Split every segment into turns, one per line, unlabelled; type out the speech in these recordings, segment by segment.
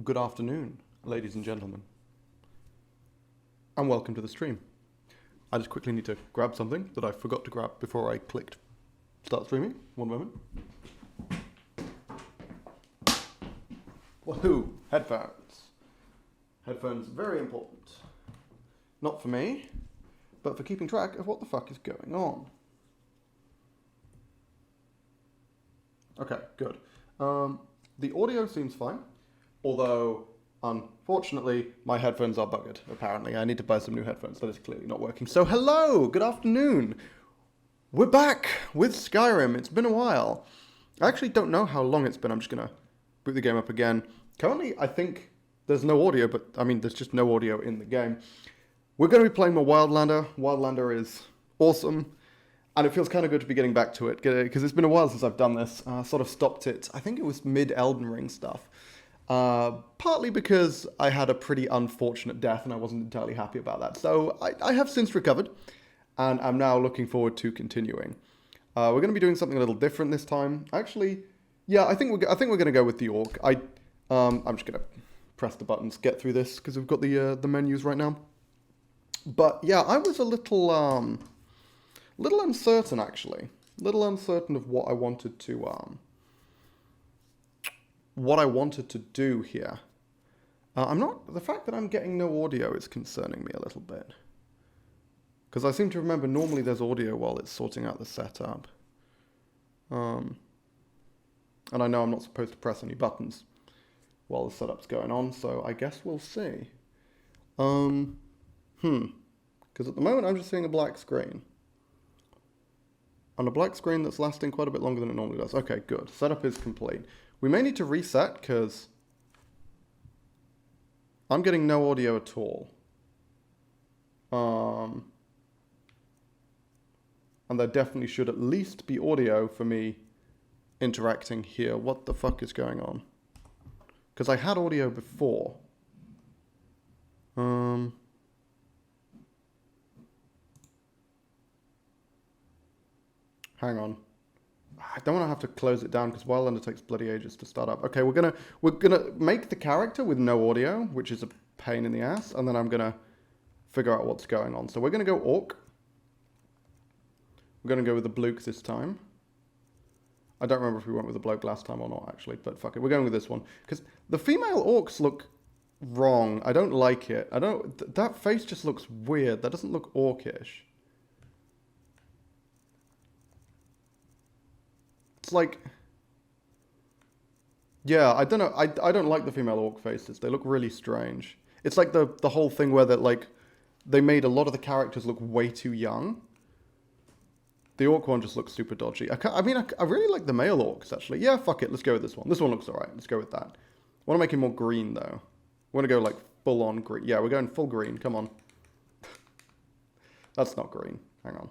Good afternoon, ladies and gentlemen, and welcome to the stream. I just quickly need to grab something that I forgot to grab before I clicked start streaming. One moment. Woohoo! Headphones. Headphones, very important. Not for me, but for keeping track of what the fuck is going on. Okay, good. The audio seems fine, although, unfortunately, my headphones are buggered, apparently. I need to buy some new headphones. That is clearly not working. So, hello! Good afternoon! We're back with Skyrim. It's been a while. I actually don't know how long it's been. I'm just going to boot the game up again. Currently, I think there's no audio, but, I mean, there's just no audio in the game. We're going to be playing more Wildlander. Wildlander is awesome. And it feels kind of good to be getting back to it, because it's been a while since I've done this. Sort of stopped it, I think it was mid-Elden Ring stuff. Partly because I had a pretty unfortunate death and I wasn't entirely happy about that. So I have since recovered, and I'm now looking forward to continuing. We're going to be doing something a little different this time. Actually, yeah, I think we're going to go with the orc. I'm just going to press the buttons, get through this, because we've got the menus right now. But yeah, I was a little uncertain, actually. Little uncertain of what I wanted to do here. The fact that I'm getting no audio is concerning me a little bit. Because I seem to remember normally there's audio while it's sorting out the setup. And I know I'm not supposed to press any buttons while the setup's going on, so I guess we'll see. Because at the moment I'm just seeing a black screen. On a black screen that's lasting quite a bit longer than it normally does. Okay, good. Setup is complete. We may need to reset because I'm getting no audio at all. And there definitely should at least be audio for me interacting here. What the fuck is going on? Because I had audio before. Hang on. I don't want to have to close it down because Wildlander takes bloody ages to start up. Okay, we're gonna make the character with no audio, which is a pain in the ass, and then I'm gonna figure out what's going on. So we're gonna go orc. We're gonna go with the bloke this time. I don't remember if we went with the bloke last time or not, actually, but fuck it. We're going with this one because the female orcs look wrong. I don't like it. That face just looks weird. That doesn't look orcish. It's like, yeah, I don't know. I don't like the female orc faces. They look really strange. It's like the whole thing where they made a lot of the characters look way too young. The orc one just looks super dodgy. I really like the male orcs, actually. Yeah, fuck it. Let's go with this one. This one looks alright. Let's go with that. I want to make him more green, though. I want to go, like, full-on green. Yeah, we're going full green. Come on. That's not green. Hang on.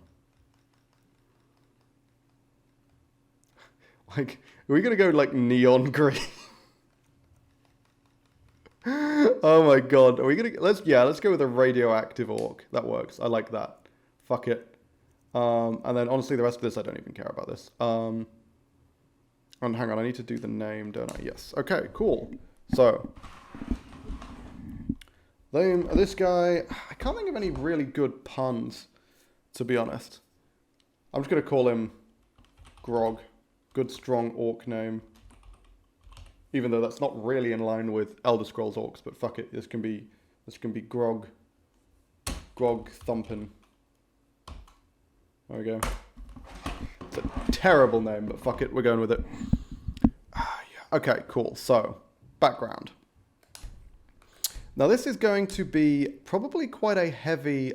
Like, are we going to go, like, neon green? Oh, my God. Are we going to... Let's go with a radioactive orc. That works. I like that. Fuck it. And then, honestly, the rest of this, I don't even care about this. And hang on, I need to do the name, don't I? Yes. Okay, cool. So, this guy... I can't think of any really good puns, to be honest. I'm just going to call him Grog. Good, strong orc name. Even though that's not really in line with Elder Scrolls orcs, but fuck it, this can be Grog. Grog Thumpin'. There we go. It's a terrible name, but fuck it, we're going with it. Yeah. Okay, cool. So, background. Now this is going to be probably quite a heavy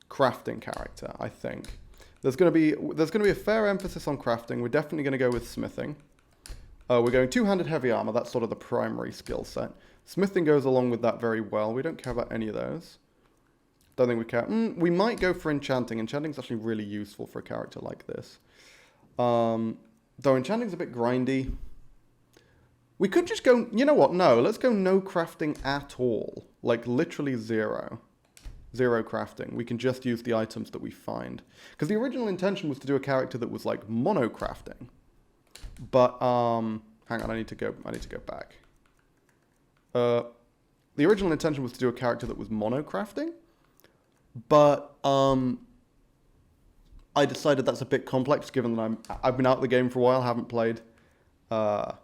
crafting character, I think. There's going to be a fair emphasis on crafting. We're definitely going to go with smithing. We're going two-handed heavy armor. That's sort of the primary skill set. Smithing goes along with that very well. We don't care about any of those. Don't think we care. We might go for enchanting. Enchanting's actually really useful for a character like this. Though enchanting's a bit grindy. We could just go... You know what? No, let's go no crafting at all. Like, literally zero. Zero crafting. We can just use the items that we find. Because the original intention was to do a character that was like mono crafting. But hang on, I need to go back. the original intention was to do a character that was mono-crafting, but I decided that's a bit complex given that I've been out of the game for a while, haven't played Skyrim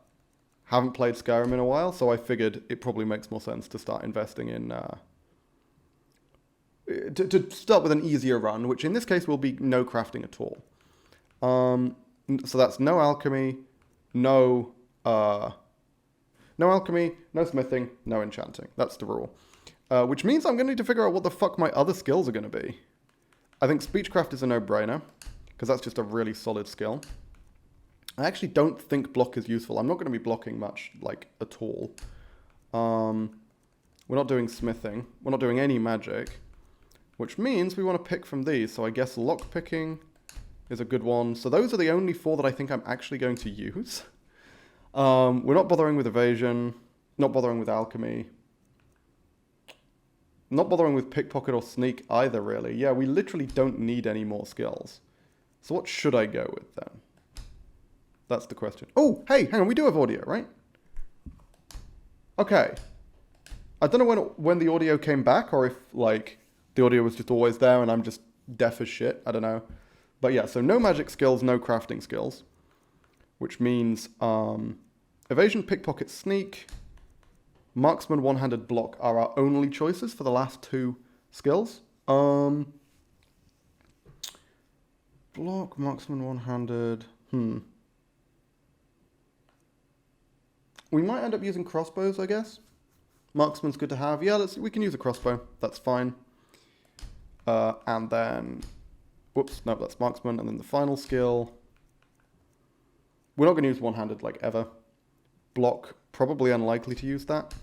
in a while, so I figured it probably makes more sense to start investing in to start with an easier run, which in this case will be no crafting at all. So that's no alchemy, no alchemy, no smithing, no enchanting. That's the rule. Which means I'm going to need to figure out what the fuck my other skills are going to be. I think speechcraft is a no-brainer, because that's just a really solid skill. I actually don't think block is useful. I'm not going to be blocking much, like, at all. We're not doing smithing. We're not doing any magic. Which means we want to pick from these. So I guess lockpicking is a good one. So those are the only 4 that I think I'm actually going to use. We're not bothering with evasion. Not bothering with alchemy. Not bothering with pickpocket or sneak either, really. Yeah, we literally don't need any more skills. So what should I go with then? That's the question. Oh, hey, hang on, we do have audio, right? Okay. I don't know when the audio came back, or if, like, the audio was just always there and I'm just deaf as shit. I don't know. But yeah, so no magic skills, no crafting skills. Which means evasion, pickpocket, sneak, marksman, one-handed, block are our only choices for the last 2 skills. Block, marksman, one-handed. We might end up using crossbows, I guess. Marksman's good to have. Yeah, we can use a crossbow. That's fine. And then, whoops, no, that's marksman. And then the final skill. We're not going to use one-handed like ever. Block, probably unlikely to use that.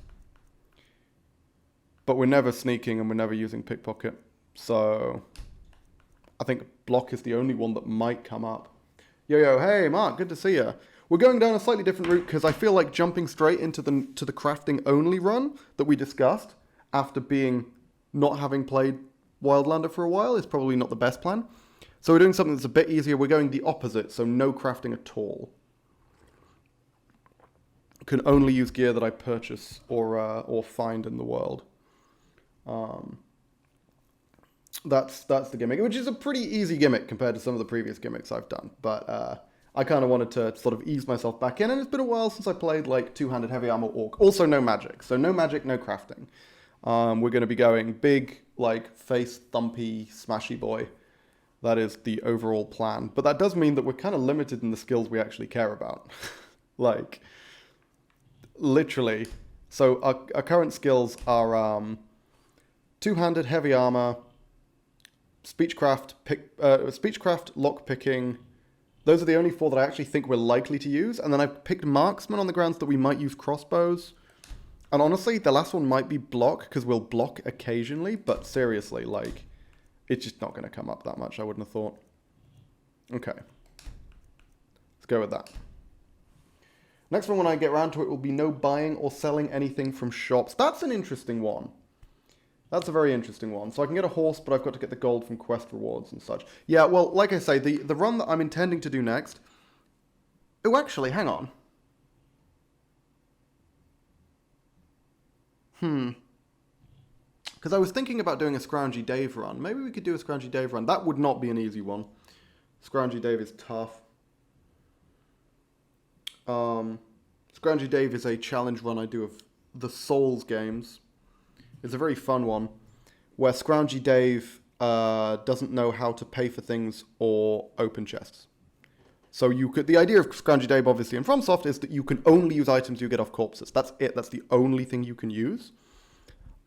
But we're never sneaking and we're never using pickpocket. So I think block is the only one that might come up. Yo, hey, Mark, good to see you. We're going down a slightly different route because I feel like jumping straight into the crafting only run that we discussed after not having played Wildlander for a while is probably not the best plan. So we're doing something that's a bit easier. We're going the opposite, so no crafting at all. Can only use gear that I purchase or find in the world. That's the gimmick, which is a pretty easy gimmick compared to some of the previous gimmicks I've done. But I kind of wanted to sort of ease myself back in, and it's been a while since I played like two-handed heavy armor orc. Also no magic, so no magic, no crafting. We're going to be going big, like face thumpy, smashy boy. That is the overall plan. But that does mean that we're kind of limited in the skills we actually care about. Like, literally. So our current skills are two-handed heavy armor, speechcraft, lockpicking. Those are the only 4 that I actually think we're likely to use. And then I've picked marksman on the grounds that we might use crossbows. And honestly, the last one might be block, because we'll block occasionally. But seriously, like, it's just not going to come up that much, I wouldn't have thought. Okay. Let's go with that. Next one, when I get around to it, will be no buying or selling anything from shops. That's an interesting one. That's a very interesting one. So I can get a horse, but I've got to get the gold from quest rewards and such. Yeah, well, like I say, the run that I'm intending to do next... Oh, actually, hang on. Because I was thinking about doing a Scroungy Dave run. Maybe we could do a Scroungy Dave run. That would not be an easy one. Scroungy Dave is tough. Scroungy Dave is a challenge run I do of the Souls games. It's a very fun one, where Scroungy Dave doesn't know how to pay for things or open chests. So the idea of Scroungy Dave, obviously, in FromSoft, is that you can only use items you get off corpses. That's it. That's the only thing you can use.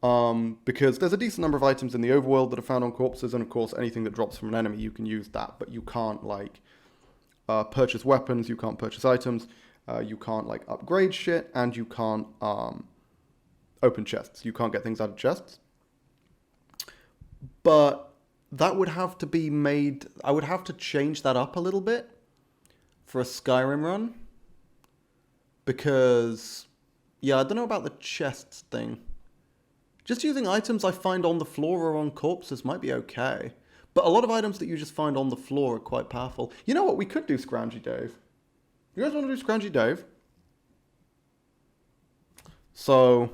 Because there's a decent number of items in the overworld that are found on corpses, and of course, anything that drops from an enemy, you can use that. But you can't, like, purchase weapons, you can't purchase items, you can't, like, upgrade shit, and you can't... open chests. You can't get things out of chests. But that would have to be made... I would have to change that up a little bit for a Skyrim run. Because... yeah, I don't know about the chests thing. Just using items I find on the floor or on corpses might be okay. But a lot of items that you just find on the floor are quite powerful. You know what? We could do Scroungy Dave. You guys want to do Scroungy Dave? So...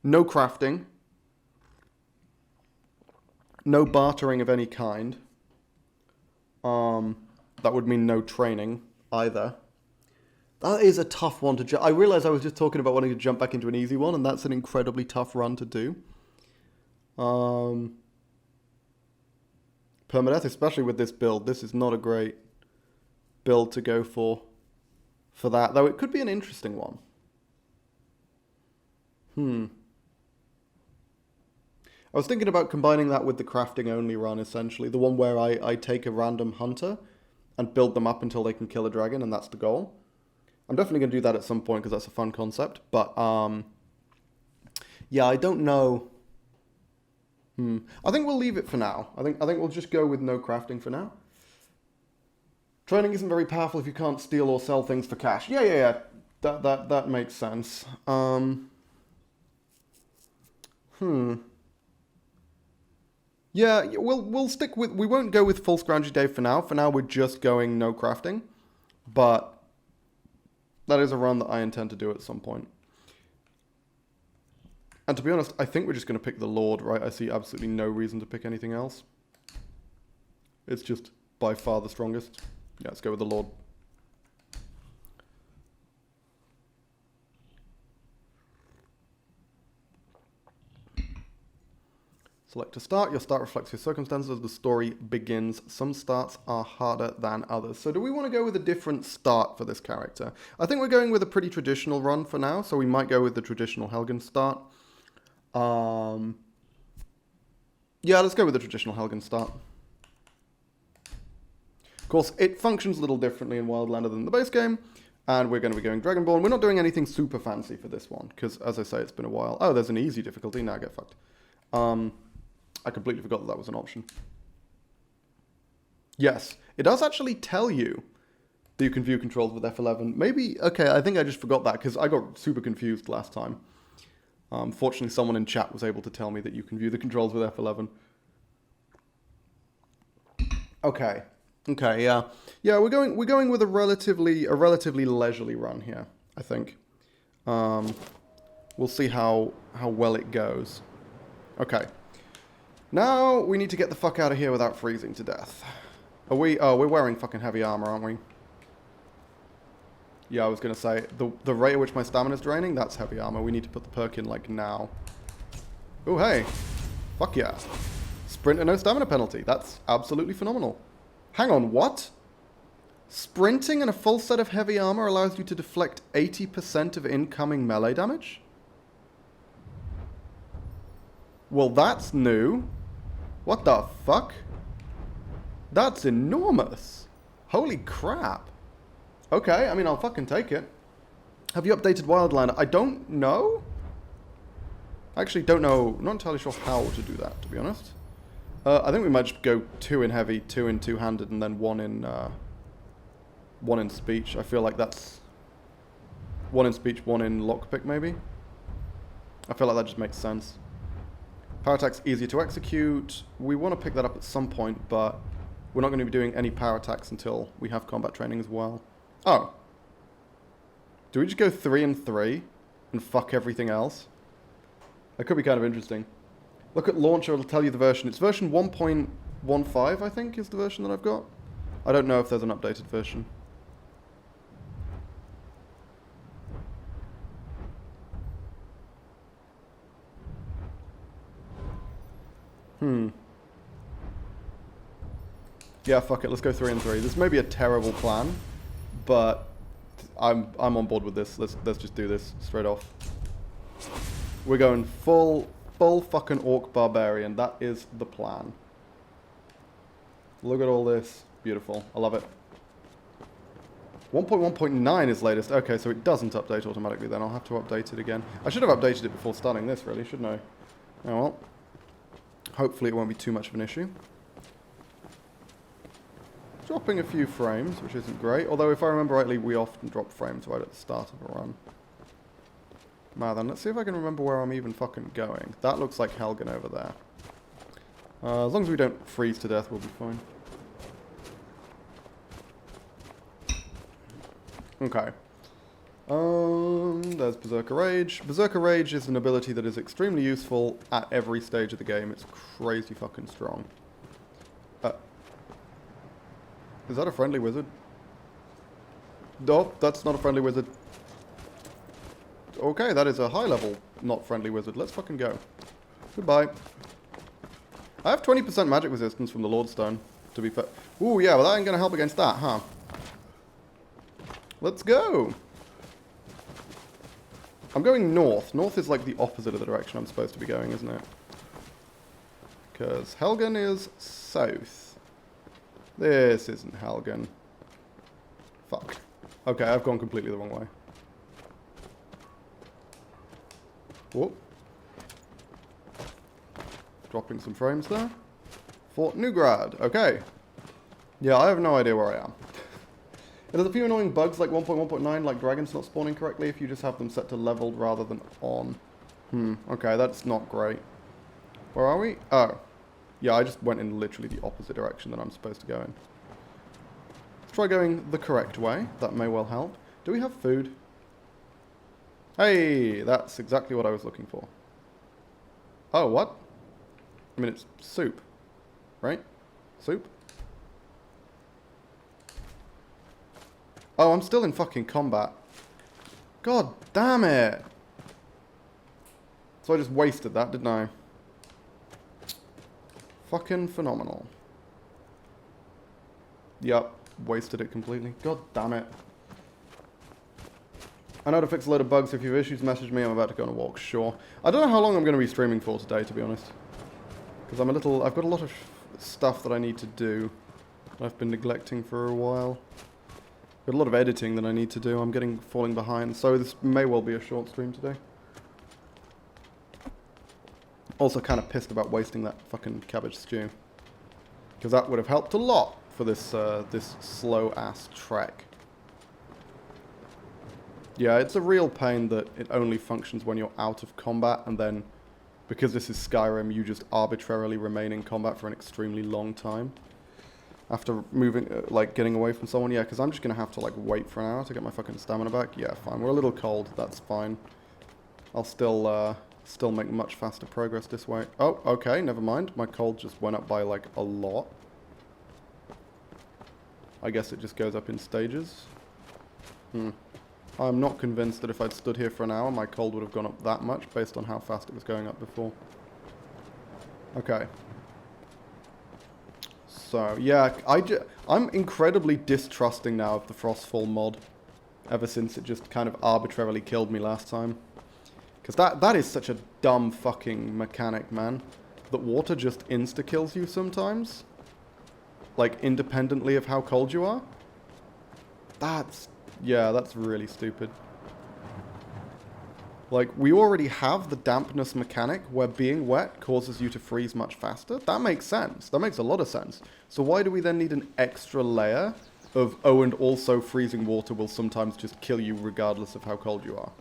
No crafting. No bartering of any kind. That would mean no training either. That is a tough one to jump. I realized I was just talking about wanting to jump back into an easy one, and that's an incredibly tough run to do. Permadeath, especially with this build, this is not a great build to go for that, though it could be an interesting one. I was thinking about combining that with the crafting only run, essentially. The one where I take a random hunter and build them up until they can kill a dragon, and that's the goal. I'm definitely going to do that at some point because that's a fun concept. But, yeah, I don't know. I think we'll leave it for now. I think we'll just go with no crafting for now. Training isn't very powerful if you can't steal or sell things for cash. Yeah. That makes sense. Yeah, we'll stick with... We won't go with full scroungy day for now. For now, we're just going no crafting. But that is a run that I intend to do at some point. And to be honest, I think we're just going to pick the Lord, right? I see absolutely no reason to pick anything else. It's just by far the strongest. Yeah, let's go with the Lord. Select to start. Your start reflects your circumstances as the story begins. Some starts are harder than others. So do we want to go with a different start for this character? I think we're going with a pretty traditional run for now, so we might go with the traditional Helgen start. Yeah, let's go with the traditional Helgen start. Of course, it functions a little differently in Wildlander than the base game, and we're going to be going Dragonborn. We're not doing anything super fancy for this one, because, as I say, it's been a while. Oh, there's an easy difficulty. Now I get fucked. I completely forgot that that was an option. Yes, it does actually tell you that you can view controls with F11. Maybe, okay, I think I just forgot that, because I got super confused last time. Fortunately, someone in chat was able to tell me that you can view the controls with F11. Okay. Okay, yeah. Yeah, we're going with a relatively leisurely run here, I think. We'll see how well it goes. Okay. Now we need to get the fuck out of here without freezing to death. Are we? Oh, we're wearing fucking heavy armor, aren't we? Yeah, I was gonna say the rate at which my stamina is draining, that's heavy armor. We need to put the perk in like now. Oh hey, fuck yeah! Sprint and no stamina penalty. That's absolutely phenomenal. Hang on, what? Sprinting and a full set of heavy armor allows you to deflect 80% of incoming melee damage? Well, that's new. What the fuck? That's enormous. Holy crap. Okay, I mean, I'll fucking take it. Have you updated Wildlander? I don't know. I actually don't know. Not entirely sure how to do that, to be honest. I think we might just go 2 in heavy, 2 in two-handed, and then 1 in speech. I feel like that's 1 in speech, 1 in lockpick, maybe. I feel like that just makes sense. Power attack's easier to execute. We want to pick that up at some point, but we're not going to be doing any power attacks until we have combat training as well. Oh. Do we just go 3 and 3 and fuck everything else? That could be kind of interesting. Look at launcher, it'll tell you the version. It's version 1.15, I think, is the version that I've got. I don't know if there's an updated version. Yeah, fuck it, let's go 3 and 3. This may be a terrible plan, but I'm on board with this. Let's just do this straight off. We're going full fucking orc barbarian. That is the plan. Look at all this. Beautiful. I love it. 1.1.9 is latest. Okay, so it doesn't update automatically then. I'll have to update it again. I should have updated it before starting this, really, shouldn't I? Oh well. Hopefully it won't be too much of an issue. Dropping a few frames, which isn't great. Although, if I remember rightly, we often drop frames right at the start of a run. Now then, let's see if I can remember where I'm even fucking going. That looks like Helgen over there. As long as we don't freeze to death, we'll be fine. Okay. There's Berserker Rage. Berserker Rage is an ability that is extremely useful at every stage of the game. It's crazy fucking strong. Is that a friendly wizard? No, that's not a friendly wizard. Okay, that is a high level not friendly wizard. Let's fucking go. Goodbye. I have 20% magic resistance from the Lordstone, to be fair. Ooh, yeah, well that ain't gonna help against that, huh? Let's go! I'm going north. North is like the opposite of the direction I'm supposed to be going, isn't it? Because Helgen is south. This isn't Helgen. Fuck. Okay, I've gone completely the wrong way. Whoop. Dropping some frames there. Fort Newgrad. Okay. Yeah, I have no idea where I am. There's a few annoying bugs like 1.1.9, like dragons not spawning correctly if you just have them set to leveled rather than on. Okay, that's not great. Where are we? Oh. Yeah, I just went in literally the opposite direction that I'm supposed to go in. Let's try going the correct way. That may well help. Do we have food? Hey, that's exactly what I was looking for. Oh, what? I mean, it's soup, right? Soup? Oh, I'm still in fucking combat. God damn it! So I just wasted that, didn't I? Fucking phenomenal. Yup, wasted it completely. God damn it. I know how to fix a load of bugs. If you have issues, message me. I'm about to go on a walk. Sure. I don't know how long I'm going to be streaming for today, to be honest. Because I've got a lot of stuff that I need to do that I've been neglecting for a while. Got a lot of editing that I need to do. I'm falling behind. So this may well be a short stream today. Also kind of pissed about wasting that fucking cabbage stew. Because that would have helped a lot for this, this slow-ass trek. Yeah, it's a real pain that it only functions when you're out of combat, and then, because this is Skyrim, you just arbitrarily remain in combat for an extremely long time. After moving, like, getting away from someone, yeah, because I'm just going to have to, like, wait for an hour to get my fucking stamina back. Yeah, fine, we're a little cold, that's fine. I'll still make much faster progress this way. Oh, okay, never mind, my cold just went up by, like, a lot. I guess it just goes up in stages. I'm not convinced that if I'd stood here for an hour, my cold would have gone up that much, based on how fast it was going up before. Okay. So, yeah, I'm incredibly distrusting now of the Frostfall mod, ever since it just kind of arbitrarily killed me last time. Because that is such a dumb fucking mechanic, man. That water just insta-kills you sometimes. Like, independently of how cold you are. Yeah, that's really stupid. Like, we already have the dampness mechanic where being wet causes you to freeze much faster. That makes sense. That makes a lot of sense. So why do we then need an extra layer of, oh, and also freezing water will sometimes just kill you regardless of how cold you are?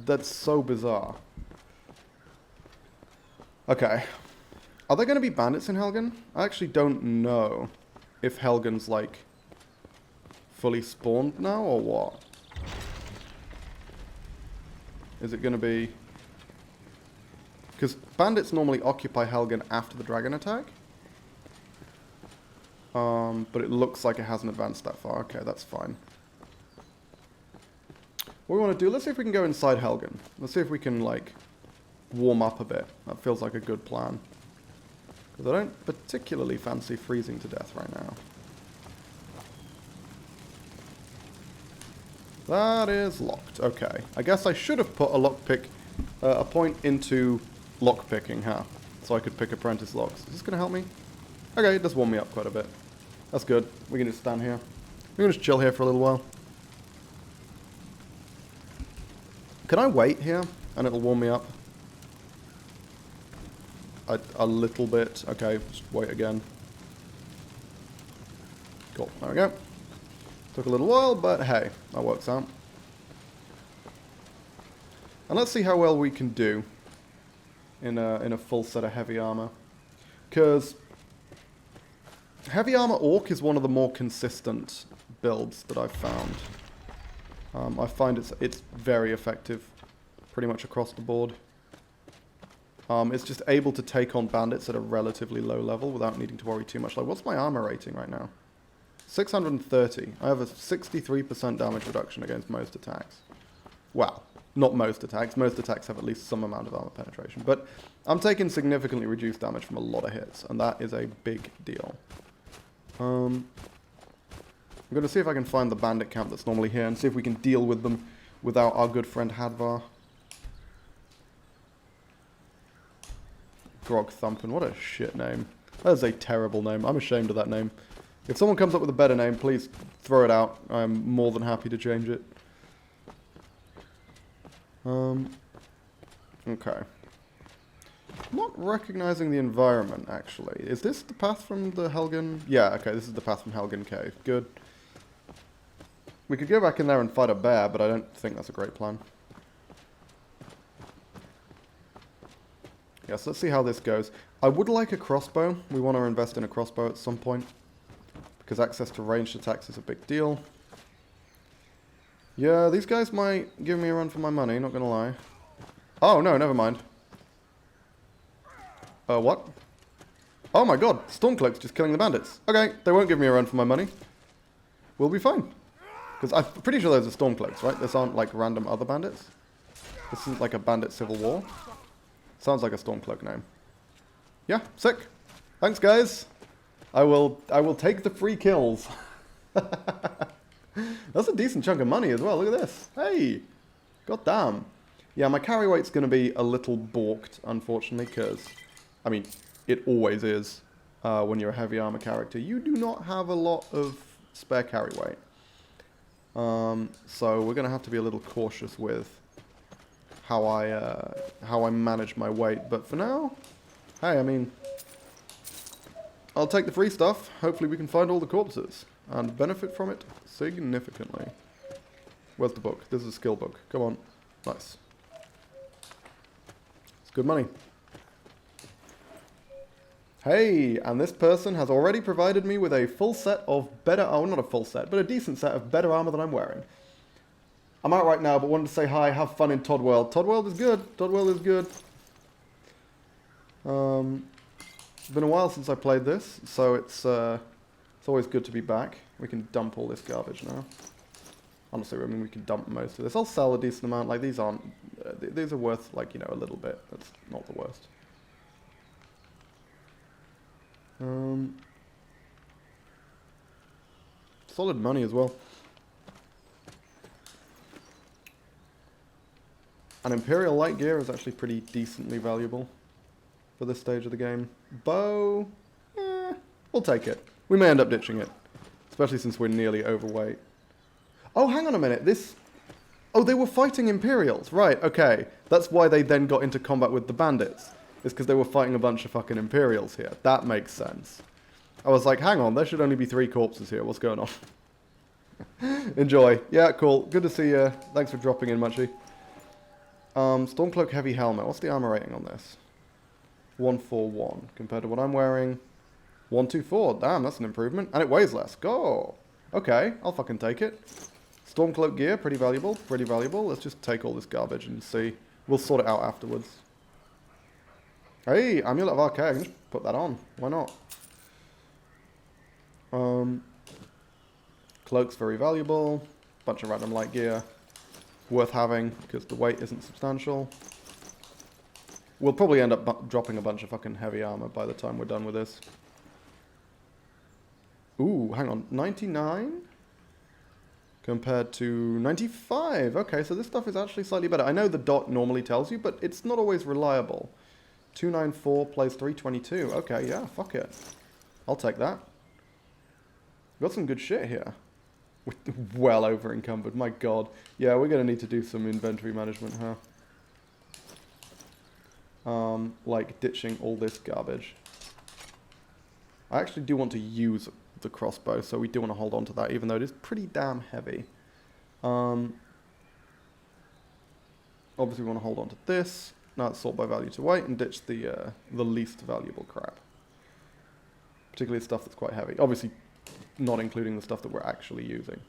That's so bizarre. Okay. Are there going to be bandits in Helgen? I actually don't know if Helgen's, like, fully spawned now, or what? Is it going to be... Because bandits normally occupy Helgen after the dragon attack. But it looks like it hasn't advanced that far. Okay, that's fine. What we want to do, let's see if we can go inside Helgen. Let's see if we can, like, warm up a bit. That feels like a good plan. Because I don't particularly fancy freezing to death right now. That is locked. Okay. I guess I should have put a lockpick, a point into lockpicking, huh? So I could pick apprentice locks. Is this going to help me? Okay, it does warm me up quite a bit. That's good. We can just stand here. We can just chill here for a little while. Can I wait here and it'll warm me up? A little bit. Okay, just wait again. Cool. There we go. Took a little while, but hey, that works out. And let's see how well we can do in a full set of heavy armor. Because heavy armor orc is one of the more consistent builds that I've found. I find it's very effective pretty much across the board. It's just able to take on bandits at a relatively low level without needing to worry too much. Like, what's my armor rating right now? 630. I have a 63% damage reduction against most attacks. Well, not most attacks. Most attacks have at least some amount of armor penetration. But I'm taking significantly reduced damage from a lot of hits, and that is a big deal. I'm going to see if I can find the bandit camp that's normally here and see if we can deal with them without our good friend Hadvar. Grog Thumpin', what a shit name. That is a terrible name. I'm ashamed of that name. If someone comes up with a better name, please throw it out. I'm more than happy to change it. Okay. I'm not recognizing the environment, actually. Is this the path from the Helgen? Yeah, okay, this is the path from Helgen Cave. Good. We could go back in there and fight a bear, but I don't think that's a great plan. Yes, let's see how this goes. I would like a crossbow. We want to invest in a crossbow at some point, because access to ranged attacks is a big deal. Yeah, these guys might give me a run for my money, not gonna lie. Oh, no, never mind. What? Oh my god, Stormcloak's just killing the bandits. Okay, they won't give me a run for my money. We'll be fine. Because I'm pretty sure those are Stormcloaks, right? This aren't like random other bandits. This isn't like a bandit civil war. Sounds like a Stormcloak name. Yeah, sick. Thanks, guys. I will take the free kills. That's a decent chunk of money as well. Look at this. Hey, god damn. Yeah, my carry weight's going to be a little balked, unfortunately, because, I mean, it always is when you're a heavy armor character. You do not have a lot of spare carry weight. So we're going to have to be a little cautious with how I manage my weight. But for now, hey, I mean, I'll take the free stuff. Hopefully we can find all the corpses and benefit from it significantly. Where's the book? This is a skill book. Come on. Nice. It's good money. Hey, and this person has already provided me with a full set of better... Oh, not a full set, but a decent set of better armor than I'm wearing. I'm out right now, but wanted to say hi, have fun in Todd World. Todd World is good. Todd World is good. It's been a while since I played this, so it's always good to be back. We can dump all this garbage now. Honestly, I mean, we can dump most of this. I'll sell a decent amount. Like, these aren't... these are worth, like, you know, a little bit. That's not the worst. Solid money as well. And Imperial light gear is actually pretty decently valuable for this stage of the game. Bow, we'll take it. We may end up ditching it, especially since we're nearly overweight. Oh, hang on a minute. This... Oh, they were fighting Imperials. Right, okay. That's why they then got into combat with the bandits. It's because they were fighting a bunch of fucking Imperials here. That makes sense. I was like, hang on, there should only be 3 corpses here. What's going on? Enjoy. Yeah, cool. Good to see you. Thanks for dropping in, Munchie. Stormcloak Heavy Helmet. What's the armor rating on this? 141. Compared to what I'm wearing, 124. Damn, that's an improvement. And it weighs less. Go! Okay, I'll fucking take it. Stormcloak gear, pretty valuable. Pretty valuable. Let's just take all this garbage and see. We'll sort it out afterwards. Hey, Amulet of Arcade. I can just put that on. Why not? Cloak's very valuable. Bunch of random light gear. Worth having, because the weight isn't substantial. We'll probably end up dropping a bunch of fucking heavy armor by the time we're done with this. Ooh, hang on. 99? Compared to 95. Okay, so this stuff is actually slightly better. I know the dot normally tells you, but it's not always reliable. 294 plays 322. Okay, yeah, fuck it. I'll take that. Got some good shit here. We're well over encumbered, my god. Yeah, we're going to need to do some inventory management, huh? Like ditching all this garbage. I actually do want to use the crossbow, so we do want to hold on to that, even though it is pretty damn heavy. Obviously we want to hold on to this. Now it's sort by value to weight, and ditch the least valuable crap. Particularly stuff that's quite heavy. Obviously, not including the stuff that we're actually using.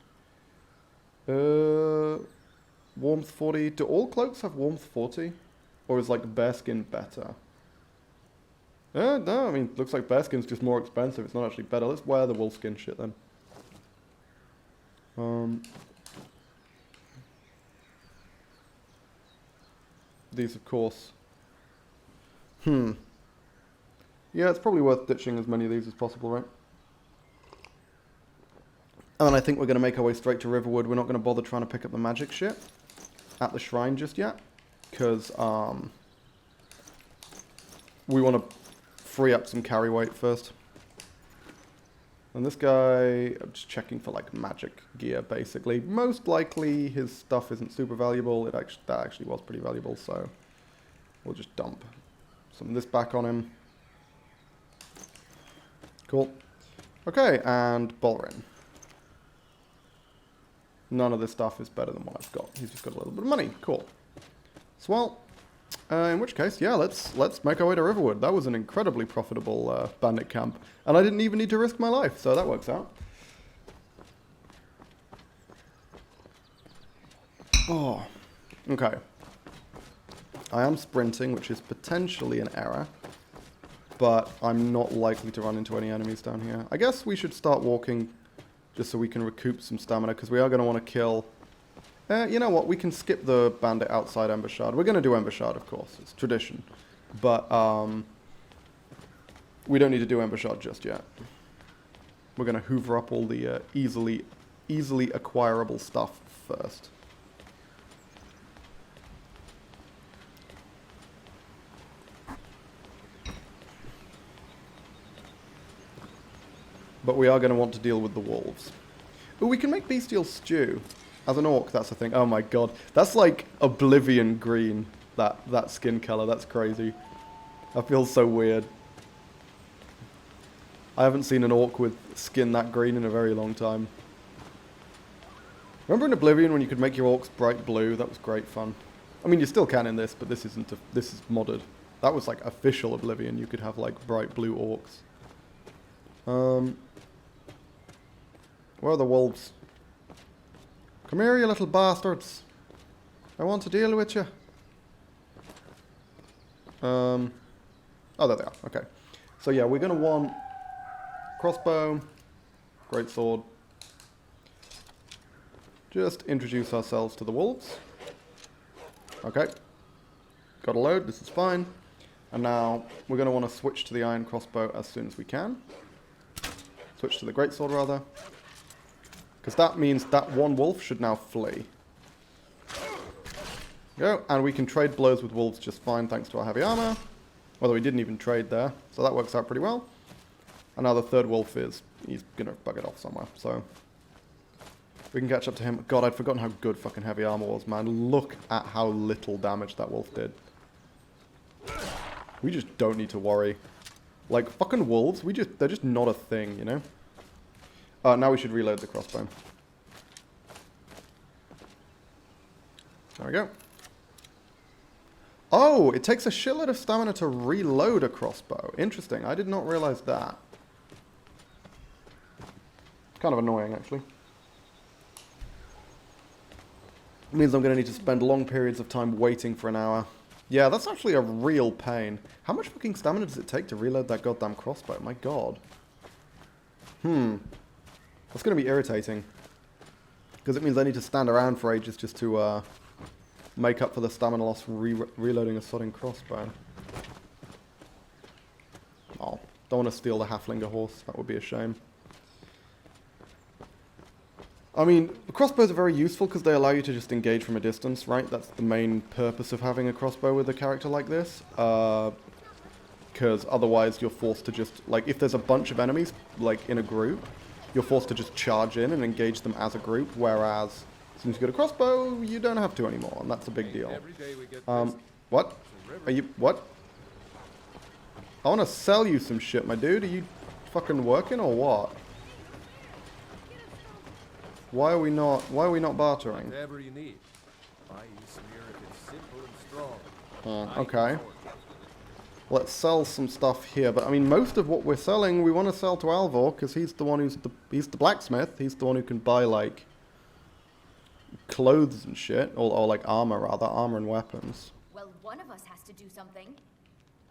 Warmth 40. Do all cloaks have warmth 40? Or is like bearskin better? No, I mean, looks like bearskin's just more expensive. It's not actually better. Let's wear the wolfskin shit then. These, of course. Yeah, it's probably worth ditching as many of these as possible, right? And then I think we're going to make our way straight to Riverwood. We're not going to bother trying to pick up the magic shit at the shrine just yet. Because, we want to free up some carry weight first. And this guy, I'm just checking for like magic gear basically. Most likely his stuff isn't super valuable. That actually was pretty valuable, so we'll just dump some of this back on him. Cool. Okay, and Bolrin. None of this stuff is better than what I've got. He's just got a little bit of money. Cool. So, well, in which case, yeah, let's make our way to Riverwood. That was an incredibly profitable bandit camp. And I didn't even need to risk my life, so that works out. Oh, okay. I am sprinting, which is potentially an error. But I'm not likely to run into any enemies down here. I guess we should start walking just so we can recoup some stamina, because we are going to want to kill... you know what, we can skip the bandit outside Ember Shard. We're going to do Ember Shard, of course. It's tradition. But, we don't need to do Ember Shard just yet. We're going to hoover up all the easily acquirable stuff first. But we are going to want to deal with the wolves. Oh, we can make bestial stew. As an orc, that's the thing. Oh my god. That's like Oblivion green, that skin color. That's crazy. I feel so weird. I haven't seen an orc with skin that green in a very long time. Remember in Oblivion when you could make your orcs bright blue? That was great fun. I mean, you still can in this, but this isn't. This is modded. That was like official Oblivion. You could have like bright blue orcs. Where are the wolves? Come here, you little bastards. I want to deal with you. Oh, there they are. Okay. So yeah, we're going to want crossbow, greatsword. Just introduce ourselves to the wolves. Okay. Got a load. This is fine. And now we're going to want to switch to the iron crossbow as soon as we can. Switch to the greatsword, rather. Because that means that one wolf should now flee. Go, and we can trade blows with wolves just fine thanks to our heavy armor. Although we didn't even trade there, so that works out pretty well. And now the third wolf he's gonna bug it off somewhere, so... we can catch up to him. God, I'd forgotten how good fucking heavy armor was, man. Look at how little damage that wolf did. We just don't need to worry. Like, fucking wolves, they're just not a thing, you know? Now we should reload the crossbow. There we go. Oh, it takes a shitload of stamina to reload a crossbow. Interesting, I did not realize that. Kind of annoying, actually. It means I'm going to need to spend long periods of time waiting for an hour. Yeah, that's actually a real pain. How much fucking stamina does it take to reload that goddamn crossbow? My god. That's going to be irritating. Because it means I need to stand around for ages just to make up for the stamina loss from reloading a sodding crossbow. Oh, don't want to steal the Halflinger horse. That would be a shame. I mean, the crossbows are very useful because they allow you to just engage from a distance, right? That's the main purpose of having a crossbow with a character like this. Because otherwise you're forced to just, like, if there's a bunch of enemies, like, in a group, you're forced to just charge in and engage them as a group, whereas as soon as you get a crossbow, you don't have to anymore, and that's a big deal. What? Are you, what? I want to sell you some shit, my dude. Are you fucking working or what? Why are we not bartering?
Whatever you need. Buy you some here if it's simple and strong.
Okay. Let's sell some stuff here, but I mean, most of what we're selling, we want to sell to Alvor, because he's the one he's the blacksmith. He's the one who can buy, like, clothes and shit, or like armor rather, armor and weapons.
Well, one of us has to do something.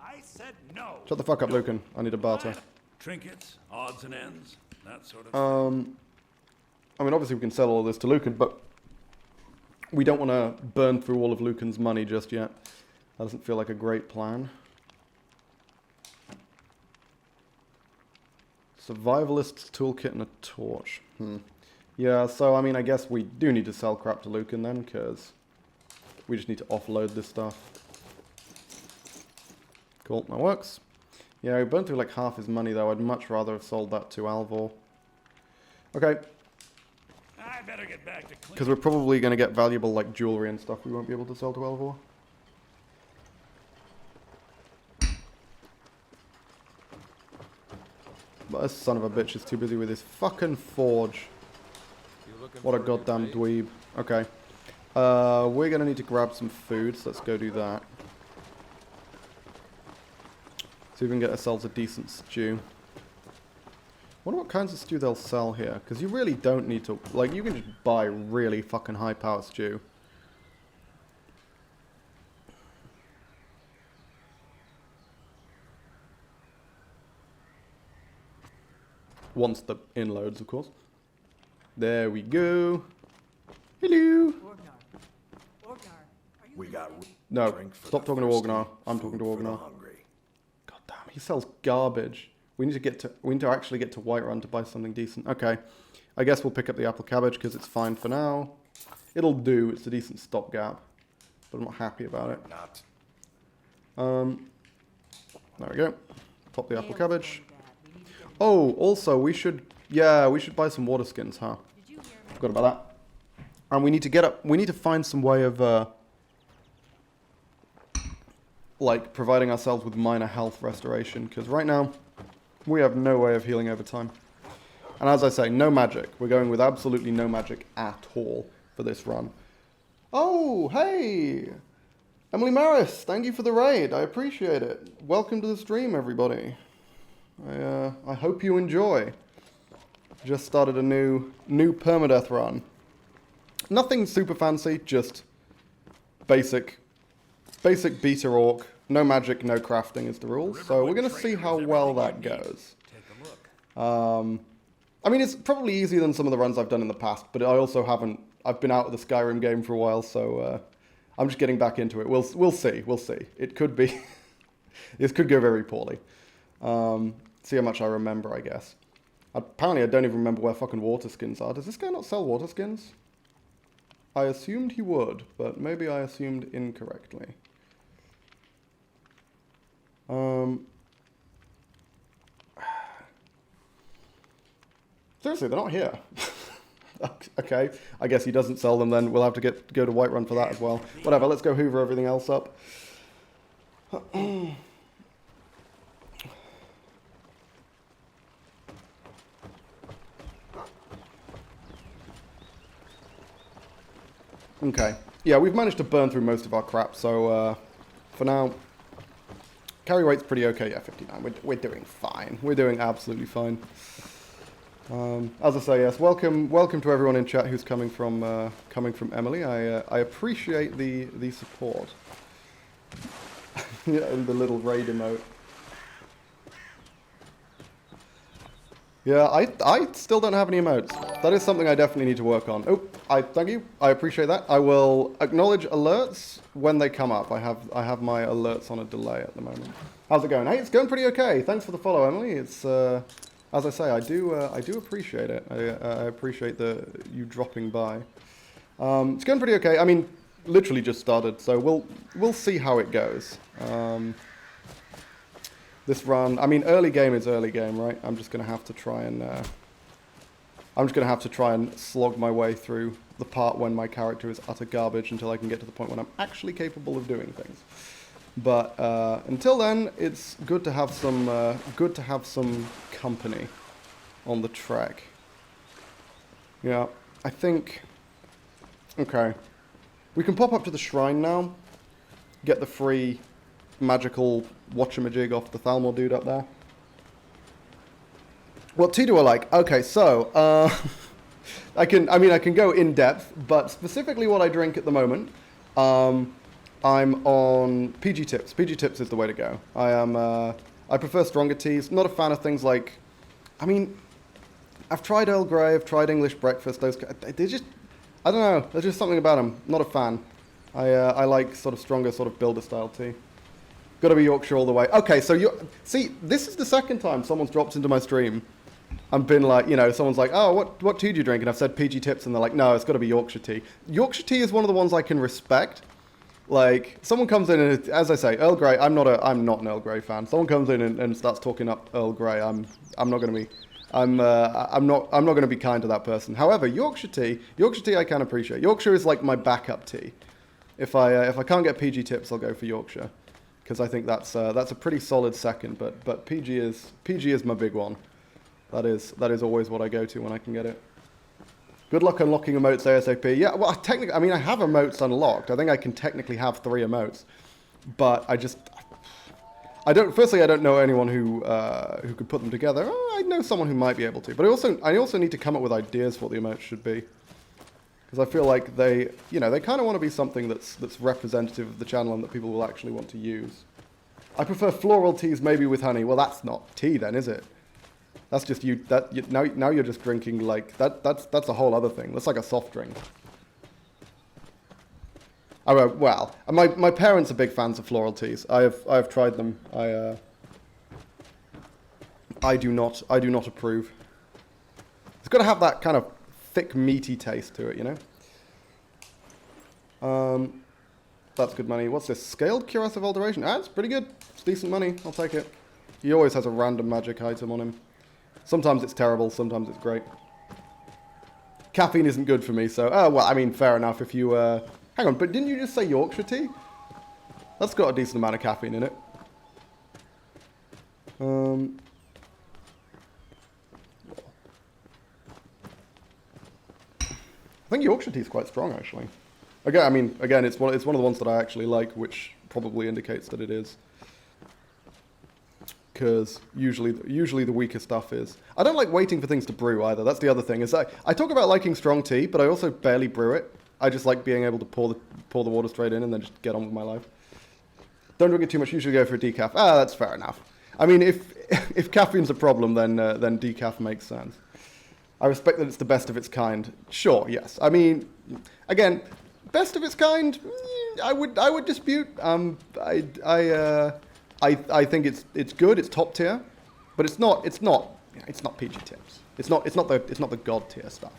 I said no.
Shut the fuck up, Lucan. I need a barter.
Trinkets, odds and ends, that sort of
I mean, obviously we can sell all this to Lucan, but we don't want to burn through all of Lucan's money just yet. That doesn't feel like a great plan. Survivalist's toolkit and a torch. Yeah, so I mean, I guess we do need to sell crap to Lucan then, because we just need to offload this stuff. Cool, that works. Yeah, we burned through like half his money though. I'd much rather have sold that to Alvor. Okay.
I better get back to
Because we're probably going to get valuable like jewelry and stuff we won't be able to sell to Alvor. But this son of a bitch is too busy with his fucking forge. What a goddamn dweeb. Okay. We're going to need to grab some food, so let's go do that. See if we can get ourselves a decent stew. Wonder what kinds of stew they'll sell here, because you really don't need to, like, you can just buy really fucking high power stew. Once the inn loads, of course. There we go. Hello.
We got
No,
drink for
stop
the
talking to
thirsty,
Orgnar. I'm
food
talking to
for the
Orgnar.
hungry.
God damn, he sells garbage. We need to actually get to Whiterun to buy something decent. Okay, I guess we'll pick up the apple cabbage because it's fine for now. It'll do. It's a decent stopgap, but I'm not happy about it.
Not.
There we go. Pop the apple cabbage. Oh, also we should buy some water skins, huh? Forgot about that. And we need to get up. We need to find some way of like providing ourselves with minor health restoration, because right now we have no way of healing over time. And as I say, no magic. We're going with absolutely no magic at all for this run. Oh, hey! Emily Maris, thank you for the raid. I appreciate it. Welcome to the stream, everybody. I hope you enjoy. Just started a new permadeath run. Nothing super fancy, just basic beta orc. No magic, no crafting is the rules. So we're going to see how well that goes.
Take a look.
I mean, it's probably easier than some of the runs I've done in the past, but I also haven't. I've been out of the Skyrim game for a while, so I'm just getting back into it. We'll see. We'll see. It could be. This could go very poorly. See how much I remember, I guess. Apparently, I don't even remember where fucking water skins are. Does this guy not sell water skins? I assumed he would, but maybe I assumed incorrectly. Seriously, they're not here. Okay, I guess he doesn't sell them then. We'll have to go to Whiterun for that as well. Whatever, let's go hoover everything else up. Okay. Yeah, we've managed to burn through most of our crap, so for now, carry weight's pretty okay. Yeah, 59. We're doing fine. We're doing absolutely fine. As I say, yes, welcome to everyone in chat who's coming from Emily. I appreciate the support. Yeah, and the little raid emote. Yeah, I still don't have any emotes. That is something I definitely need to work on. Oh, thank you. I appreciate that. I will acknowledge alerts when they come up. I have my alerts on a delay at the moment. How's it going? Hey, it's going pretty okay. Thanks for the follow, Emily. It's as I say, I do appreciate it. I appreciate you dropping by. It's going pretty okay. I mean, literally just started, so we'll see how it goes. This run, I mean, early game is early game, right? I'm just gonna have to try and slog my way through the part when my character is utter garbage until I can get to the point when I'm actually capable of doing things. But until then, it's good to have some company on the trek. Yeah, I think. Okay, we can pop up to the shrine now. Get the free magical watchamajig off the Thalmor dude up there. What Tidu are like? Okay, so I can go in depth, but specifically what I drink at the moment, I'm on PG tips. PG tips is the way to go. I prefer stronger teas. Not a fan of things like, I've tried Earl Grey, I've tried English breakfast. They're just, I don't know. There's just something about them. Not a fan. I like sort of stronger, sort of builder style tea. Got to be Yorkshire all the way. Okay, so see, this is the second time someone's dropped into my stream and been like, someone's like, oh, what tea do you drink? And I've said PG tips, and they're like, no, it's got to be Yorkshire tea. Yorkshire tea is one of the ones I can respect. Like, someone comes in and, as I say, Earl Grey. I'm not an Earl Grey fan. Someone comes in and starts talking up Earl Grey. I'm not going to be. I'm not going to be kind to that person. However, Yorkshire tea I can appreciate. Yorkshire is like my backup tea. If I can't get PG tips, I'll go for Yorkshire, because I think that's a pretty solid second. But PG is my big one. That is always what I go to when I can get it. Good luck unlocking emotes ASAP. Yeah, well, technically, I have emotes unlocked. I think I can technically have 3 emotes, but I don't know anyone who could put them together. Oh, I know someone who might be able to, but I also need to come up with ideas for what the emotes should be, because I feel like they kind of want to be something that's representative of the channel and that people will actually want to use. I prefer floral teas, maybe with honey. Well, that's not tea then, is it? That's just now you're just drinking like that. That's a whole other thing. That's like a soft drink. Oh well, my parents are big fans of floral teas. I have tried them. I do not approve. It's got to have that kind of thick, meaty taste to it, That's good money. What's this? Scaled Cuirass of Alteration. It's pretty good. It's decent money. I'll take it. He always has a random magic item on him. Sometimes it's terrible, sometimes it's great. Caffeine isn't good for me, so... Oh, well, fair enough if you... Hang on, but didn't you just say Yorkshire tea? That's got a decent amount of caffeine in it. I think Yorkshire tea is quite strong, actually. Again, it's one of the ones that I actually like, which probably indicates that it is. Because usually the weaker stuff is. I don't like waiting for things to brew either. That's the other thing. Is I talk about liking strong tea, but I also barely brew it. I just like being able to pour the water straight in and then just get on with my life. Don't drink it too much. Usually go for a decaf. That's fair enough. If caffeine's a problem, then decaf makes sense. I respect that it's the best of its kind. Sure, yes. Again, best of its kind. I would dispute. I think it's good. It's top tier, but it's not PG tips. It's not the god tier stuff.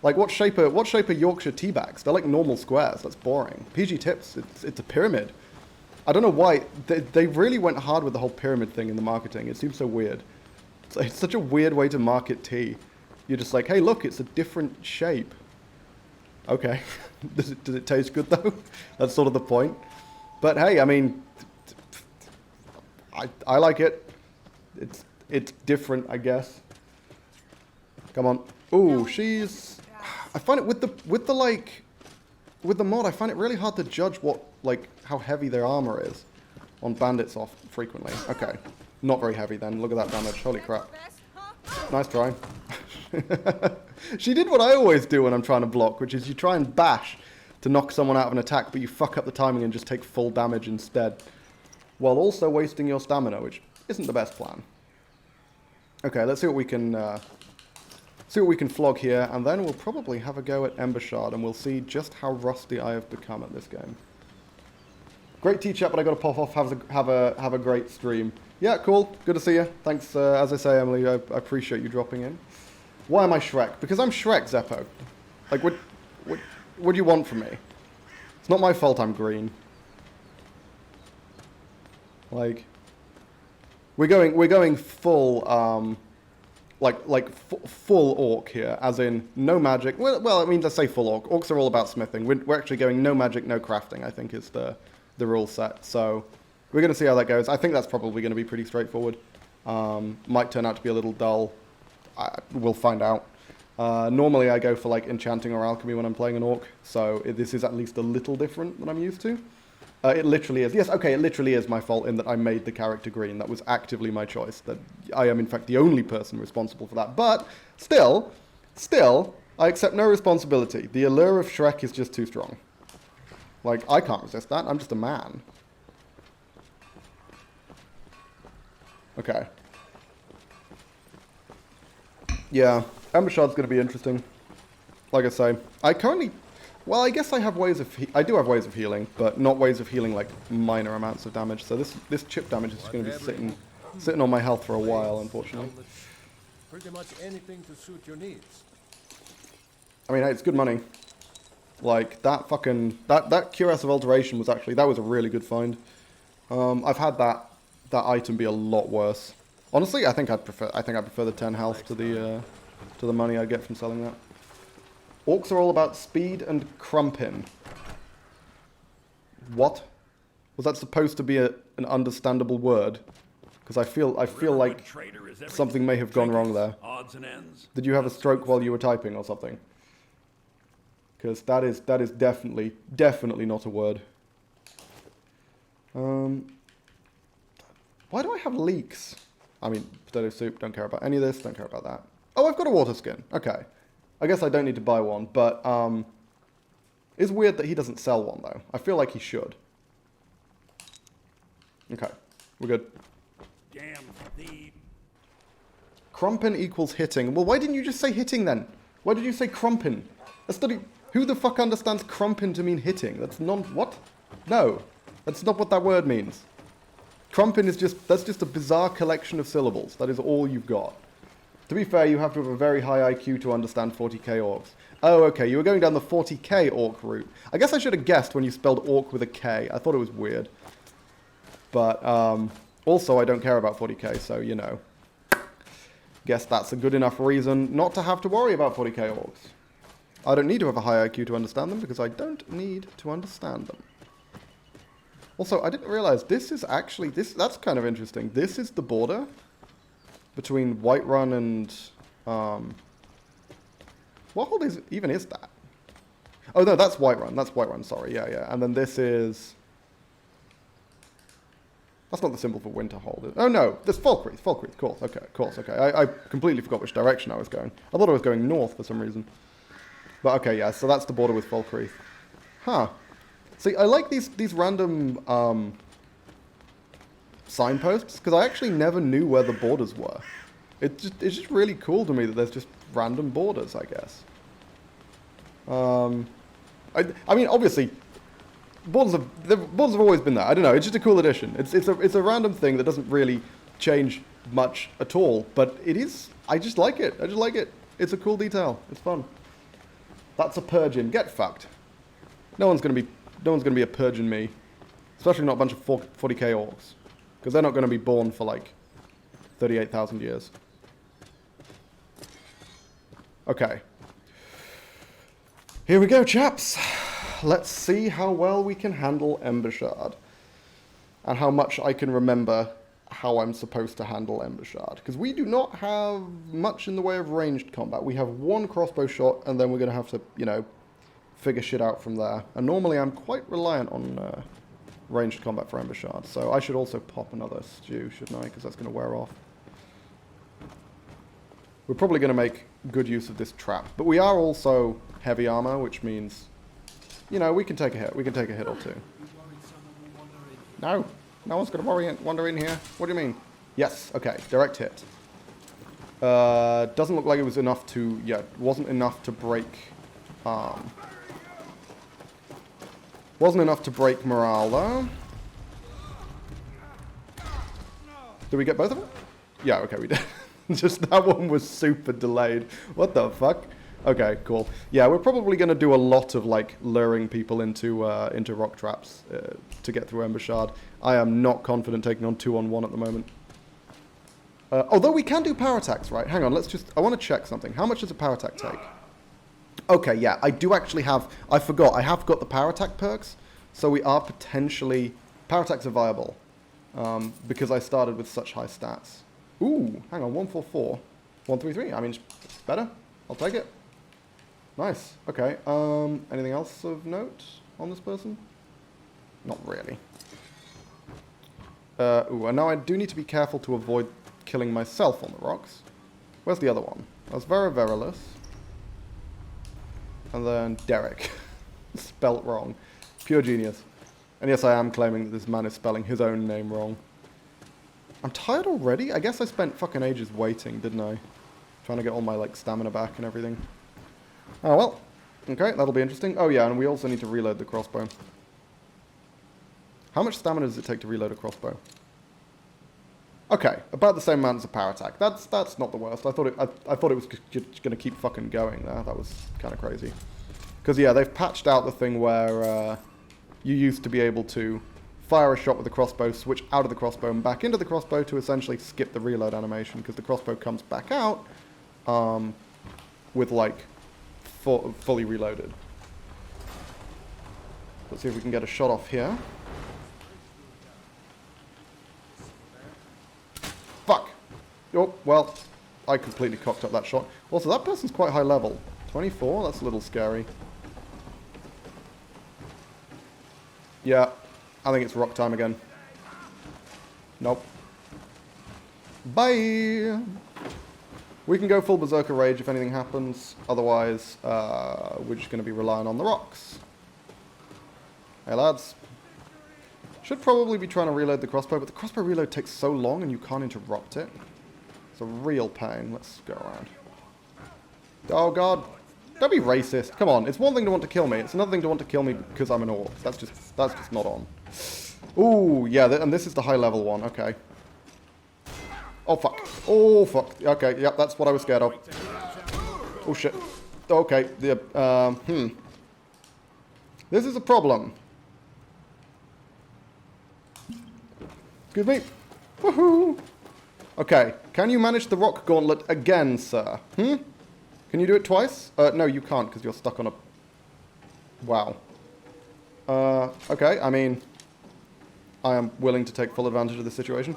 Like what shape are Yorkshire tea bags? They're like normal squares. That's boring. PG tips. It's a pyramid. I don't know why they really went hard with the whole pyramid thing in the marketing. It seems so weird. It's such a weird way to market tea. You're just like, hey, look, it's a different shape. Okay, does it taste good though? That's sort of the point. But hey, I like it. It's different, I guess. Come on. Ooh, she's. I find it with the mod. I find it really hard to judge how heavy their armor is on bandits off frequently. Okay, not very heavy then. Look at that damage. Holy crap. Nice try. She did what I always do when I'm trying to block, which is you try and bash to knock someone out of an attack, but you fuck up the timing and just take full damage instead, while also wasting your stamina, which isn't the best plan. Okay, let's see what we can flog here, and then we'll probably have a go at Ember Shard, and we'll see just how rusty I have become at this game. Great tea chat, but I got to pop off. Have a great stream. Yeah, cool. Good to see you. Thanks. As I say, Emily, I appreciate you dropping in. Why am I Shrek? Because I'm Shrek, Zeppo. Like, what do you want from me? It's not my fault I'm green. Like, we're going full full orc here, as in no magic. Well, I say full orc. Orcs are all about smithing. We're actually going no magic, no crafting, I think is the rule set. So we're going to see how that goes. I think that's probably going to be pretty straightforward. Might turn out to be a little dull. We'll find out. Normally I go for enchanting or alchemy when I'm playing an orc, so this is at least a little different than I'm used to. It literally is. Yes, okay, it literally is my fault in that I made the character green. That was actively my choice. That I am, in fact, the only person responsible for that. But, still, I accept no responsibility. The allure of Shrek is just too strong. Like, I can't resist that. I'm just a man. Okay. Yeah, Ember Shard's going to be interesting. Like I say, I currently... Well, I guess I have ways of... I do have ways of healing, but not ways of healing, like, minor amounts of damage. So this chip damage is going to be sitting on my health for a while, unfortunately.
Pretty much anything to suit your needs.
I mean, hey, it's good money. Like, that fucking... That Cuirass of Alteration was actually... That was a really good find. I've had that item be a lot worse. Honestly, I think I'd prefer the 10 health to the money I get from selling that. Orcs are all about speed and crumpin. What? Was that supposed to be an understandable word? Because I feel like something may have gone wrong there.
Odds and ends.
Did you have a stroke while you were typing or something? Because that is definitely not a word. Why do I have leeks? I mean, potato soup, don't care about any of this, don't care about that. Oh, I've got a water skin. Okay. I guess I don't need to buy one, but it's weird that he doesn't sell one, though. I feel like he should. Okay, we're good.
Damn thief.
Crumpin equals hitting. Well, why didn't you just say hitting, then? Why did you say crumpin? Who the fuck understands crumpin to mean hitting? That's what? No, that's not what that word means. Crumpin is that's just a bizarre collection of syllables. That is all you've got. To be fair, you have to have a very high IQ to understand 40k orcs. Oh, okay, you were going down the 40k orc route. I guess I should have guessed when you spelled orc with a K. I thought it was weird. But, also, I don't care about 40k, so, you know. Guess that's a good enough reason not to have to worry about 40k orcs. I don't need to have a high IQ to understand them, because I don't need to understand them. Also, I didn't realize this is actually... That's kind of interesting. This is the border between Whiterun and... what hold even is that? Oh, no, that's Whiterun. That's Whiterun, sorry. Yeah. And then this is... That's not the symbol for Winterhold. Oh, no. That's Falkreath. Falkreath. Cool. Okay, of course. Okay. I completely forgot which direction I was going. I thought I was going north for some reason. But, okay, yeah. So that's the border with Falkreath. Huh. See, I like these random signposts, because I actually never knew where the borders were. It's just really cool to me that there's just random borders, I guess. I mean, obviously, borders have always been there. I don't know. It's just a cool addition. It's a random thing that doesn't really change much at all, but it is. I just like it. I just like it. It's a cool detail. It's fun. That's a Purgin. Get fucked. No one's gonna be a Purgin me, especially not a bunch of 40k orcs, because they're not going to be born for like 38,000 years. Okay. Here we go, chaps. Let's see how well we can handle Ember Shard. And how much I can remember how I'm supposed to handle Ember Shard. Because we do not have much in the way of ranged combat. We have one crossbow shot, and then we're going to have to, you know, figure shit out from there. And normally I'm quite reliant on ranged combat for Ember Shard. So I should also pop another stew, shouldn't I? Because that's going to wear off. We're probably going to make good use of this trap. But we are also heavy armor, which means, you know, we can take a hit. We can take a hit or two. No. No one's going to wander in here. What do you mean? Yes. Okay. Direct hit. Doesn't look like it was enough to... Yeah, wasn't enough to break... wasn't enough to break morale, though. Did we get both of them? Yeah, okay, we did. Just that one was super delayed. What the fuck? Okay, cool. Yeah, we're probably going to do a lot of, like, luring people into rock traps to get through Ember Shard. I am not confident taking on 2-on-1 at the moment. Although we can do power attacks, right? Hang on, I want to check something. How much does a power attack take? Okay, yeah, I do actually have... I forgot, I have got the power attack perks, so we are potentially... Power attacks are viable, because I started with such high stats. Ooh, hang on, 144. 133, I mean, it's better. I'll take it. Nice, okay. Anything else of note on this person? Not really. Ooh, and now I do need to be careful to avoid killing myself on the rocks. Where's the other one? That's Vera Verilis. And then Derek. Spelt wrong. Pure genius. And yes, I am claiming that this man is spelling his own name wrong. I'm tired already? I guess I spent fucking ages waiting, didn't I? Trying to get all my, like, stamina back and everything. Oh, well. Okay, that'll be interesting. Oh, yeah, and we also need to reload the crossbow. How much stamina does it take to reload a crossbow? Okay, about the same amount as a power attack. That's not the worst. I thought it was just going to keep fucking going there. That was kind of crazy. Because, yeah, they've patched out the thing where you used to be able to fire a shot with the crossbow, switch out of the crossbow and back into the crossbow to essentially skip the reload animation, because the crossbow comes back out with, like, fully reloaded. Let's see if we can get a shot off here. Fuck! Oh, well, I completely cocked up that shot. Also, that person's quite high level. 24? That's a little scary. Yeah, I think it's rock time again. Nope. Bye! We can go full Berserker Rage if anything happens. Otherwise, we're just going to be relying on the rocks. Hey, lads. Should probably be trying to reload the crossbow, but the crossbow reload takes so long and you can't interrupt it. It's a real pain. Let's go around. Oh, God. Don't be racist. Come on. It's one thing to want to kill me. It's another thing to want to kill me because I'm an orc. That's just not on. Ooh, yeah, and this is the high level one. Okay. Oh, fuck. Oh, fuck. Okay, yep, that's what I was scared of. Oh, shit. Okay, This is a problem. Excuse me. Woohoo! Okay, can you manage the rock gauntlet again, sir? Can you do it twice? No, you can't, because you're stuck on a... Wow. Okay, I mean... I am willing to take full advantage of the situation.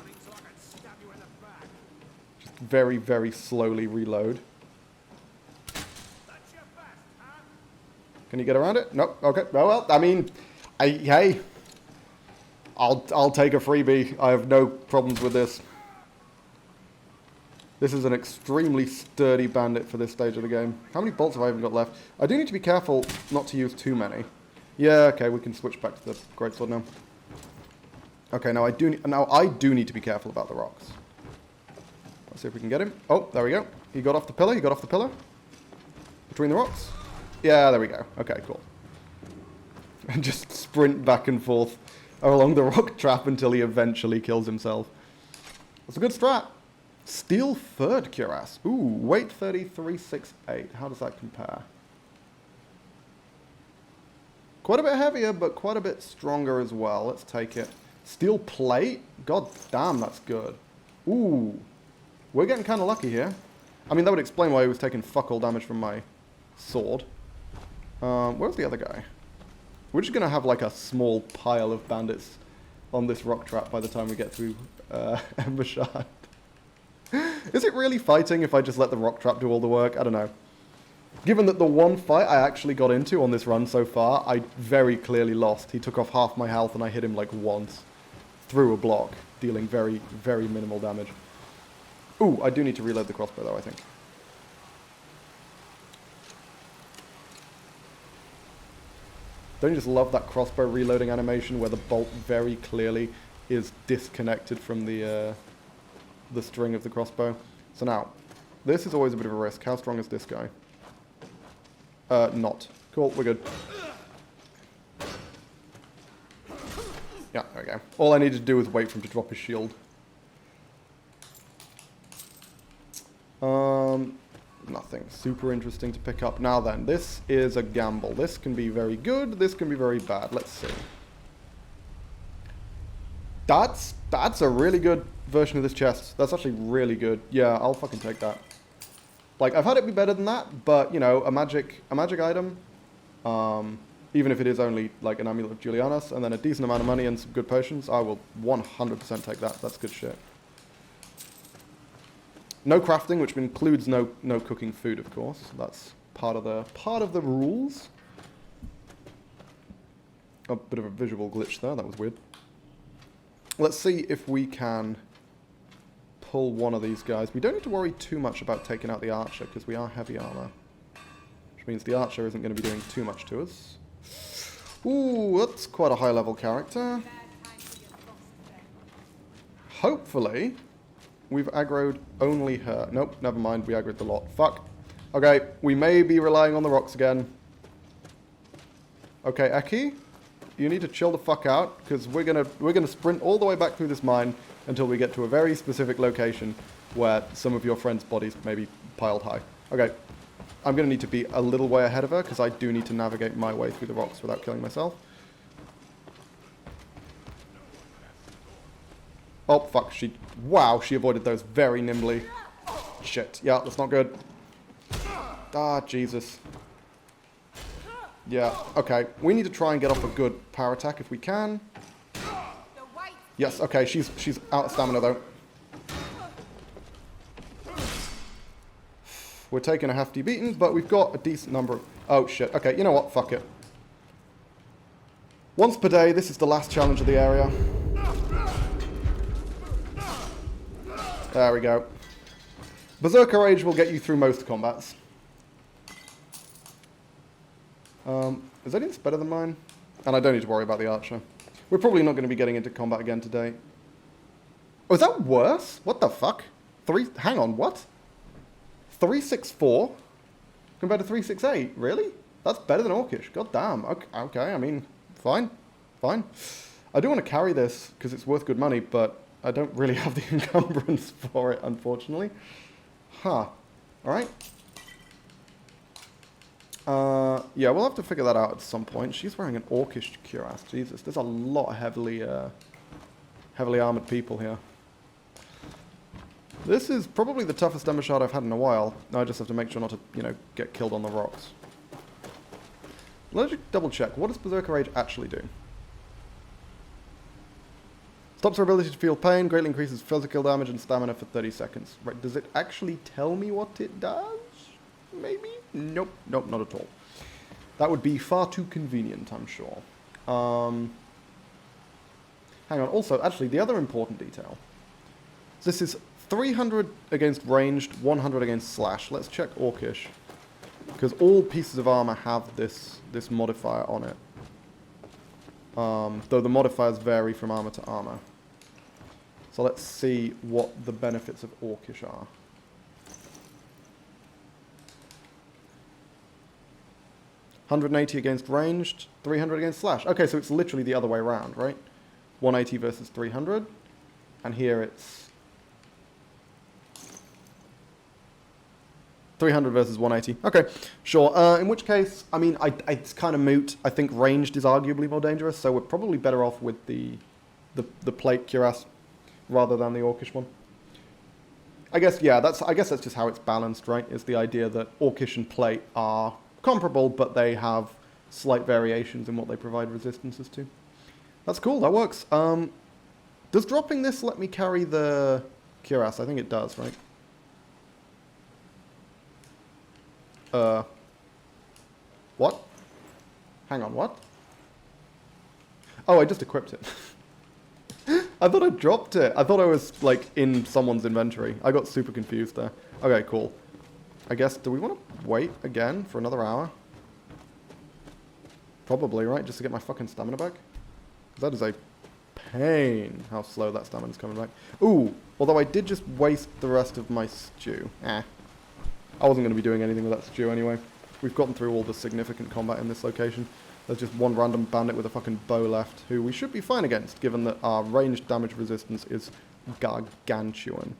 Just very, very slowly reload. Can you get around it? Nope. Okay. Well, I mean... hey... I'll take a freebie. I have no problems with this. This is an extremely sturdy bandit for this stage of the game. How many bolts have I even got left? I do need to be careful not to use too many. Yeah, okay, we can switch back to the greatsword now. Okay, now I do need to be careful about the rocks. Let's see if we can get him. Oh, there we go. He got off the pillar. He got off the pillar. Between the rocks. Yeah, there we go. Okay, cool. And just sprint back and forth along the rock trap until he eventually kills himself. That's a good strat. Steel third cuirass. Ooh, weight 3368. How does that compare? Quite a bit heavier, but quite a bit stronger as well. Let's take it. Steel plate? God damn, that's good. Ooh. We're getting kind of lucky here. I mean, that would explain why he was taking fuck all damage from my sword. Where's the other guy? We're just going to have like a small pile of bandits on this rock trap by the time we get through Embershard. Is it really fighting if I just let the rock trap do all the work? I don't know. Given that the one fight I actually got into on this run so far, I very clearly lost. He took off half my health and I hit him like once. Through a block, dealing very, very minimal damage. Ooh, I do need to reload the crossbow though, I think. Don't you just love that crossbow reloading animation where the bolt very clearly is disconnected from the string of the crossbow? So now, this is always a bit of a risk. How strong is this guy? Not. Cool, we're good. Yeah, there we go. All I needed to do was wait for him to drop his shield. Nothing super interesting to pick up. Now then, this is a gamble. This can be very good, this can be very bad. Let's see. That's a really good version of this chest. That's actually really good. Yeah, I'll fucking take that. Like, I've had it be better than that, but, you know, a magic item, even if it is only, like, an Amulet of Julianus, and then a decent amount of money and some good potions, I will 100% take that. That's good shit. No crafting, which includes no cooking food, of course. That's part of the rules. A bit of a visual glitch there. That was weird. Let's see if we can pull one of these guys. We don't need to worry too much about taking out the archer, because we are heavy armor. which means the archer isn't going to be doing too much to us. Ooh, that's quite a high-level character. Hopefully, we've aggroed only her. Nope, never mind, we aggroed the lot. Fuck. Okay, we may be relying on the rocks again. Okay, Eki, you need to chill the fuck out, because we're gonna sprint all the way back through this mine until we get to a very specific location where some of your friends' bodies may be piled high. Okay, I'm gonna need to be a little way ahead of her, because I do need to navigate my way through the rocks without killing myself. Oh, fuck, wow, she avoided those very nimbly. Shit, yeah, that's not good. Ah, Jesus. Yeah, okay, we need to try and get off a good power attack if we can. Yes, okay, she's out of stamina, though. We're taking a hefty beating, but we've got a decent number of... Oh, shit, okay, you know what, fuck it. Once per day, this is the last challenge of the area. There we go. Berserker Rage will get you through most combats. Is anything better than mine? And I don't need to worry about the archer. We're probably not going to be getting into combat again today. Oh, is that worse? What the fuck? Hang on, what? 364 compared to 368? Really? That's better than Orcish. God damn. Okay, I mean, fine. Fine. I do want to carry this because it's worth good money, but I don't really have the encumbrance for it, unfortunately. Huh. Alright. Yeah, we'll have to figure that out at some point. She's wearing an Orcish cuirass. Jesus, there's a lot of heavily armored people here. This is probably the toughest Ember Shard I've had in a while. I just have to make sure not to, you know, get killed on the rocks. Let's just double check. What does Berserker Rage actually do? Stops her ability to feel pain, greatly increases physical damage and stamina for 30 seconds. Right, does it actually tell me what it does? Maybe? Nope, nope, not at all. That would be far too convenient, I'm sure. Hang on, also, actually, the other important detail. This is 300 against ranged, 100 against slash. Let's check Orcish. Because all pieces of armor have this modifier on it. Though the modifiers vary from armor to armor. So let's see what the benefits of Orcish are. $180 against ranged, 300 against slash. Okay, so it's literally the other way around, right? 180 versus 300. And here it's 300 versus 180. Okay, sure. In which case, I mean, it's kind of moot. I think ranged is arguably more dangerous, so we're probably better off with the plate cuirass rather than the Orcish one. I guess, yeah, I guess that's just how it's balanced, right? Is the idea that Orcish and plate are comparable, but they have slight variations in what they provide resistances to. That's cool, that works. Does dropping this let me carry the cuirass? I think it does, right? What? Hang on, what? Oh, I just equipped it. I thought I dropped it. I thought I was, like, in someone's inventory. I got super confused there. Okay, cool. I guess, do we want to wait again for another hour? Probably, right? Just to get my fucking stamina back? That is a pain how slow that stamina's coming back. Ooh, although I did just waste the rest of my stew. I wasn't going to be doing anything with that stew anyway. We've gotten through all the significant combat in this location. There's just one random bandit with a fucking bow left, who we should be fine against, given that our ranged damage resistance is gargantuan.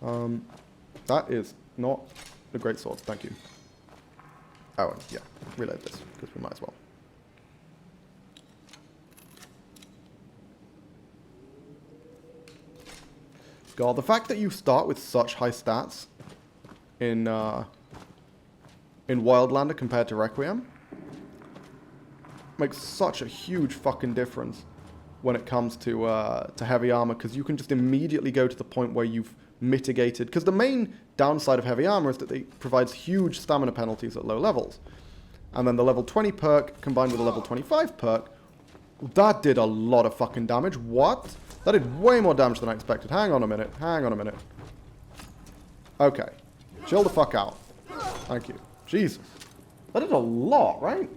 That is not a great sword, thank you. Oh, and yeah, reload this, because we might as well. God, the fact that you start with such high stats in Wildlander compared to Requiem makes such a huge fucking difference when it comes to heavy armor, because you can just immediately go to the point where you've mitigated, because the main downside of heavy armor is that it provides huge stamina penalties at low levels. And then the level 20 perk combined with a level 25 perk, that did a lot of fucking damage. What? That did way more damage than I expected. Hang on a minute. Hang on a minute. Okay. Chill the fuck out. Thank you. Jesus. That is a lot, right?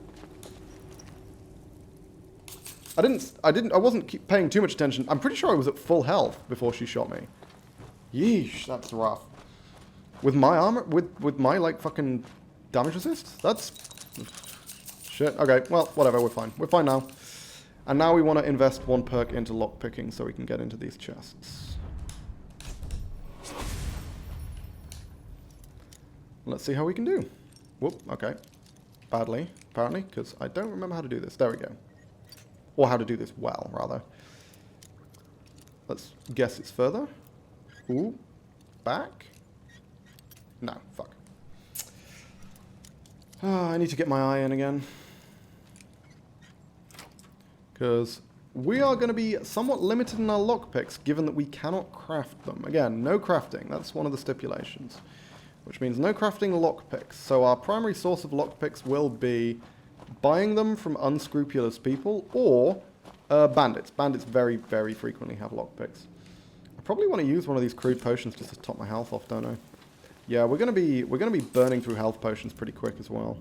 I wasn't paying too much attention. I'm pretty sure I was at full health before she shot me. Yeesh, that's rough. With my armor, with my, like, fucking damage resist? That's... Shit, okay, well, whatever, we're fine. We're fine now. And now we want to invest 1 perk into lockpicking so we can get into these chests. Let's see how we can do. Whoop, okay. Badly, apparently, because I don't remember how to do this. There we go. Or how to do this well, rather. Let's guess it's further. Ooh. Back. No, fuck. I need to get my eye in again. Because we are going to be somewhat limited in our lockpicks, given that we cannot craft them. Again, no crafting. That's one of the stipulations. Which means no crafting lockpicks. So our primary source of lockpicks will be buying them from unscrupulous people or bandits. Bandits very, very frequently have lockpicks. I probably want to use one of these crude potions just to top my health off, don't I? Yeah, we're gonna be burning through health potions pretty quick as well.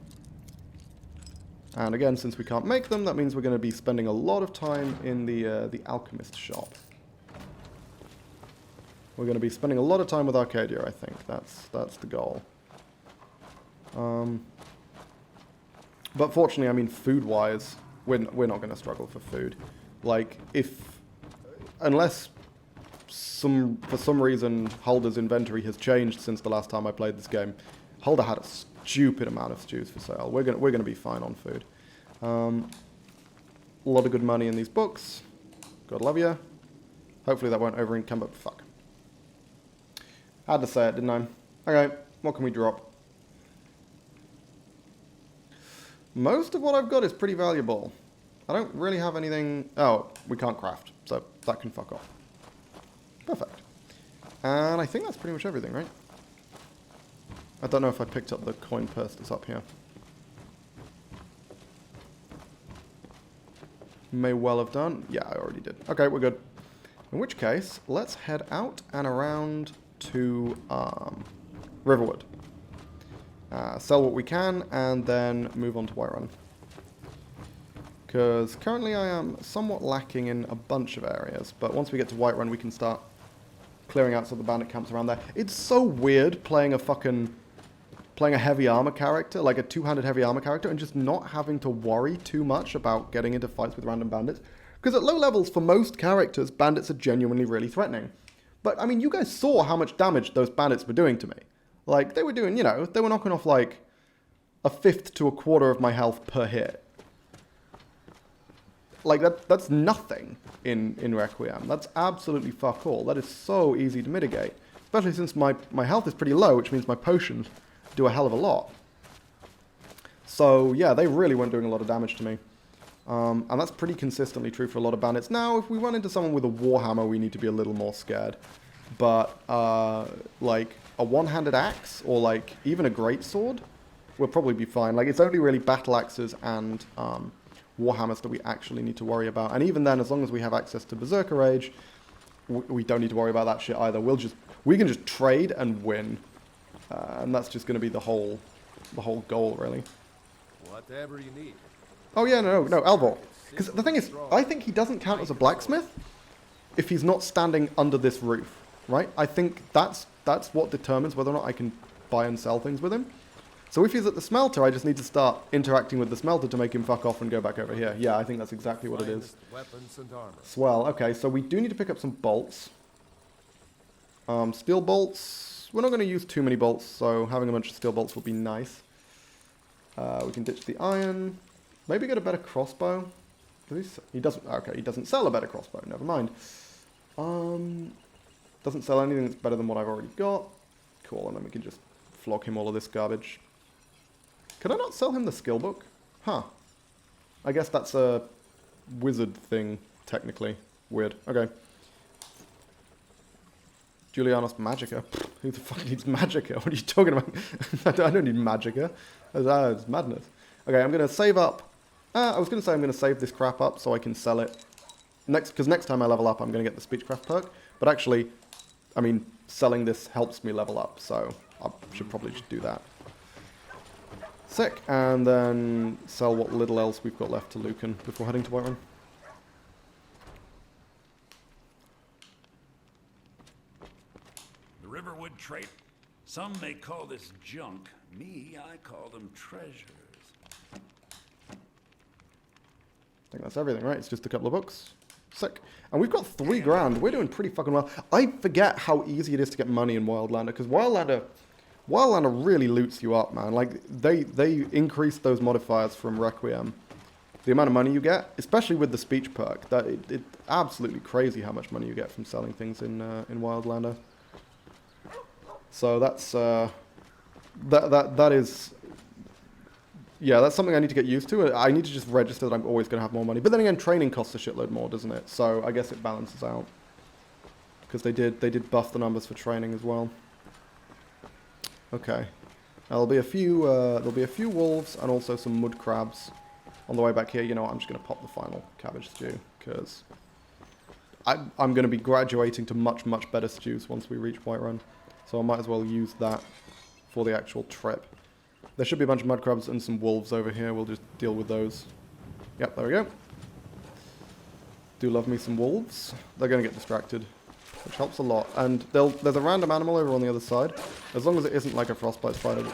And again, since we can't make them, that means we're going to be spending a lot of time in the alchemist shop. We're going to be spending a lot of time with Arcadia, I think. That's the goal. But fortunately, I mean, food-wise, we're not going to struggle for food. Like, unless for some reason Hulda's inventory has changed since the last time I played this game. Hulda had a stupid amount of stews for sale. We're gonna be fine on food. A lot of good money in these books. God love you. Hopefully that won't over-encumber. Fuck. Had to say it, didn't I? Okay, what can we drop? Most of what I've got is pretty valuable. I don't really have anything... Oh, we can't craft, so that can fuck off. Perfect. And I think that's pretty much everything, right? I don't know if I picked up the coin purse that's up here. May well have done. Yeah, I already did. Okay, we're good. In which case, let's head out and around to Riverwood. Sell what we can, and then move on to Whiterun. Because currently I am somewhat lacking in a bunch of areas, but once we get to Whiterun, we can start clearing out some of the bandit camps around there. It's so weird playing a heavy armor character, like a two-handed heavy armor character, and just not having to worry too much about getting into fights with random bandits. Because at low levels, for most characters, bandits are genuinely really threatening. But, I mean, you guys saw how much damage those bandits were doing to me. Like, they were doing, you know, they were knocking off, like, 1/5 to 1/4 of my health per hit. Like, that's nothing in Requiem. That's absolutely fuck all. That is so easy to mitigate. Especially since my health is pretty low, which means my potions do a hell of a lot. So, yeah, they really weren't doing a lot of damage to me. And that's pretty consistently true for a lot of bandits. Now, if we run into someone with a warhammer, we need to be a little more scared. But, like, a one-handed axe, or, like, even a greatsword, we'll probably be fine. Like, it's only really battle axes and warhammers that we actually need to worry about. And even then, as long as we have access to Berserker Rage, we don't need to worry about that shit either. We can just trade and win. And that's just going to be the whole goal, really.
Whatever you need.
Oh yeah, no, Alvor. Because the thing is, I think he doesn't count as a blacksmith if he's not standing under this roof, right? I think that's what determines whether or not I can buy and sell things with him. So if he's at the smelter, I just need to start interacting with the smelter to make him fuck off and go back over here. Yeah, I think that's exactly what it is.
Weapons and armor.
Swell. Okay, so we do need to pick up some bolts. Steel bolts. We're not going to use too many bolts, so having a bunch of steel bolts will be nice. We can ditch the iron. Maybe get a better crossbow. He doesn't. Okay, he doesn't sell a better crossbow. Never mind. Doesn't sell anything that's better than what I've already got. Cool, and then we can just flog him all of this garbage. Could I not sell him the skill book? Huh. I guess that's a wizard thing, technically. Weird. Okay. Julianus Magica. Who the fuck needs Magica? What are you talking about? I don't need Magica. It's madness. Okay, I'm going to save up. I was going to say I'm going to save this crap up so I can sell it. Because next time I level up, I'm going to get the Speechcraft perk. But actually, I mean, selling this helps me level up. So I should probably just do that. Sick. And then sell what little else we've got left to Lucan before heading to Whiterun.
The Riverwood trait. Some may call this junk. Me, I call them treasures.
I think that's everything, right? It's just a couple of books. Sick. And we've got 3 grand. We're doing pretty fucking well. I forget how easy it is to get money in Wildlander, because Wildlander really loots you up, man. Like, they increased those modifiers from Requiem. The amount of money you get, especially with the speech perk, that it's absolutely crazy how much money you get from selling things in Wildlander. So that's that is. Yeah, that's something I need to get used to. I need to just register that I'm always going to have more money. But then again, training costs a shitload more, doesn't it? So I guess it balances out. Because they did buff the numbers for training as well. Okay. Now, there'll be a few wolves and also some mud crabs on the way back here. You know what? I'm just going to pop the final cabbage stew because I'm going to be graduating to much, much better stews once we reach Whiterun. So I might as well use that for the actual trip. There should be a bunch of mud crabs and some wolves over here. We'll just deal with those. Yep, there we go. Do love me some wolves. They're going to get distracted, which helps a lot. And there's a random animal over on the other side. As long as it isn't like a frostbite spider,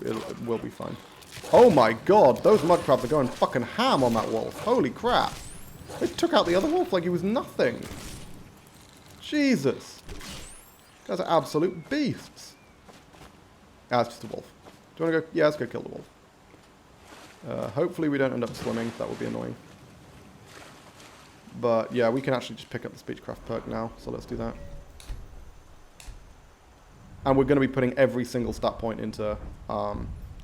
it will be fine. Oh my god, those mud crabs are going fucking ham on that wolf. Holy crap. They took out the other wolf like he was nothing. Jesus. Those are absolute beasts. Ah, it's just a wolf. Do you want to go? Yeah, let's go kill the wolf. Hopefully we don't end up swimming. That would be annoying. But yeah, we can actually just pick up the Speechcraft perk now. So let's do that. And we're going to be putting every single stat point into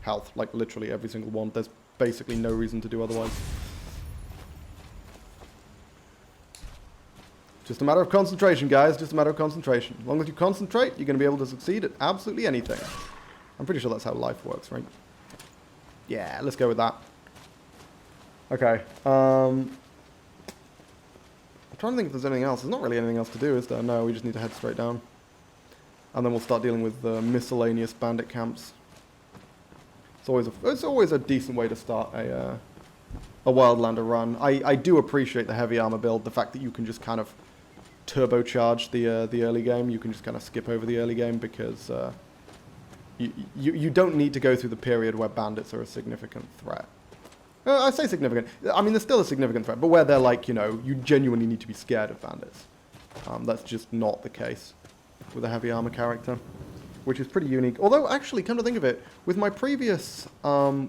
health. Like literally every single one. There's basically no reason to do otherwise. Just a matter of concentration, guys. Just a matter of concentration. As long as you concentrate, you're going to be able to succeed at absolutely anything. I'm pretty sure that's how life works, right? Yeah, let's go with that. Okay. I'm trying to think if there's anything else. There's not really anything else to do, is there? No, we just need to head straight down. And then we'll start dealing with the miscellaneous bandit camps. It's always a decent way to start a Wildlander run. I do appreciate the heavy armor build. The fact that you can just kind of turbocharge the early game. You can just kind of skip over the early game because... You don't need to go through the period where bandits are a significant threat. I say significant. I mean, they're still a significant threat, but where they're like, you know, you genuinely need to be scared of bandits. That's just not the case with a heavy armor character, which is pretty unique. Although, actually, come to think of it, with my previous high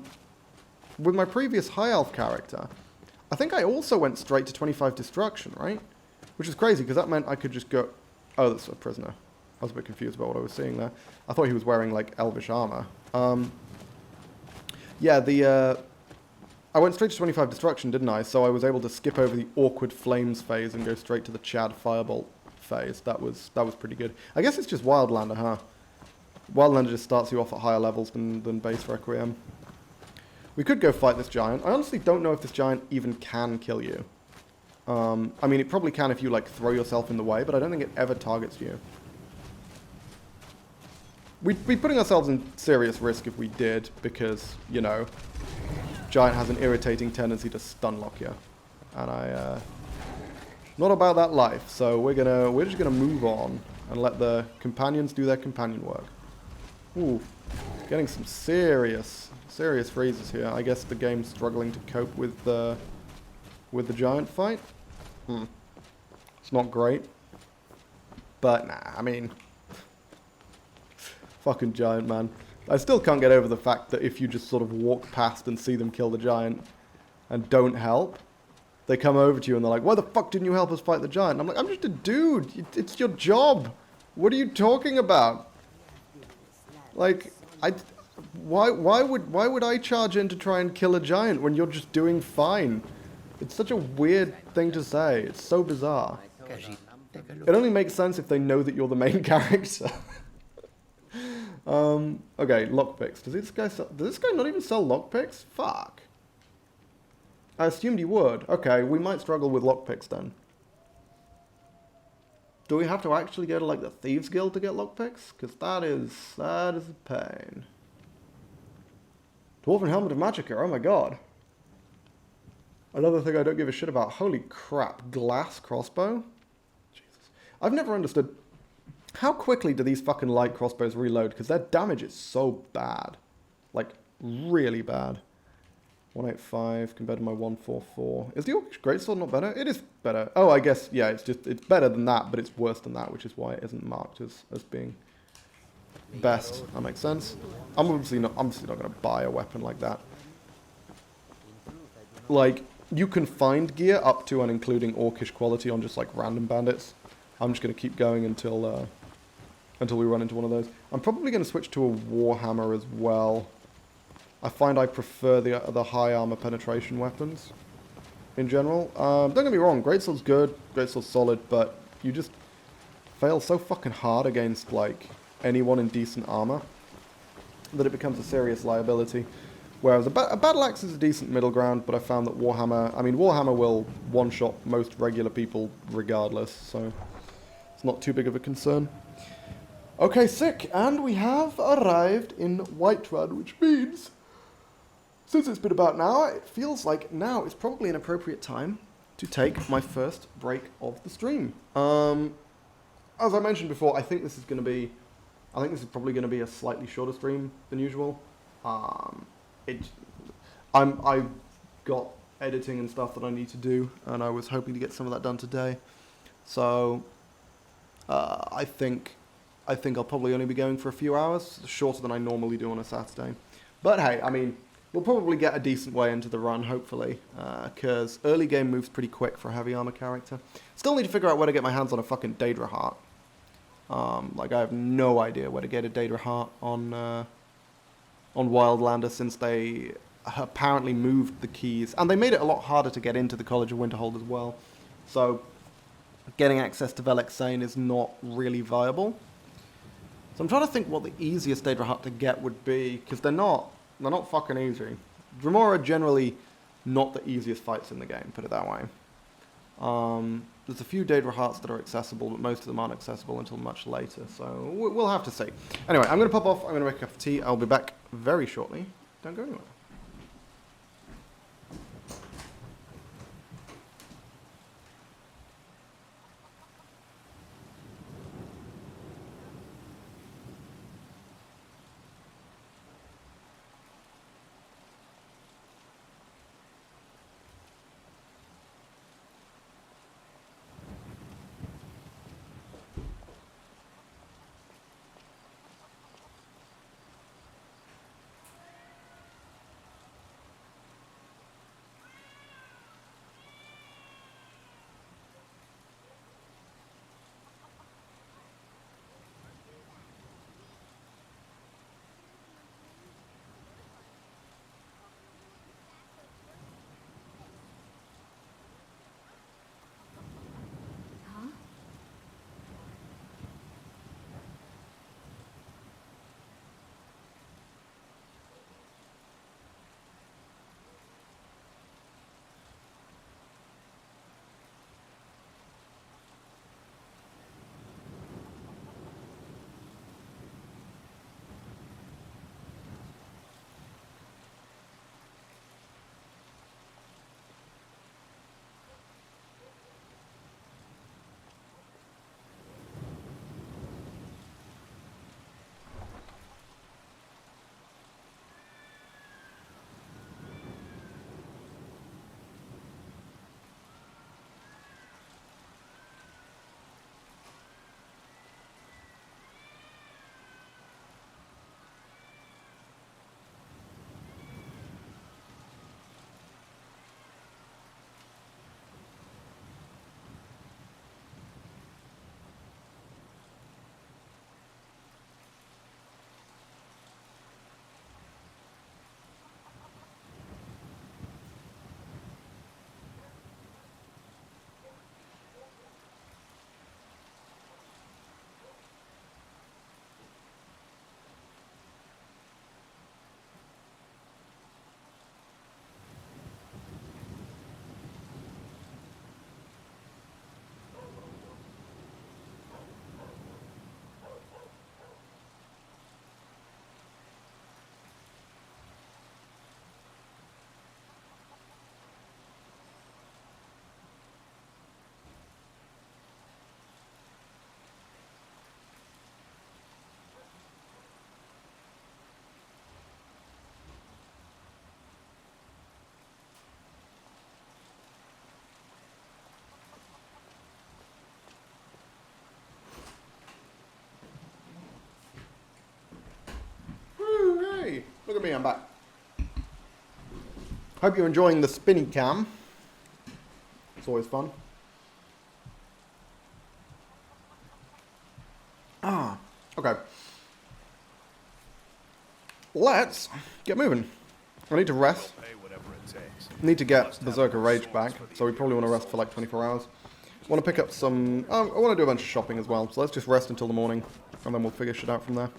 elf character, I think I also went straight to 25 destruction, right? Which is crazy because that meant I could just go. Oh, that's a prisoner. I was a bit confused about what I was seeing there. I thought he was wearing, like, elvish armor. Yeah, I went straight to 25 destruction, didn't I? So I was able to skip over the awkward flames phase and go straight to the Chad firebolt phase. That was pretty good. I guess it's just Wildlander, huh? Wildlander just starts you off at higher levels than base Requiem. We could go fight this giant. I honestly don't know if this giant even can kill you. I mean, it probably can if you, like, throw yourself in the way, but I don't think it ever targets you. We'd be putting ourselves in serious risk if we did, because, you know, Giant has an irritating tendency to stun lock you. And not about that life, so we're just gonna move on and let the companions do their companion work. Ooh, getting some serious freezes here. I guess the game's struggling to cope with the giant fight. It's not great. But nah, I mean, fucking giant, man. I still can't get over the fact that if you just sort of walk past and see them kill the giant and don't help, they come over to you and they're like, why the fuck didn't you help us fight the giant? And I'm like, I'm just a dude. It's your job. What are you talking about? Like, why would I charge in to try and kill a giant when you're just doing fine? It's such a weird thing to say. It's so bizarre. It only makes sense if they know that you're the main character. Okay, lockpicks. Does this guy not even sell lockpicks? Fuck. I assumed he would. Okay, we might struggle with lockpicks then. Do we have to actually go to, like, the Thieves Guild to get lockpicks? Because that is a pain. Dwarven Helmet of Magicka, oh my god. Another thing I don't give a shit about. Holy crap, glass crossbow? Jesus. I've never understood, how quickly do these fucking light crossbows reload? Because their damage is so bad. Like, really bad. 185 compared to my 144. Is the Orcish Greatsword not better? It is better. Oh, I guess, yeah, it's better than that, but it's worse than that, which is why it isn't marked as being best. That makes sense. I'm obviously not going to buy a weapon like that. Like, you can find gear up to and including Orcish quality on just like random bandits. I'm just going to keep going until we run into one of those. I'm probably going to switch to a Warhammer as well. I find I prefer the high armor penetration weapons in general. Don't get me wrong, Greatsword's good, Greatsword's solid, but you just fail so fucking hard against like anyone in decent armor that it becomes a serious liability. Whereas a battle axe is a decent middle ground, but I found that Warhammer will one-shot most regular people regardless, so it's not too big of a concern. Okay, sick, and we have arrived in Whiterun, which means, since it's been about an hour, it feels like now is probably an appropriate time to take my first break of the stream. As I mentioned before, I think this is probably going to be a slightly shorter stream than usual. I've got editing and stuff that I need to do, and I was hoping to get some of that done today. So, I think I'll probably only be going for a few hours, shorter than I normally do on a Saturday. But hey, I mean, we'll probably get a decent way into the run, hopefully, because early game moves pretty quick for a heavy armor character. Still need to figure out where to get my hands on a fucking Daedra Heart. Like, I have no idea where to get a Daedra Heart on Wildlander, since they apparently moved the keys, and they made it a lot harder to get into the College of Winterhold as well. So, getting access to Velexane is not really viable. So I'm trying to think what the easiest Daedra Heart to get would be, because they're not fucking easy. Dremora are generally not the easiest fights in the game, put it that way. There's a few Daedra Hearts that are accessible, but most of them aren't accessible until much later, so we'll have to see. Anyway, I'm going to pop off, I'm going to make a cup of tea, I'll be back very shortly. Don't go anywhere. for me, I'm back. Hope you're enjoying the spinny cam. It's always fun. Ah, okay. Let's get moving. I need to rest.
Pay whatever it takes.
Need to get Berserker Rage back, so we probably want to rest for like 24 hours. Want to pick up some... I want to do a bunch of shopping as well, so let's just rest until the morning, and then we'll figure shit out from there.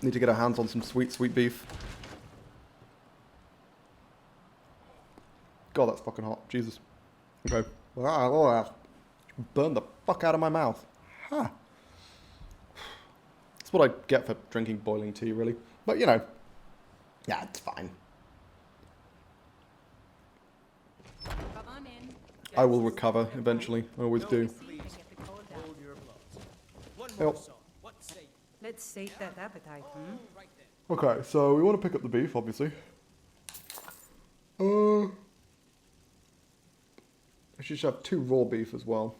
Need to get our hands on some sweet, sweet beef. God, that's fucking hot. Jesus. Okay. Burn the fuck out of my mouth. Huh. That's what I get for drinking boiling tea, really. But, you know. Yeah, it's fine.
Come on in.
I will recover eventually. I always do. Yep.
Let's sate that appetite,
Okay, so we want to pick up the beef, obviously. I should have 2 raw beef as well.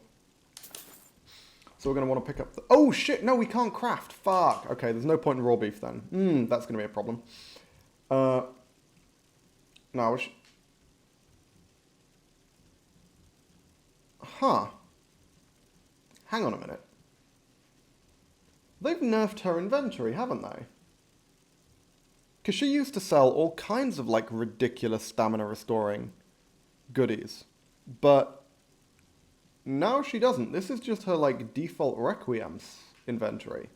So we're going to want to pick up the... Oh, shit! No, we can't craft! Fuck! Okay, there's no point in raw beef then. That's going to be a problem. No, we should... Huh. Hang on a minute. They've nerfed her inventory, haven't they? Because she used to sell all kinds of, like, ridiculous stamina restoring goodies. But now she doesn't. This is just her, like, default Requiem's inventory.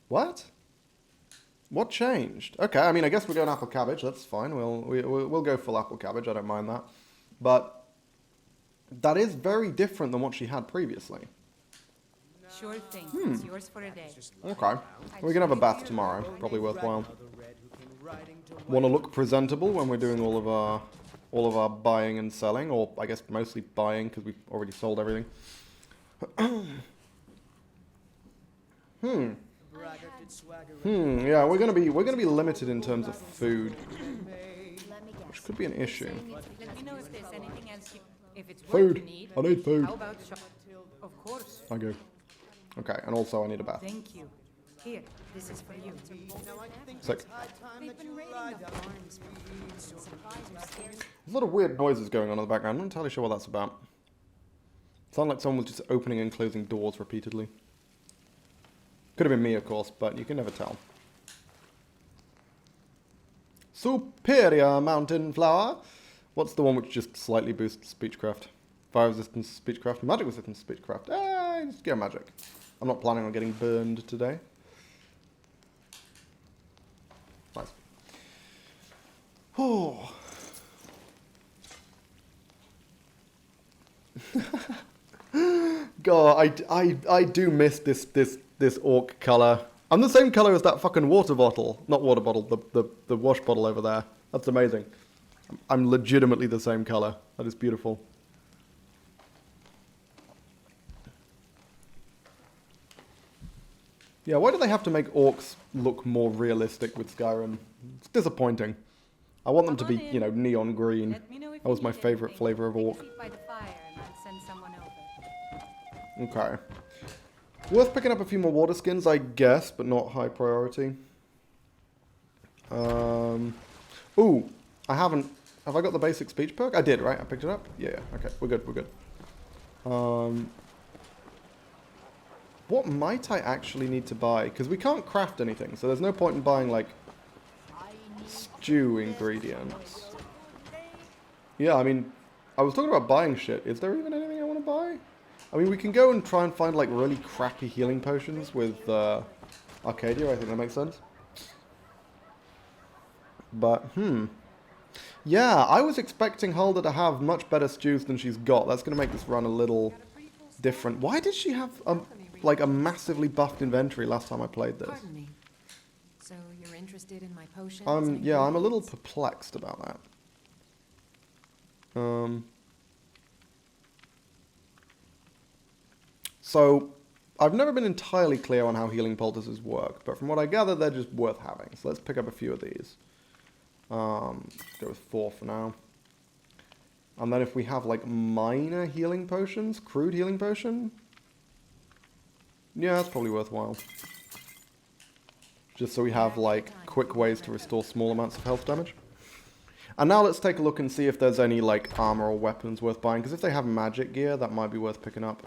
What? What changed? Okay, I mean, I guess we're going apple cabbage. That's fine. We'll go full apple cabbage. I don't mind that. But that is very different than what she had previously.
Sure thing. It's yours for a day.
Okay. We can have a bath tomorrow. Probably worthwhile. Want to look presentable when we're doing all of our buying and selling, or I guess mostly buying because we've already sold everything. Yeah, we're gonna be limited in terms of food,
Let me
which
guess.
could be an issue.
Let me know if there's anything else if it's what
Food.
you need.
I need food.
How about shop? Of course.
Thank you. Okay, and also I need a bath.
Thank you. Here, this is for you.
Sick.
They've been raiding the farms for food, supplies are scarce.
There's a lot of weird noises going on in the background. I'm not entirely sure what that's about. Sound like someone was just opening and closing doors repeatedly. Could have been me, of course, but you can never tell. Superior mountain flower. What's the one which just slightly boosts speechcraft? Fire resistance speechcraft, magic resistance speechcraft. Just get magic. I'm not planning on getting burned today. Nice. Oh. God, I do miss this orc color. I'm the same color as that fucking water bottle. Not water bottle, the wash bottle over there. That's amazing. I'm legitimately the same color. That is beautiful. Yeah, why do they have to make orcs look more realistic with Skyrim? It's disappointing. I want them to be, you know, neon green.
Let me know if
That was
you
my
need
favorite
anything.
flavor of orc.
Sit by the fire and I'll send someone over.
Okay. Worth picking up a few more water skins, I guess, but not high priority. Ooh, I haven't... Have I got the basic speech perk? I did, right? I picked it up? Yeah, okay. We're good, we're good. What might I actually need to buy? Because we can't craft anything, so there's no point in buying, like, stew ingredients. Yeah, I mean, I was talking about buying shit. Is there even anything I want to buy? I mean, we can go and try and find, like, really crappy healing potions with Arcadia. I think that makes sense. But, yeah, I was expecting Hulda to have much better stews than she's got. That's going to make this run a little different. Why did she have, like, a massively buffed inventory last time I played this?
Pardon me. So you're interested in my potions?
Yeah, I'm a little perplexed about that. So, I've never been entirely clear on how healing poultices work, but from what I gather, they're just worth having. So let's pick up a few of these. Let's go with 4 for now. And then if we have, like, minor healing potions, crude healing potion. Yeah, that's probably worthwhile. Just so we have, like, quick ways to restore small amounts of health damage. And now let's take a look and see if there's any, like, armor or weapons worth buying. Because if they have magic gear, that might be worth picking up.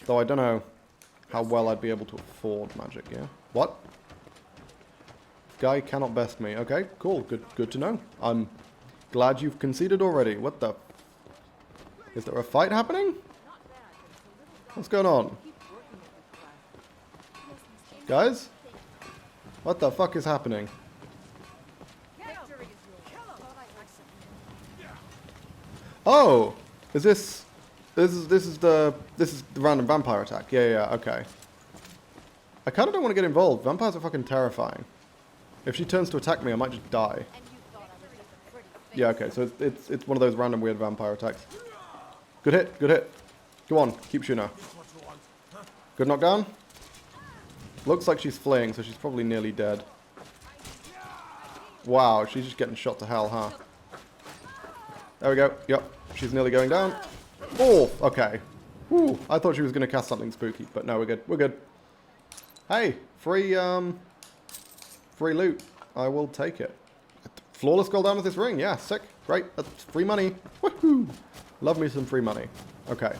Though I don't know how well I'd be able to afford magic gear. What? Guy cannot best me. Okay, cool. Good to know. I'm glad you've conceded already. What the... Is there a fight happening? What's going on? Guys? What the fuck is happening? Oh! This is the random vampire attack. Yeah, okay. I kinda don't want to get involved. Vampires are fucking terrifying. If she turns to attack me, I might just die. Yeah, okay, so it's one of those random weird vampire attacks. Good hit, good hit. Go on, keep shooting her. Good knockdown. Looks like she's fleeing, so she's probably nearly dead. Wow, she's just getting shot to hell, huh? There we go. Yep, she's nearly going down. Oh, okay. Whew, I thought she was going to cast something spooky, but no, we're good. We're good. Hey, free loot. I will take it. Flawless gold down with this ring. Yeah, sick. Great. That's free money. Woohoo! Love me some free money. Okay.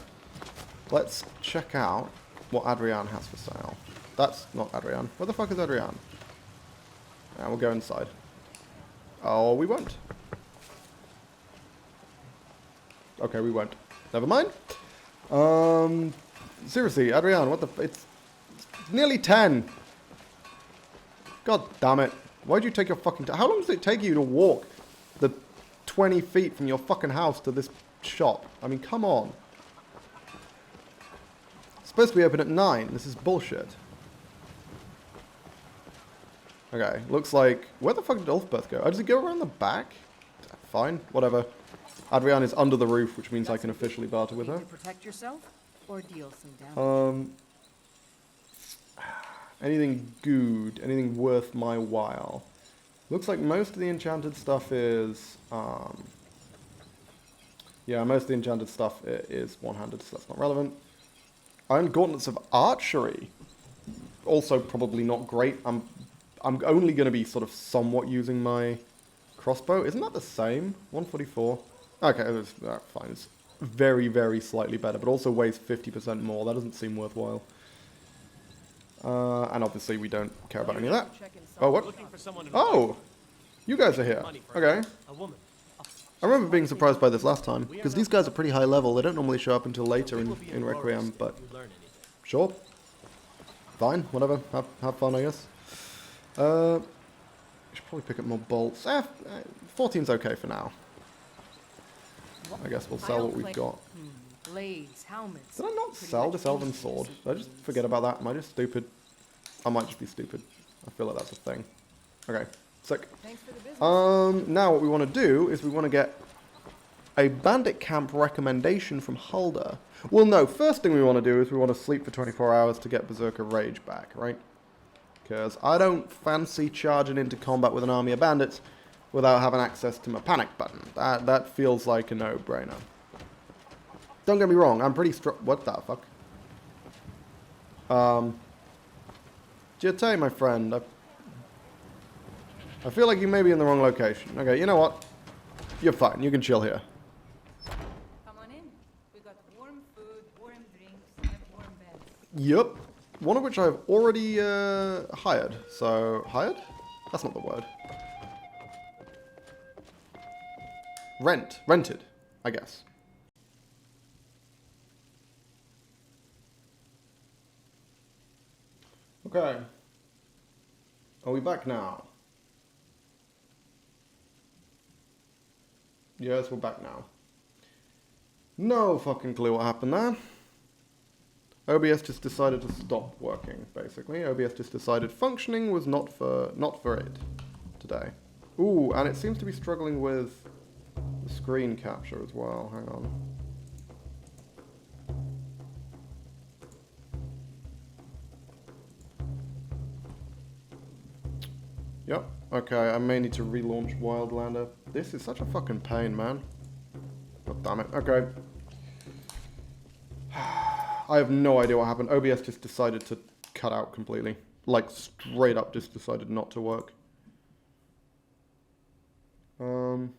Let's check out what Adrian has for sale. That's not Adrian. Where the fuck is Adrian? And we'll go inside. Oh, we won't. Okay, we won't. Never mind. Seriously, Adrian, what the... It's nearly 10. God damn it. Why'd you take your fucking... How long does it take you to walk the 20 feet from your fucking house to this shop? I mean, come on. It's supposed to be open at 9. This is bullshit. Okay, looks like... Where the fuck did Ulfbeth go? Oh, does it go around the back? Fine, whatever. Adrian is under the roof, which means I can officially barter with her.
To protect yourself or deal some damage.
Anything good? Anything worth my while? Looks like most of the enchanted stuff is... yeah, most of the enchanted stuff is one-handed, so that's not relevant. Iron gauntlets of archery. Also probably not great. I'm only going to be sort of somewhat using my crossbow. Isn't that the same? 144. Okay, that's fine. It's very, very slightly better, but also weighs 50% more. That doesn't seem worthwhile. And obviously we don't care about any of that. Oh, what? Oh! You guys are here. Okay. I remember being surprised by this last time, because these guys are pretty high level. They don't normally show up until later in Requiem, but... Sure. Fine, whatever. Have fun, I guess. Should probably pick up more bolts. 14's okay for now. I guess we'll sell what we've got.
Blades, helmets.
Did I not sell this elven sword? Did I just forget about that? Am I just stupid? I might just be stupid. I feel like that's a thing. Okay, sick.
Thanks for the business.
Now what we want to do is we want to get a bandit camp recommendation from Hulda. Well, no, first thing we want to do is we want to sleep for 24 hours to get Berserker Rage back, right? Because I don't fancy charging into combat with an army of bandits without having access to my panic button. That feels like a no-brainer. Don't get me wrong, I'm pretty strong. What the fuck? Jete, my friend. I feel like you may be in the wrong location. Okay, you know what? You're fine. You can chill here.
Come on in. We got warm food, warm drinks, and warm beds.
Yep. One of which I've already hired. So, hired? That's not the word. Rented, I guess. Okay. Are we back now? Yes, we're back now. No fucking clue what happened there. OBS just decided to stop working, basically. OBS just decided functioning was not for it today. Ooh, and it seems to be struggling with the screen capture as well. Hang on. Yep. Okay, I may need to relaunch Wildlander. This is such a fucking pain, man. God damn it. Okay. I have no idea what happened. OBS just decided to cut out completely. Like, straight up just decided not to work. Oh,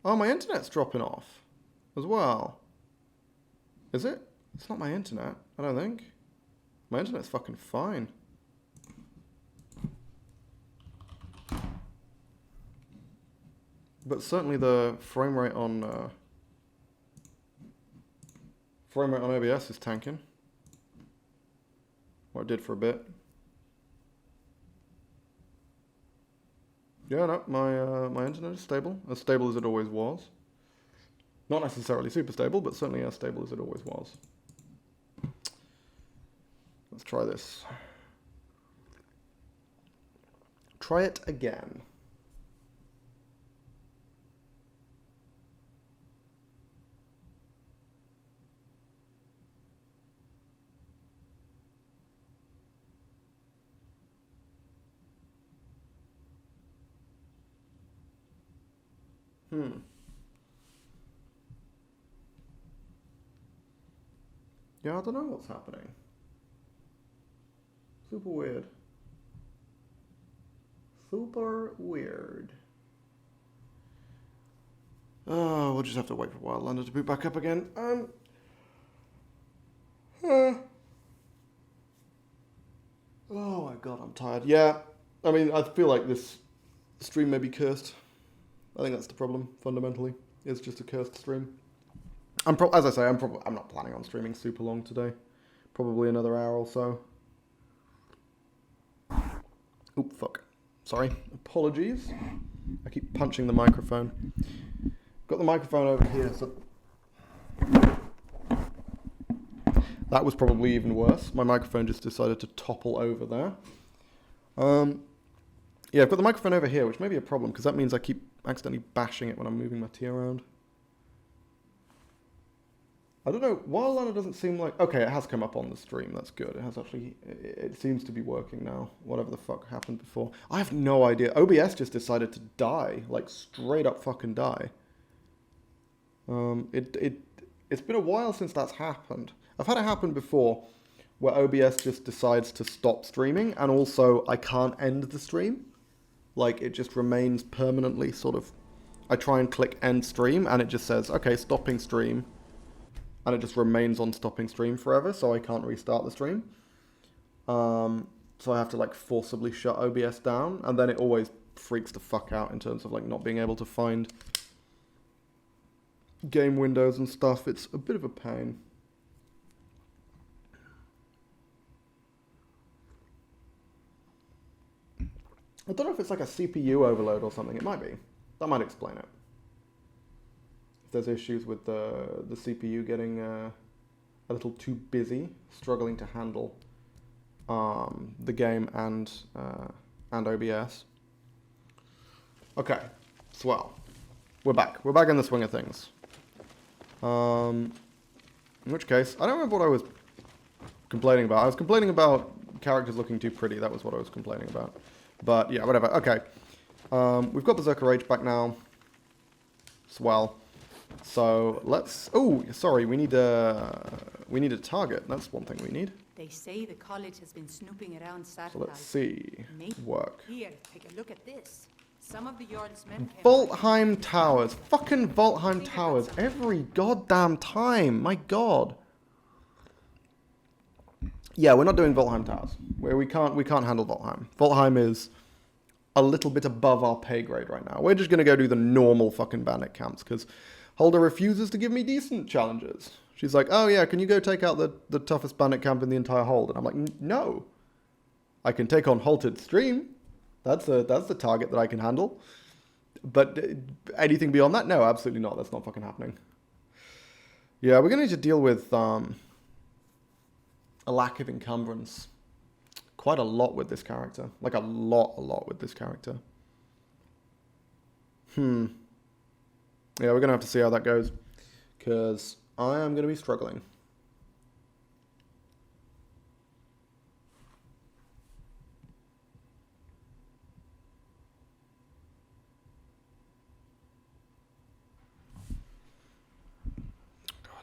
my internet's dropping off as well. Is it? It's not my internet, I don't think. My internet's fucking fine. But certainly the frame rate on OBS is tanking. Or it did for a bit. Yeah, no, my internet is stable as it always was. Not necessarily super stable, but certainly as stable as it always was. Let's try this. Try it again. Yeah, I don't know what's happening. Super weird. Super weird. Oh, we'll just have to wait for Wildlander to boot back up again. Oh my god, I'm tired. Yeah, I mean, I feel like this stream may be cursed. I think that's the problem, fundamentally. It's just a cursed stream. As I say, I'm not planning on streaming super long today. Probably another hour or so. Oop, fuck. Sorry. Apologies. I keep punching the microphone. Got the microphone over here, so... That was probably even worse. My microphone just decided to topple over there. Yeah, I've got the microphone over here, which may be a problem, because that means I keep accidentally bashing it when I'm moving my tea around. I don't know, Wildlander doesn't seem like... Okay, it has come up on the stream, that's good. It has actually... It seems to be working now, whatever the fuck happened before. I have no idea. OBS just decided to die, like straight up fucking die. It's been a while since that's happened. I've had it happen before, where OBS just decides to stop streaming, and also I can't end the stream. Like, it just remains permanently sort of... I try and click end stream, and it just says, okay, stopping stream. And it just remains on stopping stream forever, so I can't restart the stream. So I have to, like, forcibly shut OBS down, and then it always freaks the fuck out in terms of, like, not being able to find game windows and stuff. It's a bit of a pain. I don't know if it's like a CPU overload or something. It might be. That might explain it. If there's issues with the CPU getting a little too busy, struggling to handle the game and OBS. Okay, swell. We're back. We're back in the swing of things. In which case, I don't remember what I was complaining about. I was complaining about characters looking too pretty. That was what I was complaining about. But yeah, whatever. Okay. We've got Berserker Rage back now. Swell. So let's... Oh, sorry. We need a target. That's one thing we need.
They say the college has been snooping around satellite.
So let's see. Work.
Here, take a look at this. Some of the Jarl's men came...
Voltheim Towers. Fucking Voltheim Towers. Every goddamn time. My god. Yeah, we're not doing Voltheim Towers. We can't handle Voltheim. Voltheim is a little bit above our pay grade right now. We're just going to go do the normal fucking bandit camps, because Hulda refuses to give me decent challenges. She's like, oh yeah, can you go take out the toughest bandit camp in the entire hold? And I'm like, no. I can take on Halted Stream. That's the target that I can handle. But anything beyond that? No, absolutely not. That's not fucking happening. Yeah, we're going to need to deal with a lack of encumbrance. Quite a lot with this character. Like a lot with this character. Yeah, we're going to have to see how that goes. Because I am going to be struggling.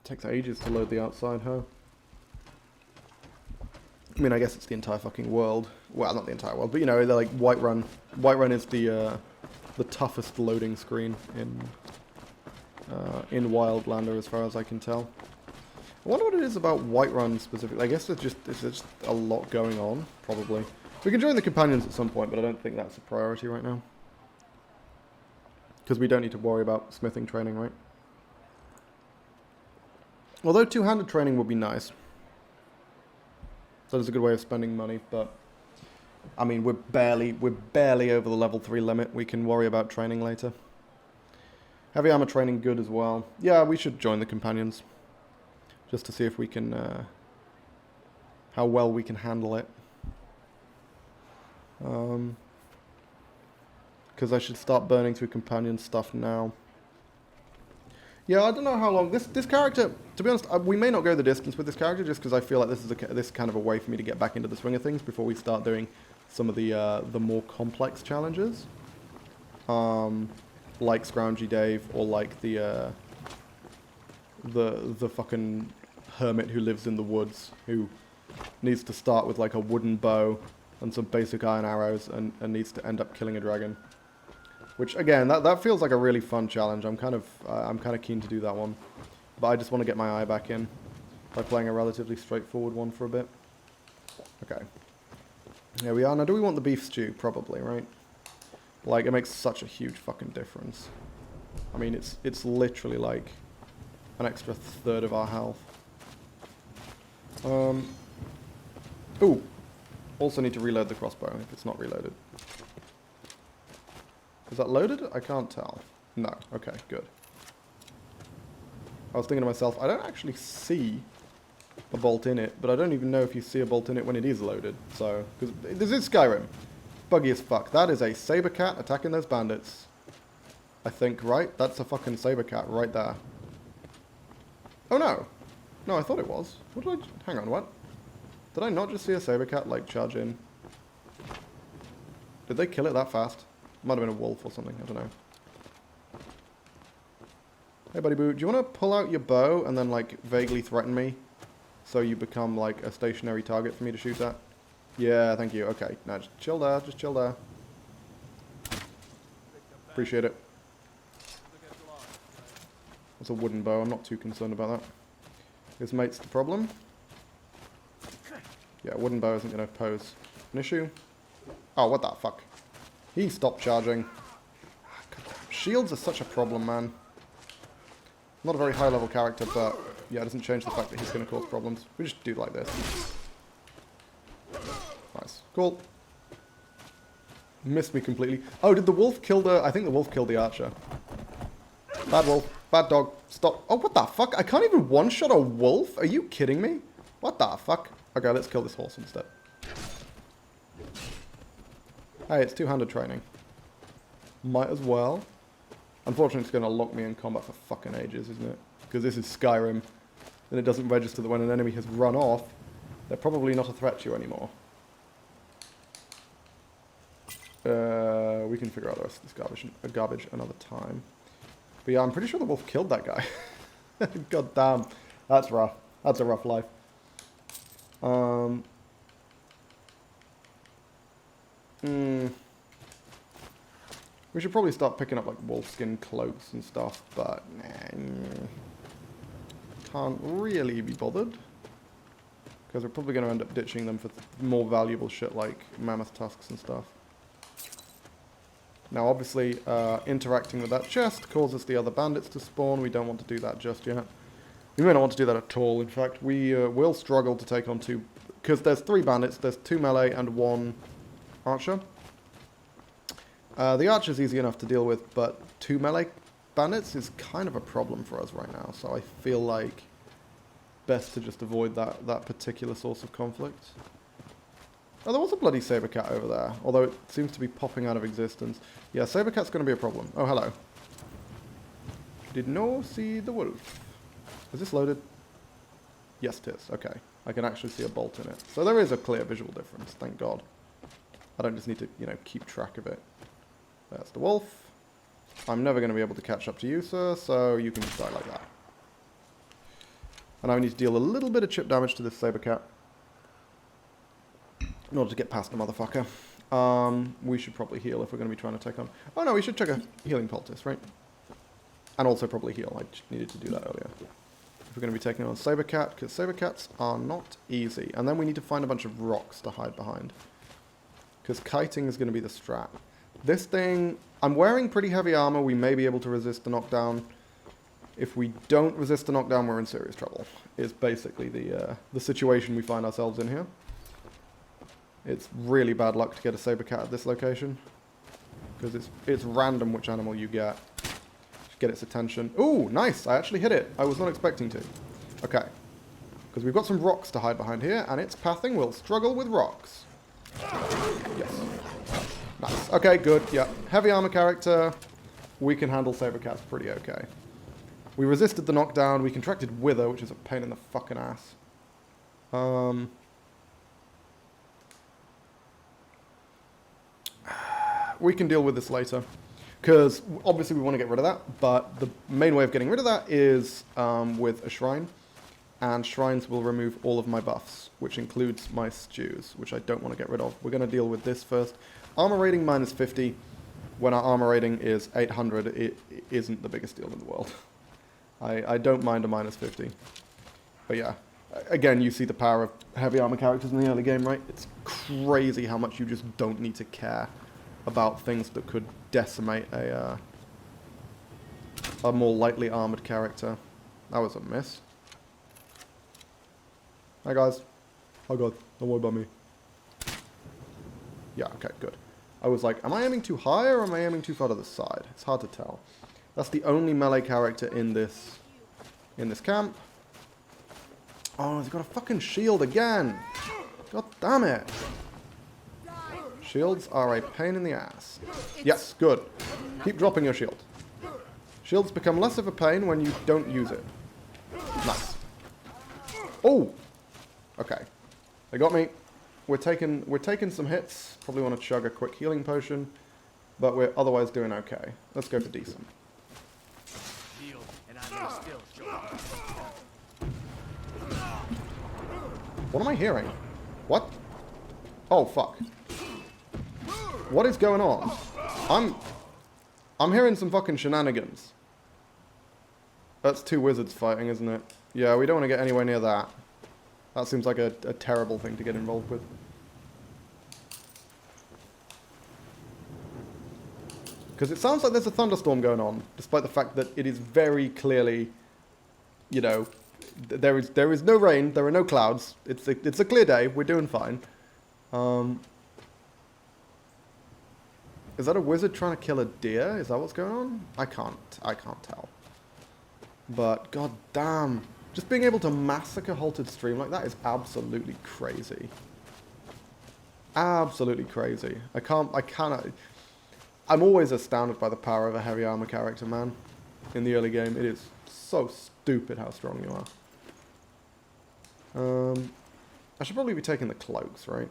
Takes ages to load the outside, huh? I mean, I guess it's the entire fucking world. Well, not the entire world, but you know, they're like Whiterun. Whiterun is the toughest loading screen in Wildlander, as far as I can tell. I wonder what it is about Whiterun specifically. I guess it's just a lot going on, probably. We can join the companions at some point, but I don't think that's a priority right now. Because we don't need to worry about smithing training, right? Although two-handed training would be nice. That is a good way of spending money, but I mean, we're barely over the level 3 limit. We can worry about training later. Heavy armor training good as well. Yeah, we should join the companions. Just to see if we can, how well we can handle it. Because I should start burning through companion stuff now. Yeah, I don't know how long this character. To be honest, we may not go the distance with this character, just because I feel like this is kind of a way for me to get back into the swing of things before we start doing some of the more complex challenges, like Scroungy Dave or like the fucking hermit who lives in the woods, who needs to start with like a wooden bow and some basic iron arrows and needs to end up killing a dragon. Which again, that feels like a really fun challenge. I'm kind of keen to do that one, but I just want to get my eye back in by playing a relatively straightforward one for a bit. Okay, here we are. Now, do we want the beef stew? Probably, right? Like, it makes such a huge fucking difference. I mean, it's literally like an extra third of our health. Ooh, also need to reload the crossbow if it's not reloaded. Is that loaded? I can't tell. No. Okay, good. I was thinking to myself, I don't actually see a bolt in it, but I don't even know if you see a bolt in it when it is loaded. So, because this is Skyrim. Buggy as fuck. That is a saber cat attacking those bandits. I think, right? That's a fucking saber cat right there. Oh no. No, I thought it was. What did I... Hang on, what? Did I not just see a saber cat, like, charge in? Did they kill it that fast? Might have been a wolf or something, I don't know. Hey buddy boo, do you want to pull out your bow and then like vaguely threaten me? So you become like a stationary target for me to shoot at? Yeah, thank you. Okay, now just chill there, just chill there. Appreciate it. That's a wooden bow, I'm not too concerned about that. His mate's the problem. Yeah, wooden bow isn't going to pose an issue. Oh, what the fuck? He stopped charging. Shields are such a problem, man. Not a very high level character, but yeah, it doesn't change the fact that he's going to cause problems. We just do like this. Nice. Cool. Missed me completely. Oh, did the wolf kill the... I think the wolf killed the archer. Bad wolf. Bad dog. Stop. Oh, what the fuck? I can't even one-shot a wolf? Are you kidding me? What the fuck? Okay, let's kill this horse instead. Hey, it's two-handed training. Might as well. Unfortunately, it's going to lock me in combat for fucking ages, isn't it? Because this is Skyrim, and it doesn't register that when an enemy has run off, they're probably not a threat to you anymore. We can figure out the rest of this garbage another time. But yeah, I'm pretty sure the wolf killed that guy. God damn. That's rough. That's a rough life. We should probably start picking up like wolfskin cloaks and stuff, but nah, can't really be bothered. Because we're probably going to end up ditching them for more valuable shit like mammoth tusks and stuff. Now obviously, interacting with that chest causes the other bandits to spawn. We don't want to do that just yet. We may not want to do that at all, in fact. We will struggle to take on two... Because there's 3 bandits, there's 2 melee and 1 archer. The archer's easy enough to deal with, but 2 melee bandits is kind of a problem for us right now. So I feel like best to just avoid that particular source of conflict. Oh, there was a bloody saber cat over there, although it seems to be popping out of existence. Yeah, saber cat's going to be a problem. Oh, hello. Did no see the wolf. Is this loaded? Yes, it is. Okay. I can actually see a bolt in it. So there is a clear visual difference, thank God. I don't just need to, you know, keep track of it. There's the wolf. I'm never going to be able to catch up to you, sir, so you can just die like that. And I need to deal a little bit of chip damage to this saber cat in order to get past the motherfucker. We should probably heal if we're going to be trying to take on... Oh no, we should check a healing poultice, right? And also probably heal. I just needed to do that earlier. If we're going to be taking on a saber cat, because saber cats are not easy. And then we need to find a bunch of rocks to hide behind. Because kiting is going to be the strat. This thing... I'm wearing pretty heavy armor. We may be able to resist the knockdown. If we don't resist the knockdown, we're in serious trouble. Is basically the situation we find ourselves in here. It's really bad luck to get a saber cat at this location. Because it's random which animal you get. Just get its attention. Ooh, nice! I actually hit it. I was not expecting to. Okay. Because we've got some rocks to hide behind here, and its pathing will struggle with rocks. Yes. Nice. Okay, good. Yeah. Heavy armor character. We can handle saber cats pretty okay. We resisted the knockdown. We contracted Wither, which is a pain in the fucking ass. We can deal with this later. Because obviously we want to get rid of that. But the main way of getting rid of that is with a shrine. And shrines will remove all of my buffs, which includes my stews, which I don't want to get rid of. We're going to deal with this first. Armor rating minus 50. When our armor rating is 800, it isn't the biggest deal in the world. I don't mind a minus 50. But yeah, again, you see the power of heavy armor characters in the early game, right? It's crazy how much you just don't need to care about things that could decimate a more lightly armored character. That was a miss. Hi guys. Oh god, don't worry about me. Yeah, okay, good. I was like, am I aiming too high or am I aiming too far to the side? It's hard to tell. That's the only melee character in this camp. Oh, he's got a fucking shield again. God damn it. Shields are a pain in the ass. Yes, good. Keep dropping your shield. Shields become less of a pain when you don't use it. Nice. Oh! Okay. They got me. We're taking some hits. Probably want to chug a quick healing potion. But we're otherwise doing okay. Let's go for decent. What am I hearing? What? Oh, fuck. What is going on? I'm hearing some fucking shenanigans. That's two wizards fighting, isn't it? Yeah, we don't want to get anywhere near that. That seems like a terrible thing to get involved with. Because it sounds like there's a thunderstorm going on, despite the fact that it is very clearly, you know, there is no rain, there are no clouds. It's a clear day. We're doing fine. Is that a wizard trying to kill a deer? Is that what's going on? I can't tell. But god damn, just being able to massacre halted stream like that is absolutely crazy. Absolutely crazy. I'm always astounded by the power of a heavy armor character, man. In the early game, it is so stupid how strong you are. I should probably be taking the cloaks, right?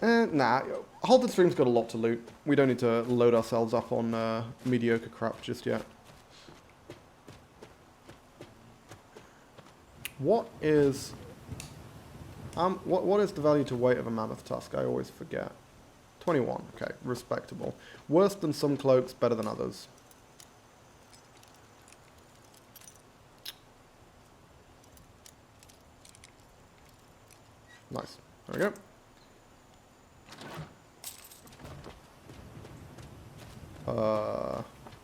Nah, halted stream's got a lot to loot. We don't need to load ourselves up on mediocre crap just yet. What is what is the value to weight of a mammoth tusk? I always forget. 21. Okay, respectable. Worse than some cloaks, better than others. Nice. There we go.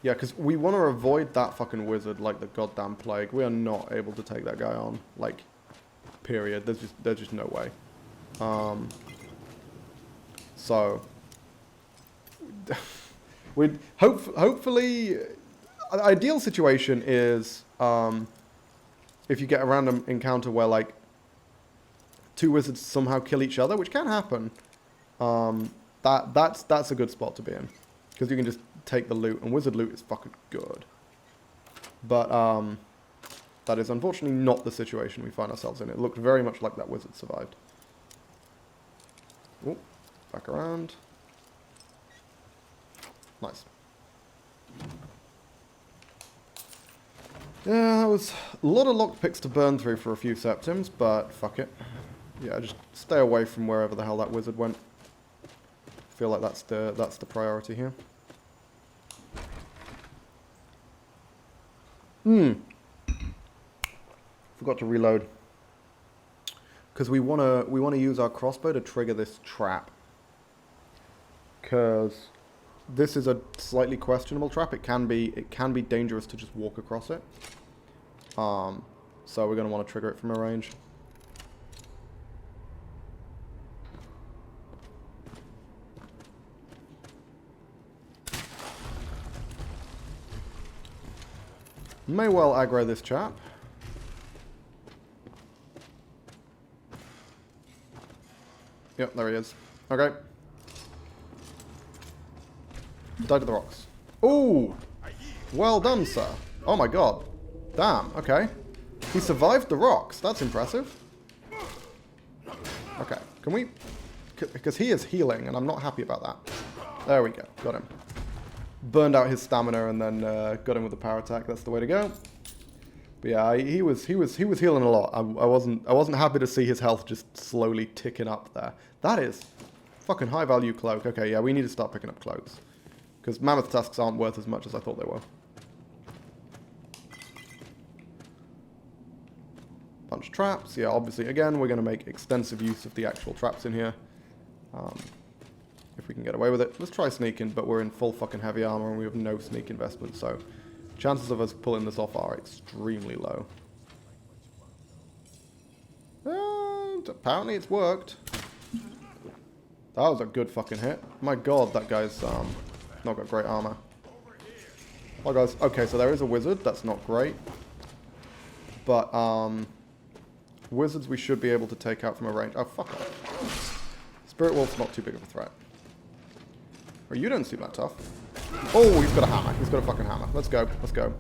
Yeah, because we want to avoid that fucking wizard like the goddamn plague. We are not able to take that guy on. Like, period. There's just no way. So, we'd hopefully, the ideal situation is if you get a random encounter where like two wizards somehow kill each other, which can happen. That's a good spot to be in, because you can just take the loot, and wizard loot is fucking good. But that is unfortunately not the situation we find ourselves in. It looked very much like that wizard survived. Oh, back around. Nice. Yeah, that was a lot of lockpicks to burn through for a few septims, but fuck it. Yeah, just stay away from wherever the hell that wizard went. I feel like that's the priority here. Forgot to reload. Because we wanna use our crossbow to trigger this trap. Because this is a slightly questionable trap. It can be dangerous to just walk across it. So we're gonna want to trigger it from a range. May well aggro this chap. Yep, there he is. Okay. Die to the rocks. Ooh! Well done, sir. Oh my god. Damn, okay. He survived the rocks. That's impressive. Okay, can we... Because he is healing, and I'm not happy about that. There we go. Got him. Burned out his stamina, and then got him with a power attack. That's the way to go. But yeah, he was healing a lot. I wasn't happy to see his health just slowly ticking up there. That is fucking high value cloak. Okay, yeah, we need to start picking up cloaks. Because mammoth tusks aren't worth as much as I thought they were. Bunch of traps. Yeah, obviously, again, we're going to make extensive use of the actual traps in here. If we can get away with it. Let's try sneaking, but we're in full fucking heavy armor and we have no sneak investment, so chances of us pulling this off are extremely low. And apparently it's worked. That was a good fucking hit. My god, that guy's not got great armor. Oh guys, okay, so there is a wizard. That's not great. But wizards we should be able to take out from a range. Oh, fuck off. Spirit Wolf's not too big of a threat. Or you don't seem that tough. Oh, he's got a hammer. He's got a fucking hammer. Let's go. Let's go.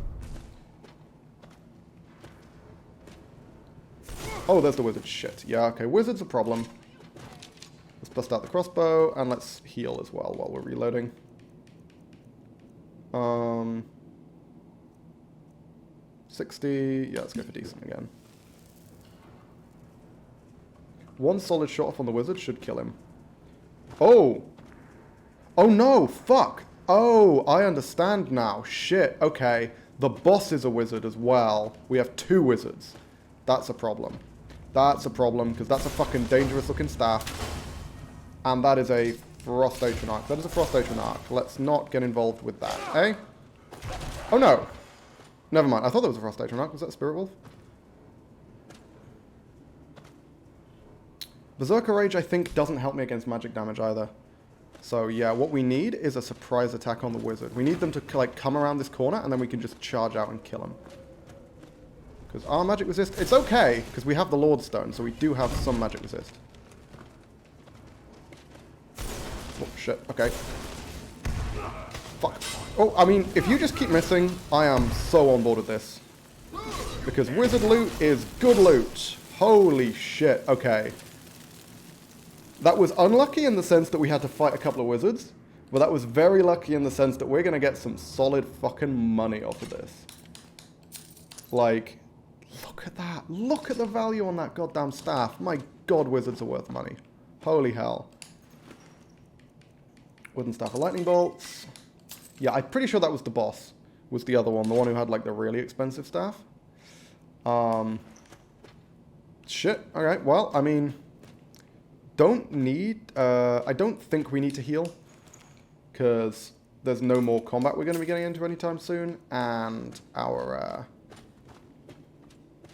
Oh, there's the wizard. Shit. Yeah, okay. Wizard's a problem. Let's bust out the crossbow, and let's heal as well while we're reloading. 60. Yeah, let's go for decent again. One solid shot off on the wizard should kill him. Oh! Oh no! Fuck! Oh, I understand now. Shit. Okay. The boss is a wizard as well. We have two wizards. That's a problem. That's a problem, because that's a fucking dangerous looking staff. And that is a Frost Atronach. That is a Frost Atronach. Let's not get involved with that, eh? Oh no! Never mind. I thought that was a Frost Atronach. Was that a Spirit Wolf? Berserker Rage, I think, doesn't help me against magic damage either. So yeah, what we need is a surprise attack on the wizard. We need them to like come around this corner, and then we can just charge out and kill him. Because our magic resist, it's okay, because we have the Lord Stone, so we do have some magic resist. Oh shit, okay. Fuck. Oh, I mean, if you just keep missing, I am so on board with this. Because wizard loot is good loot. Holy shit, okay. That was unlucky in the sense that we had to fight a couple of wizards, but that was very lucky in the sense that we're going to get some solid fucking money off of this. Like, look at that. Look at the value on that goddamn staff. My god, wizards are worth money. Holy hell. Wooden staff of lightning bolts. Yeah, I'm pretty sure that was the boss, was the other one, the one who had like the really expensive staff. Shit, alright, well, I mean... I don't think we need to heal, because there's no more combat we're going to be getting into anytime soon, and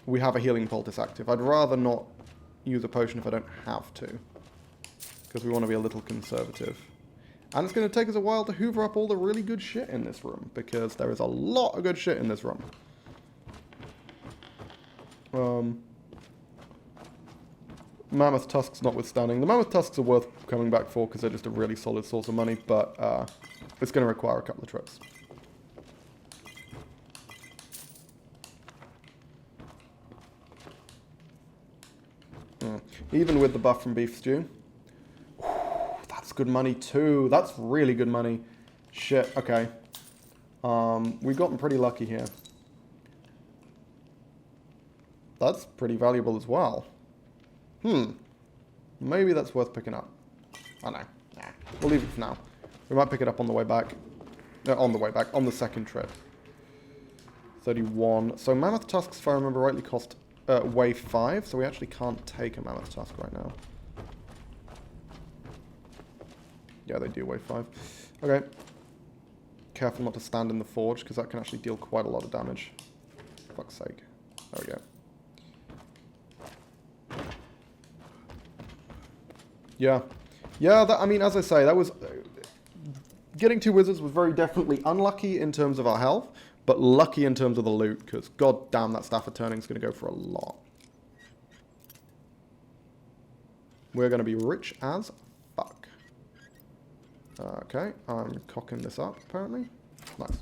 we have a healing poultice active. I'd rather not use a potion if I don't have to, because we want to be a little conservative. And it's going to take us a while to hoover up all the really good shit in this room, because there is a lot of good shit in this room. Mammoth tusks notwithstanding. The mammoth tusks are worth coming back for because they're just a really solid source of money, but it's going to require a couple of trips. Even with the buff from beef stew. That's good money too. That's really good money. Shit, okay. We've gotten pretty lucky here. That's pretty valuable as well. Maybe that's worth picking up. I know. Nah. We'll leave it for now. We might pick it up on the way back. On the second trip. 31. So mammoth tusks, if I remember rightly, cost weigh 5, so we actually can't take a mammoth tusk right now. Yeah, they do weigh 5. Okay. Careful not to stand in the forge, because that can actually deal quite a lot of damage. For fuck's sake. There we go. Yeah. Yeah, that, I mean, as I say, that was... getting 2 wizards was very definitely unlucky in terms of our health, but lucky in terms of the loot, because god damn, that Staff of Turning is going to go for a lot. We're going to be rich as fuck. Okay, I'm cocking this up, apparently. Nice.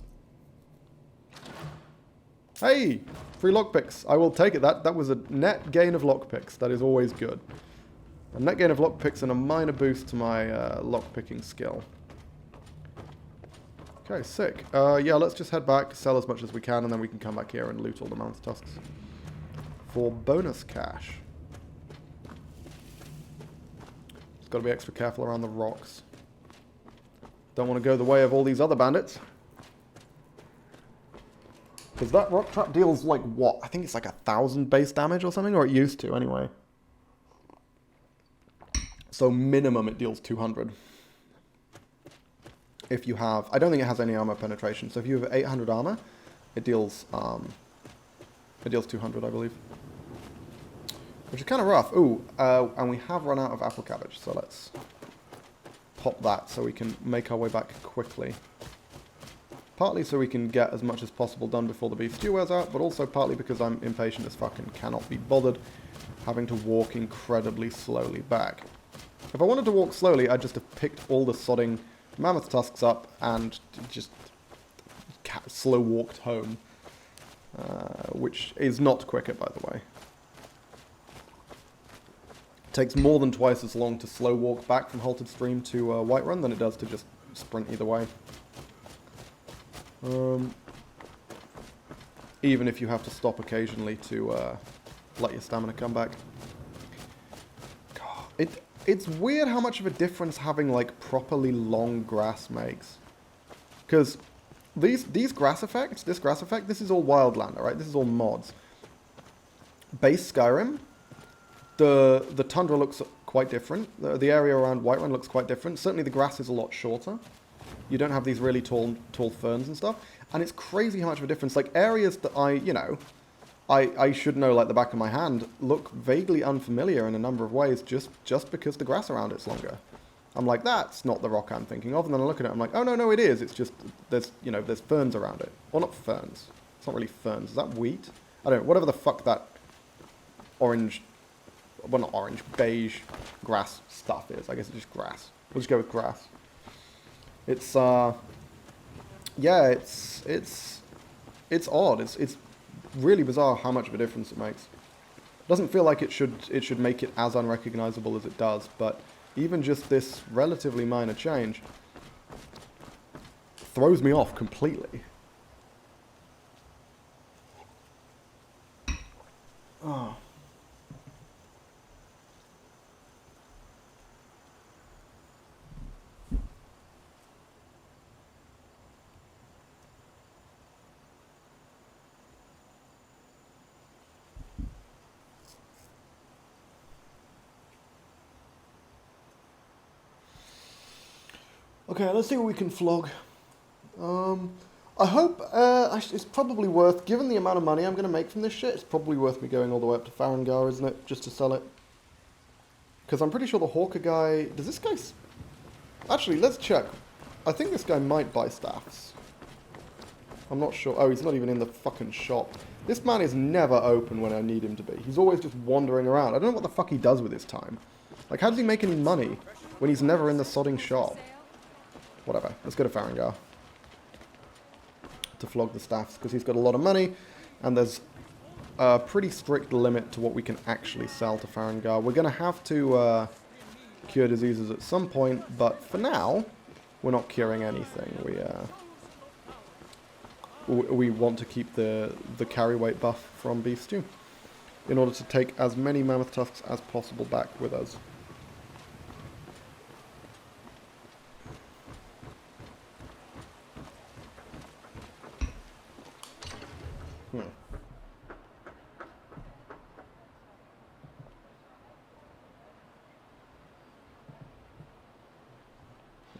Hey! Free lockpicks. I will take it. That was a net gain of lockpicks. That is always good. A net gain of lockpicks and a minor boost to my lockpicking skill. Okay, sick. Yeah, let's just head back, sell as much as we can, and then we can come back here and loot all the mammoth tusks. For bonus cash. Just got to be extra careful around the rocks. Don't want to go the way of all these other bandits. Because that rock trap deals like what? I think it's like 1,000 base damage or something, or it used to anyway. So minimum it deals 200. If you have, I don't think it has any armor penetration. So if you have 800 armor, it deals 200, I believe. Which is kind of rough. Ooh, and we have run out of apple cabbage, so let's pop that so we can make our way back quickly. Partly so we can get as much as possible done before the beef stew wears out, but also partly because I'm impatient as fuck and cannot be bothered having to walk incredibly slowly back. If I wanted to walk slowly, I'd just have picked all the sodding mammoth tusks up and just slow walked home, which is not quicker, by the way. It takes more than twice as long to slow walk back from Halted Stream to Whiterun than it does to just sprint either way. Even if you have to stop occasionally to let your stamina come back. God, it's weird how much of a difference having like properly long grass makes. Because these grass effects, this grass effect, this is all Wildlander, right? This is all mods. Base Skyrim, the tundra looks quite different. The area around Whiterun looks quite different. Certainly the grass is a lot shorter. You don't have these really tall ferns and stuff. And it's crazy how much of a difference. Like areas that I should know like the back of my hand look vaguely unfamiliar in a number of ways just because the grass around it's longer. I'm like, that's not the rock I'm thinking of. And then I look at it, I'm like, oh no, it is. It's just, there's ferns around it. Well, not ferns. It's not really ferns. Is that wheat? I don't know. Whatever the fuck that orange, well, not orange, beige grass stuff is. I guess it's just grass. We'll just go with grass. It's, yeah, it's odd. It's really bizarre how much of a difference it makes. It doesn't feel like it should make it as unrecognizable as it does, but even just this relatively minor change throws me off completely. Oh. Okay, let's see what we can flog. I hope, it's probably worth, given the amount of money I'm going to make from this shit, it's probably worth me going all the way up to Farengar, isn't it? Just to sell it. Because I'm pretty sure the Hawker guy, does this guy... Actually, let's check. I think this guy might buy staffs. I'm not sure. Oh, he's not even in the fucking shop. This man is never open when I need him to be. He's always just wandering around. I don't know what the fuck he does with his time. Like, how does he make any money when he's never in the sodding shop? Whatever. Let's go to Farengar to flog the staffs, because he's got a lot of money, and there's a pretty strict limit to what we can actually sell to Farengar. We're going to have to cure diseases at some point, but for now, we're not curing anything. We want to keep the carry weight buff from beef stew. in order to take as many mammoth tusks as possible back with us.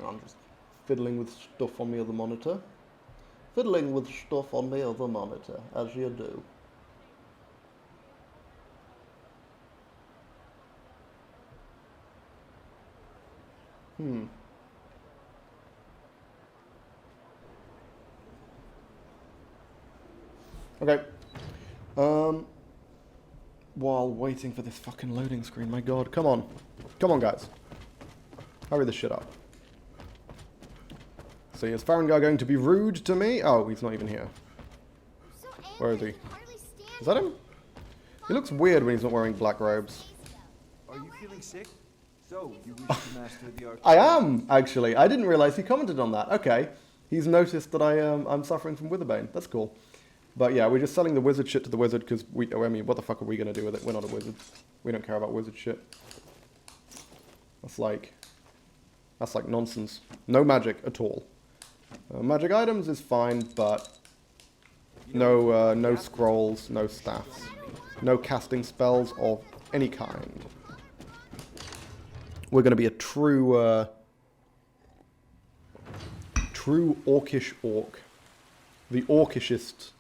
I'm just fiddling with stuff on the other monitor. Fiddling with stuff on the other monitor, as you do. Okay. While waiting for this fucking loading screen, my god, come on. Come on, guys. Hurry this shit up. See, is Farengar going to be rude to me? Oh, he's not even here. Where is he? Is that him? He looks weird when he's not wearing black robes.
Are you feeling sick? So, you wish to master the art?
I am, actually. I didn't realize he commented on that. Okay. He's noticed that I'm suffering from Witherbane. That's cool. But yeah, we're just selling the wizard shit to the wizard because I mean, what the fuck are we going to do with it? We're not a wizard. We don't care about wizard shit. That's like nonsense. No magic at all. Magic items is fine, but no scrolls, no staffs, no casting spells of any kind. We're going to be a true orcish orc. The orcishest.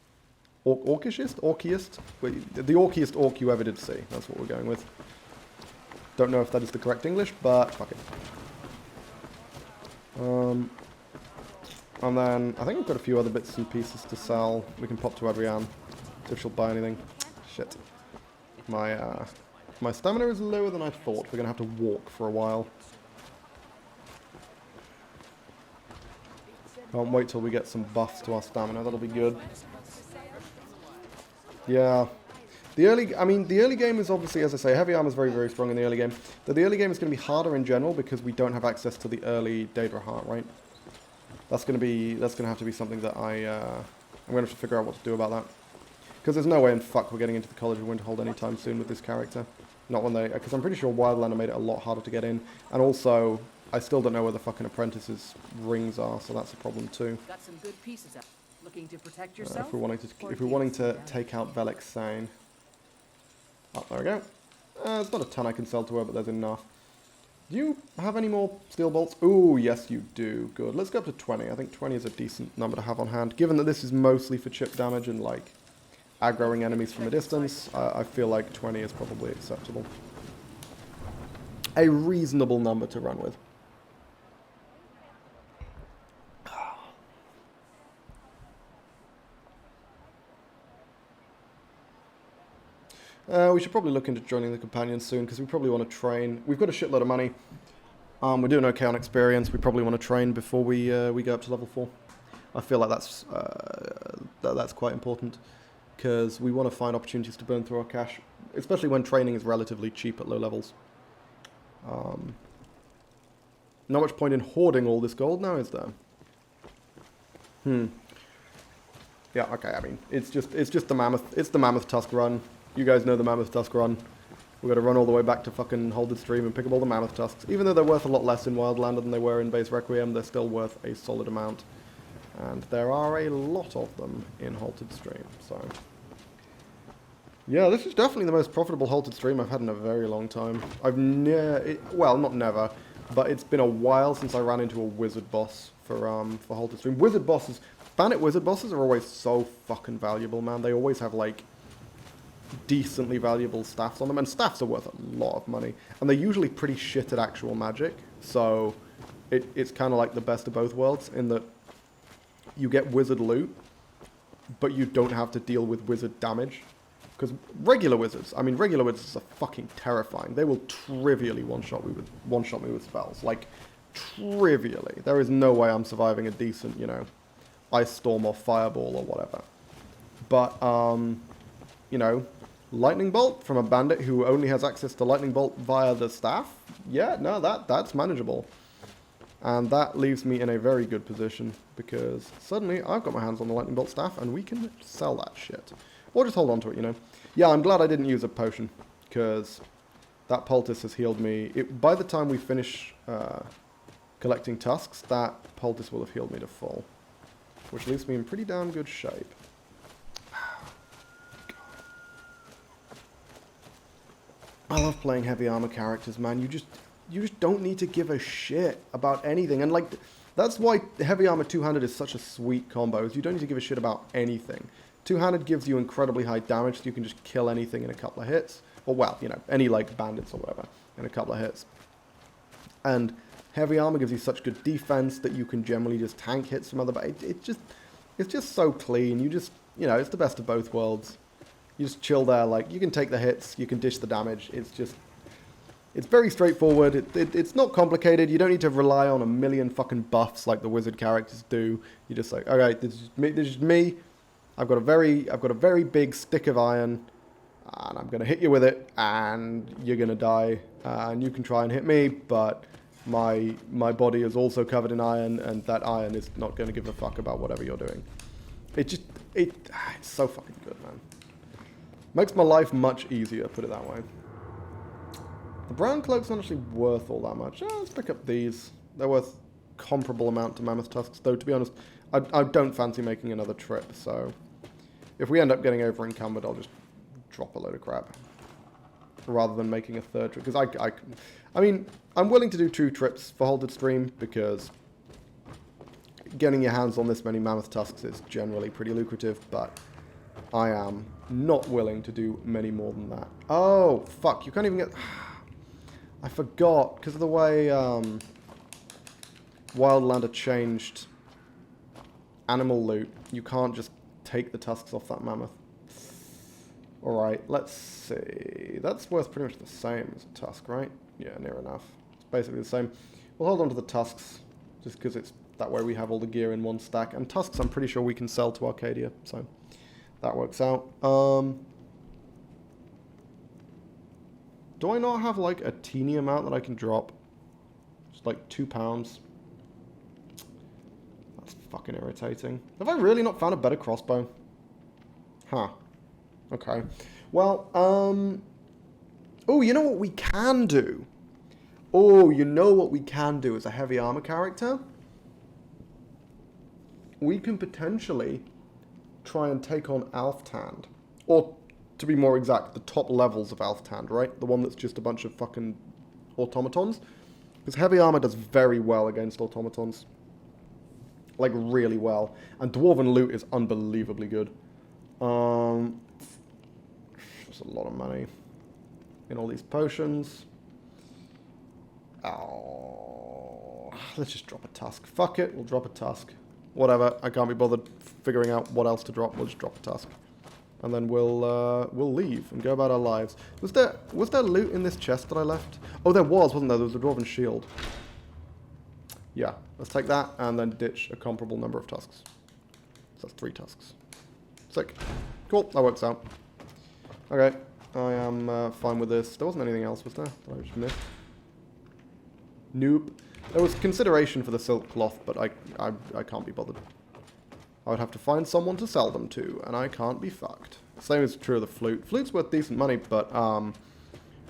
Orciest? Wait, the orciest orc you ever did see. That's what we're going with. Don't know if that is the correct English, but fuck it. And then, I think we've got a few other bits and pieces to sell. We can pop to Adrienne, see if she'll buy anything. Shit. My stamina is lower than I thought. We're going to have to walk for a while. Can't wait till we get some buffs to our stamina. That'll be good. Yeah. The early game is obviously, as I say, heavy armor is very, very strong in the early game. But the early game is going to be harder in general because we don't have access to the early Daedra Heart, right? That's going to have to be something that I'm going to have to figure out what to do about that. Because there's no way in fuck we're getting into the College of Winterhold anytime soon with this character. Not when they... Because I'm pretty sure Wildlander made it a lot harder to get in. And also, I still don't know where the fucking apprentices' rings are, so that's a problem too.
Got some good pieces out. Looking to protect yourself?
If we're wanting to take out Velek Sane. Oh, there we go. There's not a ton I can sell to her, but there's enough. Do you have any more steel bolts? Ooh, yes you do. Good. Let's go up to 20. I think 20 is a decent number to have on hand. Given that this is mostly for chip damage and, like, aggroing enemies from a distance, I feel like 20 is probably acceptable. A reasonable number to run with. We should probably look into joining the companions soon, because we probably want to train. We've got a shitload of money. We're doing okay on experience. We probably want to train before we go up to level 4. I feel like that's quite important, because we want to find opportunities to burn through our cash, especially when training is relatively cheap at low levels. Not much point in hoarding all this gold now, is there? Yeah, okay, I mean, it's just the mammoth tusk run. You guys know the mammoth tusk run. We've got to run all the way back to fucking Holded Stream and pick up all the mammoth tusks. Even though they're worth a lot less in Wildlander than they were in Base Requiem, they're still worth a solid amount. And there are a lot of them in Halted Stream, so... Yeah, this is definitely the most profitable Halted Stream I've had in a very long time. Well, not never, but it's been a while since I ran into a wizard boss for Halted Stream. Bandit wizard bosses are always so fucking valuable, man. They always have, like, decently valuable staffs on them, and staffs are worth a lot of money, and they're usually pretty shit at actual magic, so it's kind of like the best of both worlds in that you get wizard loot, but you don't have to deal with wizard damage, because regular wizards are fucking terrifying. They will trivially one-shot me with spells, like trivially. There is no way I'm surviving a decent, you know, Ice Storm or Fireball or whatever, but you know, Lightning Bolt from a bandit who only has access to Lightning Bolt via the staff? Yeah, no, that's manageable. And that leaves me in a very good position, because suddenly I've got my hands on the Lightning Bolt staff, and we can sell that shit. Or just hold on to it, you know. Yeah, I'm glad I didn't use a potion, because that poultice has healed me. By the time we finish collecting tusks, that poultice will have healed me to full, which leaves me in pretty damn good shape. I love playing heavy armor characters, man. You just don't need to give a shit about anything. And like, that's why heavy armor two-handed is such a sweet combo, is you don't need to give a shit about anything. Two-handed gives you incredibly high damage, so you can just kill anything in a couple of hits. Or, well, you know, any like bandits or whatever in a couple of hits. And heavy armor gives you such good defense that you can generally just tank hits from other, but it's just so clean. You just, you know, it's the best of both worlds. You just chill there, like, you can take the hits, you can dish the damage. It's just, it's very straightforward. It's not complicated. You don't need to rely on a million fucking buffs like the wizard characters do. You're just like, okay, this is me. I've got a very big stick of iron, and I'm gonna hit you with it, and you're gonna die. And you can try and hit me, but my body is also covered in iron, and that iron is not gonna give a fuck about whatever you're doing. It's so fucking good, man. Makes my life much easier, put it that way. The brown cloak's not actually worth all that much. Let's pick up these. They're worth comparable amount to mammoth tusks, though, to be honest, I don't fancy making another trip, so if we end up getting over encumbered, I'll just drop a load of crap rather than making a third trip, because I mean, I'm willing to do 2 trips for Halted Stream, because getting your hands on this many mammoth tusks is generally pretty lucrative, but I am not willing to do many more than that. Oh, fuck, you can't even get... I forgot, because of the way Wildlander changed animal loot, you can't just take the tusks off that mammoth. Alright, let's see. That's worth pretty much the same as a tusk, right? Yeah, near enough. It's basically the same. We'll hold on to the tusks, just because it's that way we have all the gear in one stack. And tusks, I'm pretty sure we can sell to Arcadia, so that works out. Do I not have, like, a teeny amount that I can drop? Just, like, 2 pounds. That's fucking irritating. Have I really not found a better crossbow? Huh. Okay. Well, oh, you know what we can do? Oh, you know what we can do as a heavy armor character? We can potentially try and take on Alftand. Or, to be more exact, the top levels of Alftand, right? The one that's just a bunch of fucking automatons. Because heavy armor does very well against automatons. Like, really well. And dwarven loot is unbelievably good. There's a lot of money in all these potions. Oh, let's just drop a tusk. Fuck it, we'll drop a tusk. Whatever, I can't be bothered figuring out what else to drop. We'll just drop a tusk. And then we'll leave and go about our lives. Was there loot in this chest that I left? Oh, there wasn't there? There was a dwarven shield. Yeah, let's take that and then ditch a comparable number of tusks. So that's 3 tusks. Sick. Cool, that works out. Okay, I am fine with this. There wasn't anything else, was there? That I just missed? Nope. There was consideration for the silk cloth, but I can't be bothered. I would have to find someone to sell them to, and I can't be fucked. Same is true of the flute. Flute's worth decent money, but I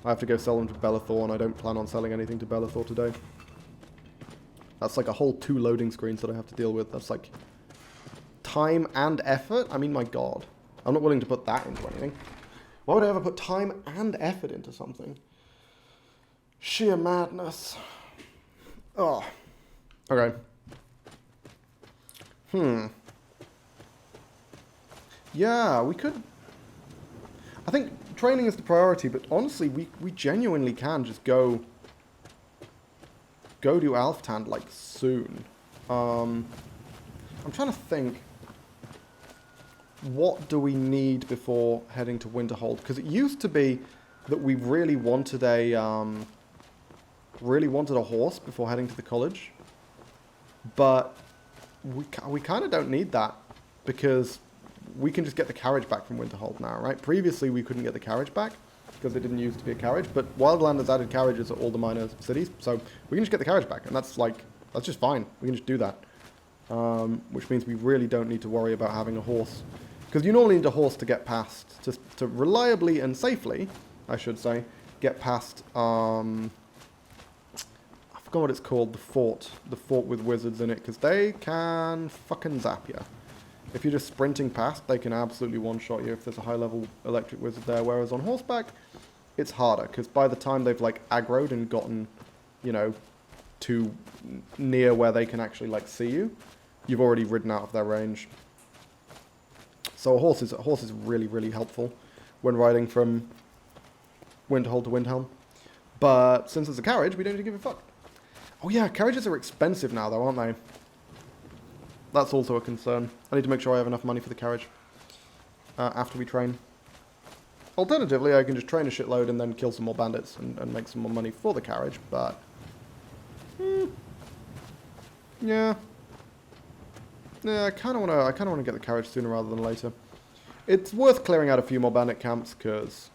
have to go sell them to Bellathor, and I don't plan on selling anything to Bellathor today. That's like a whole 2 loading screens that I have to deal with. That's like time and effort. I mean, my god. I'm not willing to put that into anything. Why would I ever put time and effort into something? Sheer madness. Oh. Okay. Yeah, we could... I think training is the priority, but honestly, we genuinely can just go to Alftand, like, soon. I'm trying to think... What do we need before heading to Winterhold? Because it used to be that we really wanted a horse before heading to the college, but we kind of don't need that because we can just get the carriage back from Winterhold now, right? Previously, we couldn't get the carriage back because it didn't used to be a carriage, but Wildlander's added carriages at all the minor cities, so we can just get the carriage back, and that's just fine. We can just do that, which means we really don't need to worry about having a horse. Because you normally need a horse to get past, to reliably and safely, I should say, get past, I forgot what it's called, the fort with wizards in it, because they can fucking zap you. If you're just sprinting past, they can absolutely one-shot you if there's a high-level electric wizard there, whereas on horseback, it's harder, because by the time they've, like, aggroed and gotten, you know, too near where they can actually, like, see you, you've already ridden out of their range. So a horse is really, really helpful when riding from Windhold to Windhelm. But since it's a carriage, we don't need to give a fuck. Oh yeah, carriages are expensive now, though, aren't they? That's also a concern. I need to make sure I have enough money for the carriage after we train. Alternatively, I can just train a shitload and then kill some more bandits and make some more money for the carriage, but... yeah. Yeah, I kind of want to get the carriage sooner rather than later. It's worth clearing out a few more bandit camps, because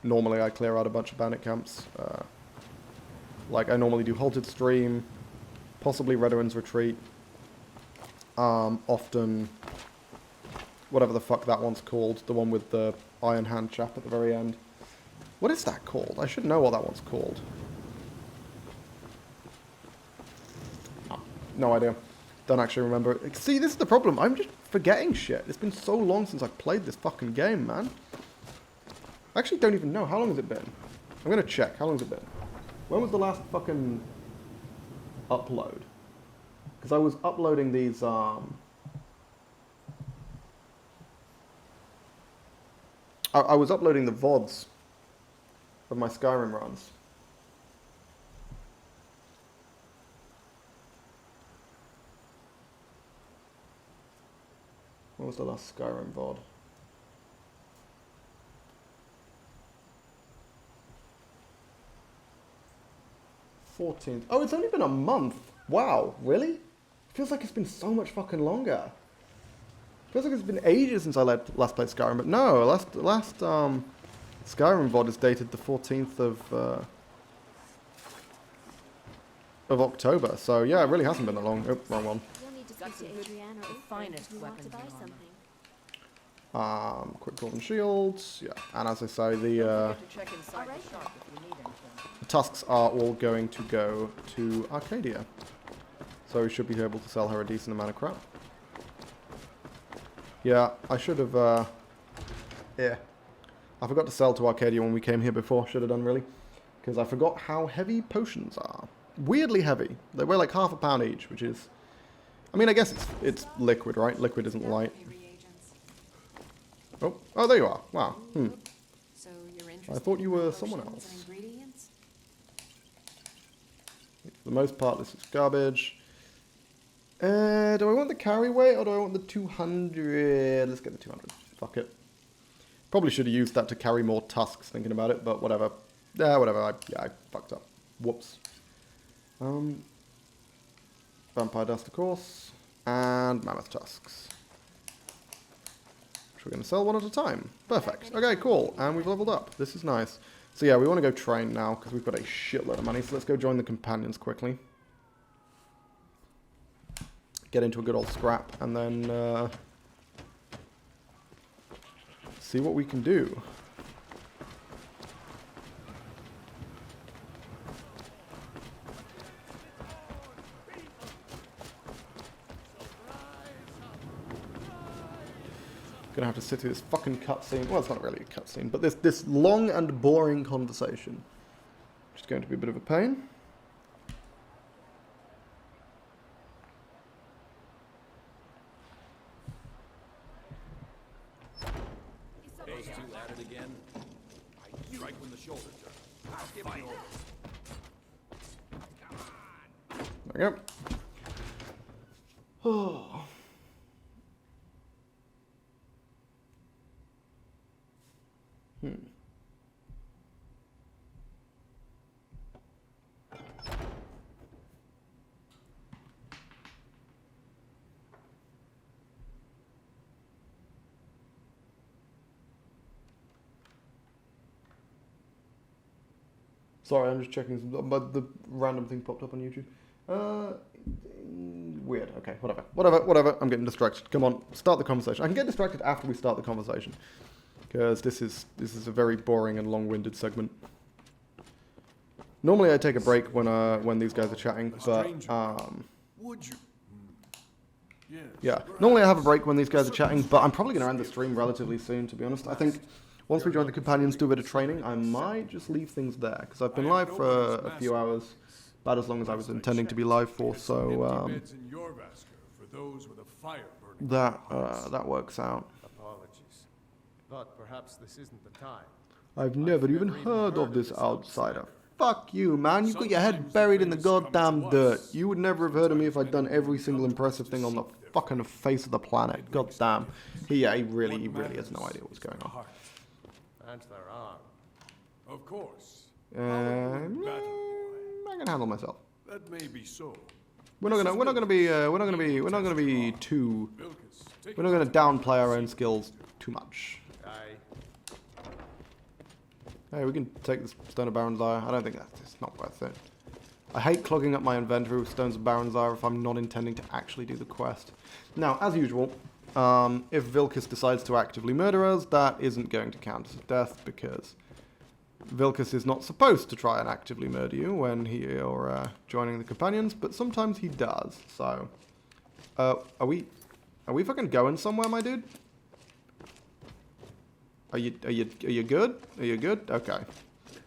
normally I clear out a bunch of bandit camps. Like, I normally do Halted Stream, possibly Redowin's Retreat. Often, whatever the fuck that one's called, the one with the Iron Hand chap at the very end. What is that called? I should know what that one's called. Oh, no idea. Don't actually remember. See, this is the problem. I'm just forgetting shit. It's been so long since I've played this fucking game, man. I actually don't even know. How long has it been? I'm gonna check. How long has it been? When was the last fucking upload? Because I was uploading these, I was uploading the VoDs of my Skyrim runs. When was the last Skyrim VoD? '14th. Oh, it's only been a month. Wow, really? Feels like it's been so much fucking longer. Feels like it's been ages since I last played Skyrim, but no, last Skyrim VoD is dated the 14th of October. So yeah, it really hasn't been that long. Oh, wrong one. Quick golden shields, yeah, and as I say, the tusks are all going to go to Arcadia. So we should be able to sell her a decent amount of crap. Yeah, I should have, yeah. I forgot to sell to Arcadia when we came here before. Should have done, really. Because I forgot how heavy potions are. Weirdly heavy. They weigh like half a pound each, which is... I mean, I guess it's liquid, right? Liquid isn't light. Oh, there you are. Wow.
So you're interested
I thought you were
in
someone
potions
else.
and ingredients?
For the most part, this is garbage. Do I want the carry weight or do I want the 200? Let's get the 200. Fuck it. Probably should have used that to carry more tusks, thinking about it, but whatever. Yeah, whatever. I fucked up. Whoops. Vampire dust, of course. And mammoth tusks. Which we're going to sell one at a time. Perfect. Okay, cool. And we've leveled up. This is nice. So yeah, we want to go train now, because we've got a shitload of money. So let's go join the companions quickly. Get into a good old scrap, and then see what we can do. Gonna have to sit through this fucking cutscene. Well, it's not really a cutscene, but this long and boring conversation, which is going to be a bit of a pain.
Those two at it again. I strike when the shoulder turns. I'll give you
There we go. Oh. Sorry, I'm just checking, but the random thing popped up on YouTube. weird. Okay, whatever. I'm getting distracted. Come on, start the conversation. I can get distracted after we start the conversation, because this is a very boring and long-winded segment. Normally I take a break when these guys are chatting, but
Would you? Yes.
yeah. Normally I have a break when these guys are chatting, but I'm probably going to end the stream relatively soon, to be honest. I think once we join the companions, do a bit of training, I might just leave things there, because I've been live for a few hours, about as long as I was intending to be live for, so that works out.
Apologies, but perhaps this isn't the time.
I've never even heard of this outsider. Fuck you, man. You've got your head buried in the goddamn dirt. You would never have heard of me if I'd done every single impressive thing on the fucking face of the planet. Goddamn. He really has no idea what's going on.
And their arm.
Of course.
I can handle myself.
That may be so.
We're not gonna be too. We're not gonna downplay our own skills too much. Hey, we can take this Stone of Baron's Ire. I don't think it's not worth it. I hate clogging up my inventory with Stones of Baron's Ire if I'm not intending to actually do the quest. Now, as usual, if Vilcus decides to actively murder us, that isn't going to count as a death, because Vilcus is not supposed to try and actively murder you when you're joining the companions, but sometimes he does. So, are we fucking going somewhere, my dude? Are you good? Are you good? Okay.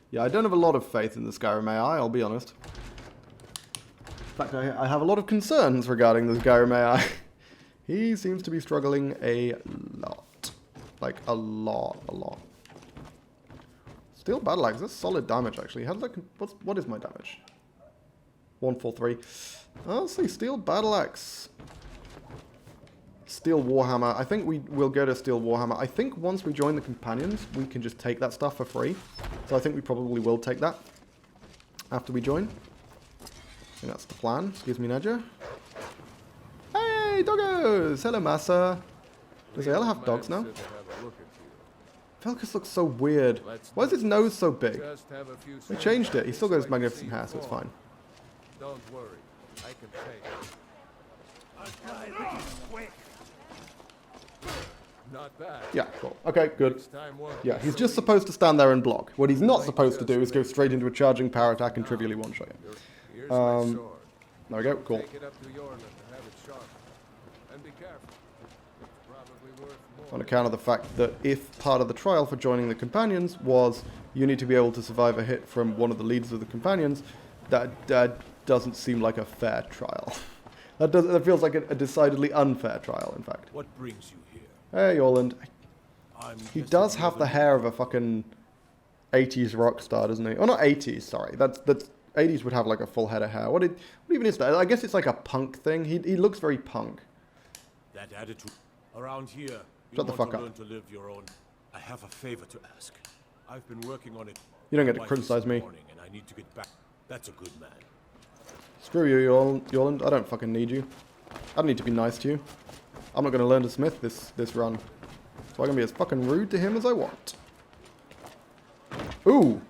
Yeah, I don't have a lot of faith in the Skyrim AI, I'll be honest. In fact, I have a lot of concerns regarding the Skyrim AI. He seems to be struggling a lot. Like, a lot. Steel Battle Axe, that's solid damage, actually. How does that... What is my damage? 143. Oh, let's see, Steel Battle Axe. Steel Warhammer. I think we will go to Steel Warhammer. I think once we join the companions, we can just take that stuff for free. So I think we probably will take that after we join. I think that's the plan. Excuse me, Nedja. Hey, doggos! Hello, Massa. Does Ayala have dogs now? Velkus looks so weird. Why is his nose so big? They changed it. He still got his magnificent hair, so it's fine.
Don't worry, I can take it. Not bad.
Yeah, cool. Okay, good. Yeah, he's just supposed to stand there and block. What he's not supposed to do is go straight into a charging power attack and trivially one-shot him.
Here's my sword.
There we go, cool.
Take it up to Yorland and have it sharpened. And be careful. It's probably worth more.
On account of the fact that if part of the trial for joining the companions was you need to be able to survive a hit from one of the leaders of the companions, that doesn't seem like a fair trial. That feels like a decidedly unfair trial, in fact.
What brings you here?
Hey, Yorland. He does have the hair of a fucking 80s rock star, doesn't he? Oh, not 80s, sorry. That's 80s would have like a full head of hair. What even is that? I guess it's like a punk thing. He looks very punk.
That attitude around here.
Shut the fuck up.
Learn to live your own. I have a favor to ask. I've been working on it.
You don't get to
twice
criticize
this
me.
morning, and I need to get back. That's a good man.
Screw you, Yorland. I don't fucking need you. I don't need to be nice to you. I'm not going to learn to smith this run. So I can be as fucking rude to him as I want. Ooh.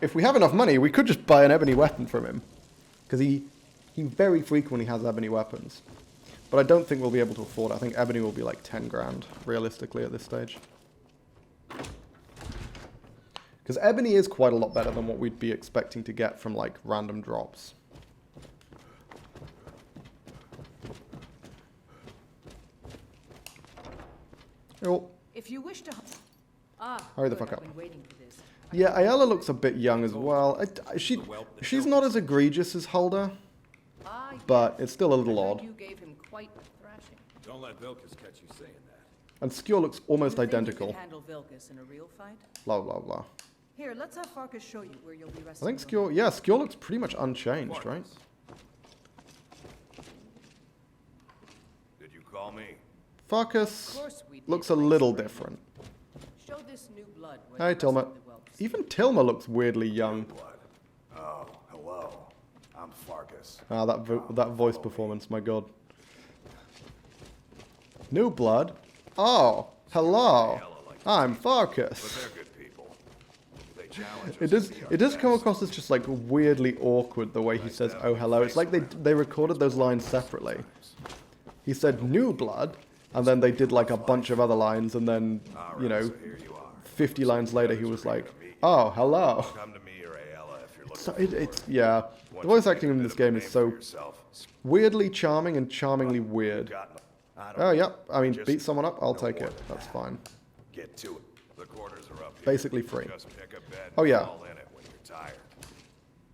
If we have enough money, we could just buy an ebony weapon from him. Because he very frequently has ebony weapons. But I don't think we'll be able to afford it. I think ebony will be like 10 grand, realistically, at this stage. Because ebony is quite a lot better than what we'd be expecting to get from, like, random drops. Oh.
If you wish to...
Hurry the fuck
I've
up.
been waiting for this.
Yeah, Ayala looks a bit young as well. She's not as egregious as Hulda, but it's still a little odd.
You gave him quite a thrashing.
Don't let Vilcus catch you saying that.
And Skjor looks almost
You think you
identical.
can handle Vilcus in a real fight?
Blah, blah, blah.
Here, let's have Farkas show you where you'll be
I
resting.
think Skjor looks pretty much unchanged, right?
Did you call me?
Farkas looks a little different.
Show this new blood.
Hey, Tilma. Even Tilma looks weirdly young.
Oh, hello. I'm Farkas.
Ah, that voice performance, my god. New blood? Oh, hello. I'm Farkas.
But they're good people. They
It does come across as just like weirdly awkward the way he says "oh hello." It's like they recorded those lines separately. He said "new blood," and then they did like a bunch of other lines, and then you know, 50 lines later he was like, "oh hello."
Come to me or Ayala if you're looking
So
for
it's yeah. The voice acting in this game is so weirdly charming and charmingly weird. Oh yeah, I mean, beat someone up, I'll take it. That's fine.
Get to it. The quarters are up here.
Basically free.
Just pick a bed
Oh,
and
yeah.
fall in it when you're tired.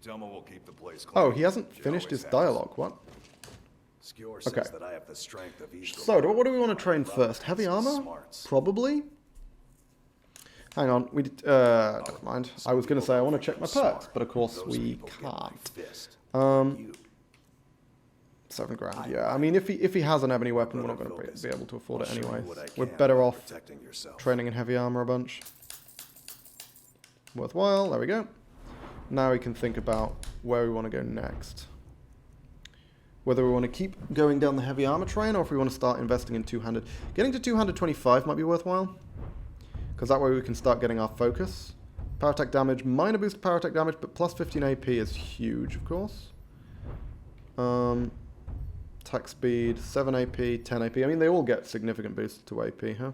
Tell me we'll keep the place clean.
Oh, he hasn't
She
finished
always
his
has.
dialogue. What?
Skewer says
Okay.
that I have the strength of each
So, what do we want to train first? Heavy armor?
Smarts.
Probably? Hang on, we did, never mind. I was going to say I want to check my perks, but of course
Those
we
people get my
can't.
fist.
Um, 7 grand, yeah. I mean, if he has an ebony weapon, we're not going to be able to afford it
I'll show you
anyway.
what I
We're
can
better
about
off
protecting yourself.
training in heavy armor a bunch. Worthwhile, there we go. Now we can think about where we want to go next. Whether we want to keep going down the heavy armor train or if we want to start investing in two-handed. Getting to 225 might be worthwhile, because that way we can start getting our focus. Power attack damage, minor boost to power attack damage, but plus 15 AP is huge, of course. Attack speed, 7 AP, 10 AP. I mean, they all get significant boosts to AP, huh?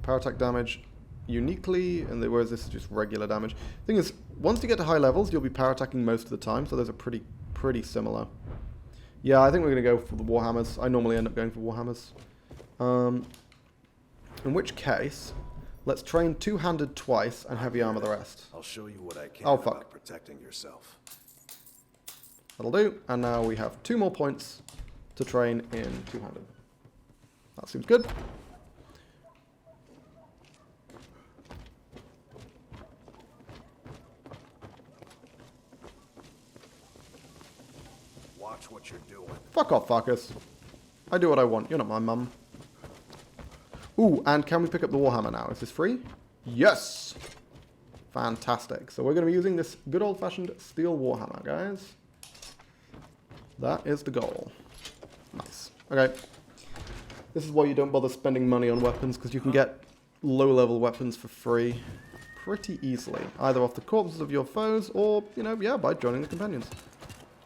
Power attack damage uniquely, and whereas this is just regular damage. Thing is, once you get to high levels, you'll be power attacking most of the time, so those are pretty similar. Yeah, I think we're going to go for the Warhammers. I normally end up going for Warhammers. In which case, let's train two-handed twice and heavy armor the rest.
I'll show you what I can
Oh, fuck.
about protecting yourself.
That'll do. And now we have 2 more points to train in two-handed. That seems good.
Watch what you're doing.
Fuck off, Farkas. I do what I want. You're not my mum. Ooh, and can we pick up the Warhammer now? Is this free? Yes! Fantastic. So we're going to be using this good old-fashioned steel Warhammer, guys. That is the goal. Nice. Okay. This is why you don't bother spending money on weapons, because you can get low-level weapons for free pretty easily. Either off the corpses of your foes, or, you know, yeah, by joining the companions.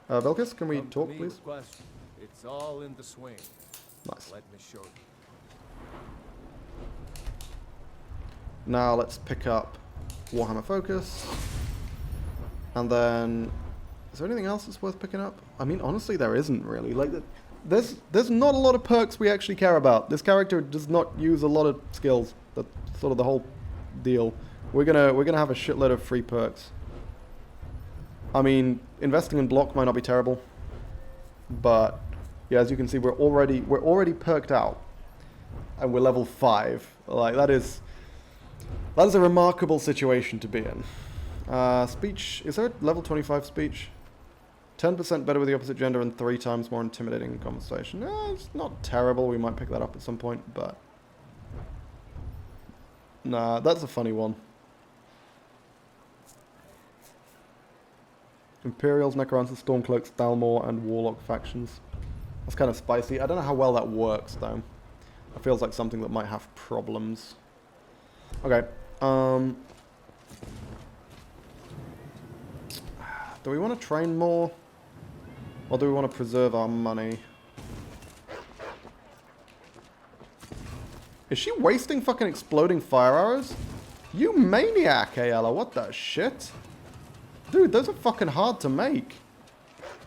Velkus, can we
Come to
talk,
me
please?
with questions. It's all in the swing.
Nice.
Let me show you.
Now let's pick up Warhammer Focus. And then... is there anything else that's worth picking up? I mean, honestly, there isn't really. Like, there's not a lot of perks we actually care about. This character does not use a lot of skills. That's sort of the whole deal. We're gonna have a shitload of free perks. I mean, investing in block might not be terrible, but yeah, as you can see, we're already perked out, and we're level 5. Like that is a remarkable situation to be in. Speech, is there a level 25 speech? 10% better with the opposite gender and 3 times more intimidating in conversation. It's not terrible. We might pick that up at some point, but nah, that's a funny one. Imperials, Necromancers, Stormcloaks, Dalmor, and Warlock factions. That's kind of spicy. I don't know how well that works, though. It feels like something that might have problems. Okay. Do we want to train more? Or do we want to preserve our money? Is she wasting fucking exploding fire arrows? You maniac, Ayala. What the shit? Dude, those are fucking hard to make.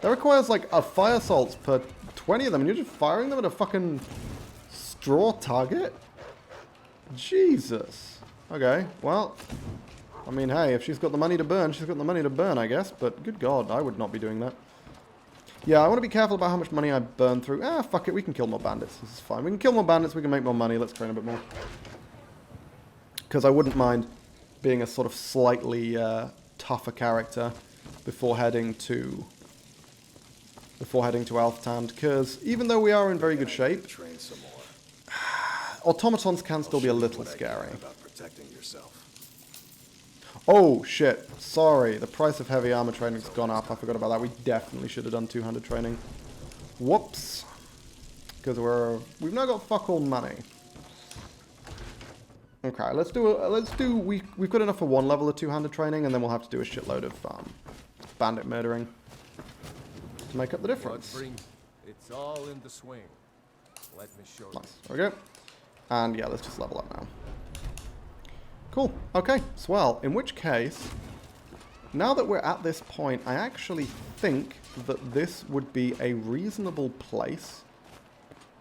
That requires like a fire salts per 20 of them, and you're just firing them at a fucking straw target? Jesus. Okay, well, I mean, hey, if she's got the money to burn, she's got the money to burn, I guess, but good God, I would not be doing that. Yeah, I want to be careful about how much money I burn through. Fuck it, we can kill more bandits. This is fine. We can kill more bandits, we can make more money. Let's train a bit more. Because I wouldn't mind being a sort of slightly tougher character before heading to Alftand, because even though we are in very good shape,
Train some more.
automatons can still be a little
What I can
scary.
about protecting yourself.
Oh shit, sorry, the price of heavy armor training's gone up. I forgot about that. We definitely should have done two-handed training. Whoops. Because we've now got fuck all money. Okay, we've got enough for one level of two-handed training, and then we'll have to do a shitload of bandit murdering to make up the difference.
It's all in the swing. Let me show you.
Nice. There we go. And yeah, let's just level up now. Cool. Okay, swell. In which case, now that we're at this point, I actually think that this would be a reasonable place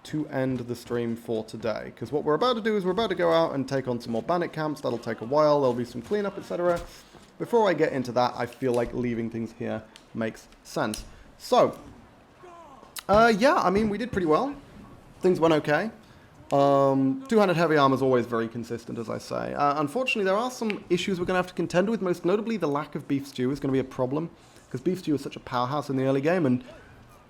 to end the stream for today. Because what we're about to do is we're about to go out and take on some more bandit camps. That'll take a while. There'll be some cleanup, etc. Before I get into that, I feel like leaving things here makes sense. So, yeah, I mean, we did pretty well. Things went okay. Two-handed heavy armor is always very consistent, as I say. Unfortunately, there are some issues we're going to have to contend with. Most notably, the lack of beef stew is going to be a problem, because beef stew is such a powerhouse in the early game, and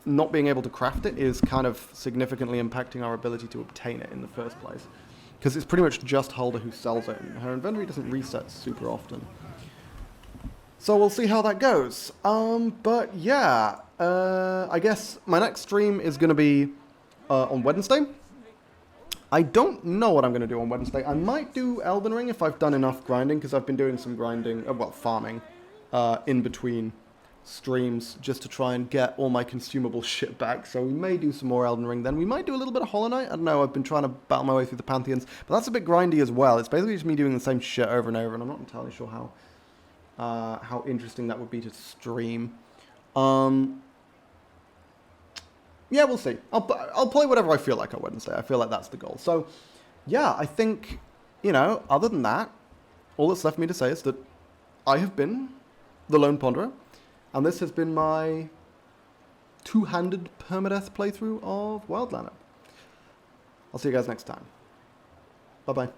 not being able to craft it is kind of significantly impacting our ability to obtain it in the first place. Because it's pretty much just Hulda who sells it, and her inventory doesn't reset super often. So we'll see how that goes. But yeah, I guess my next stream is going to be on Wednesday. I don't know what I'm going to do on Wednesday. I might do Elden Ring if I've done enough grinding, because I've been doing some grinding, well, farming, in between streams, just to try and get all my consumable shit back. So we may do some more Elden Ring then. We might do a little bit of Hollow Knight. I don't know, I've been trying to battle my way through the Pantheons, but that's a bit grindy as well. It's basically just me doing the same shit over and over, and I'm not entirely sure how interesting that would be to stream. Yeah, we'll see. I'll play whatever I feel like on Wednesday. I feel like that's the goal. So, yeah, I think, you know, other than that, all that's left for me to say is that I have been the Lone Ponderer, and this has been my two-handed permadeath playthrough of Wildlander. I'll see you guys next time. Bye-bye.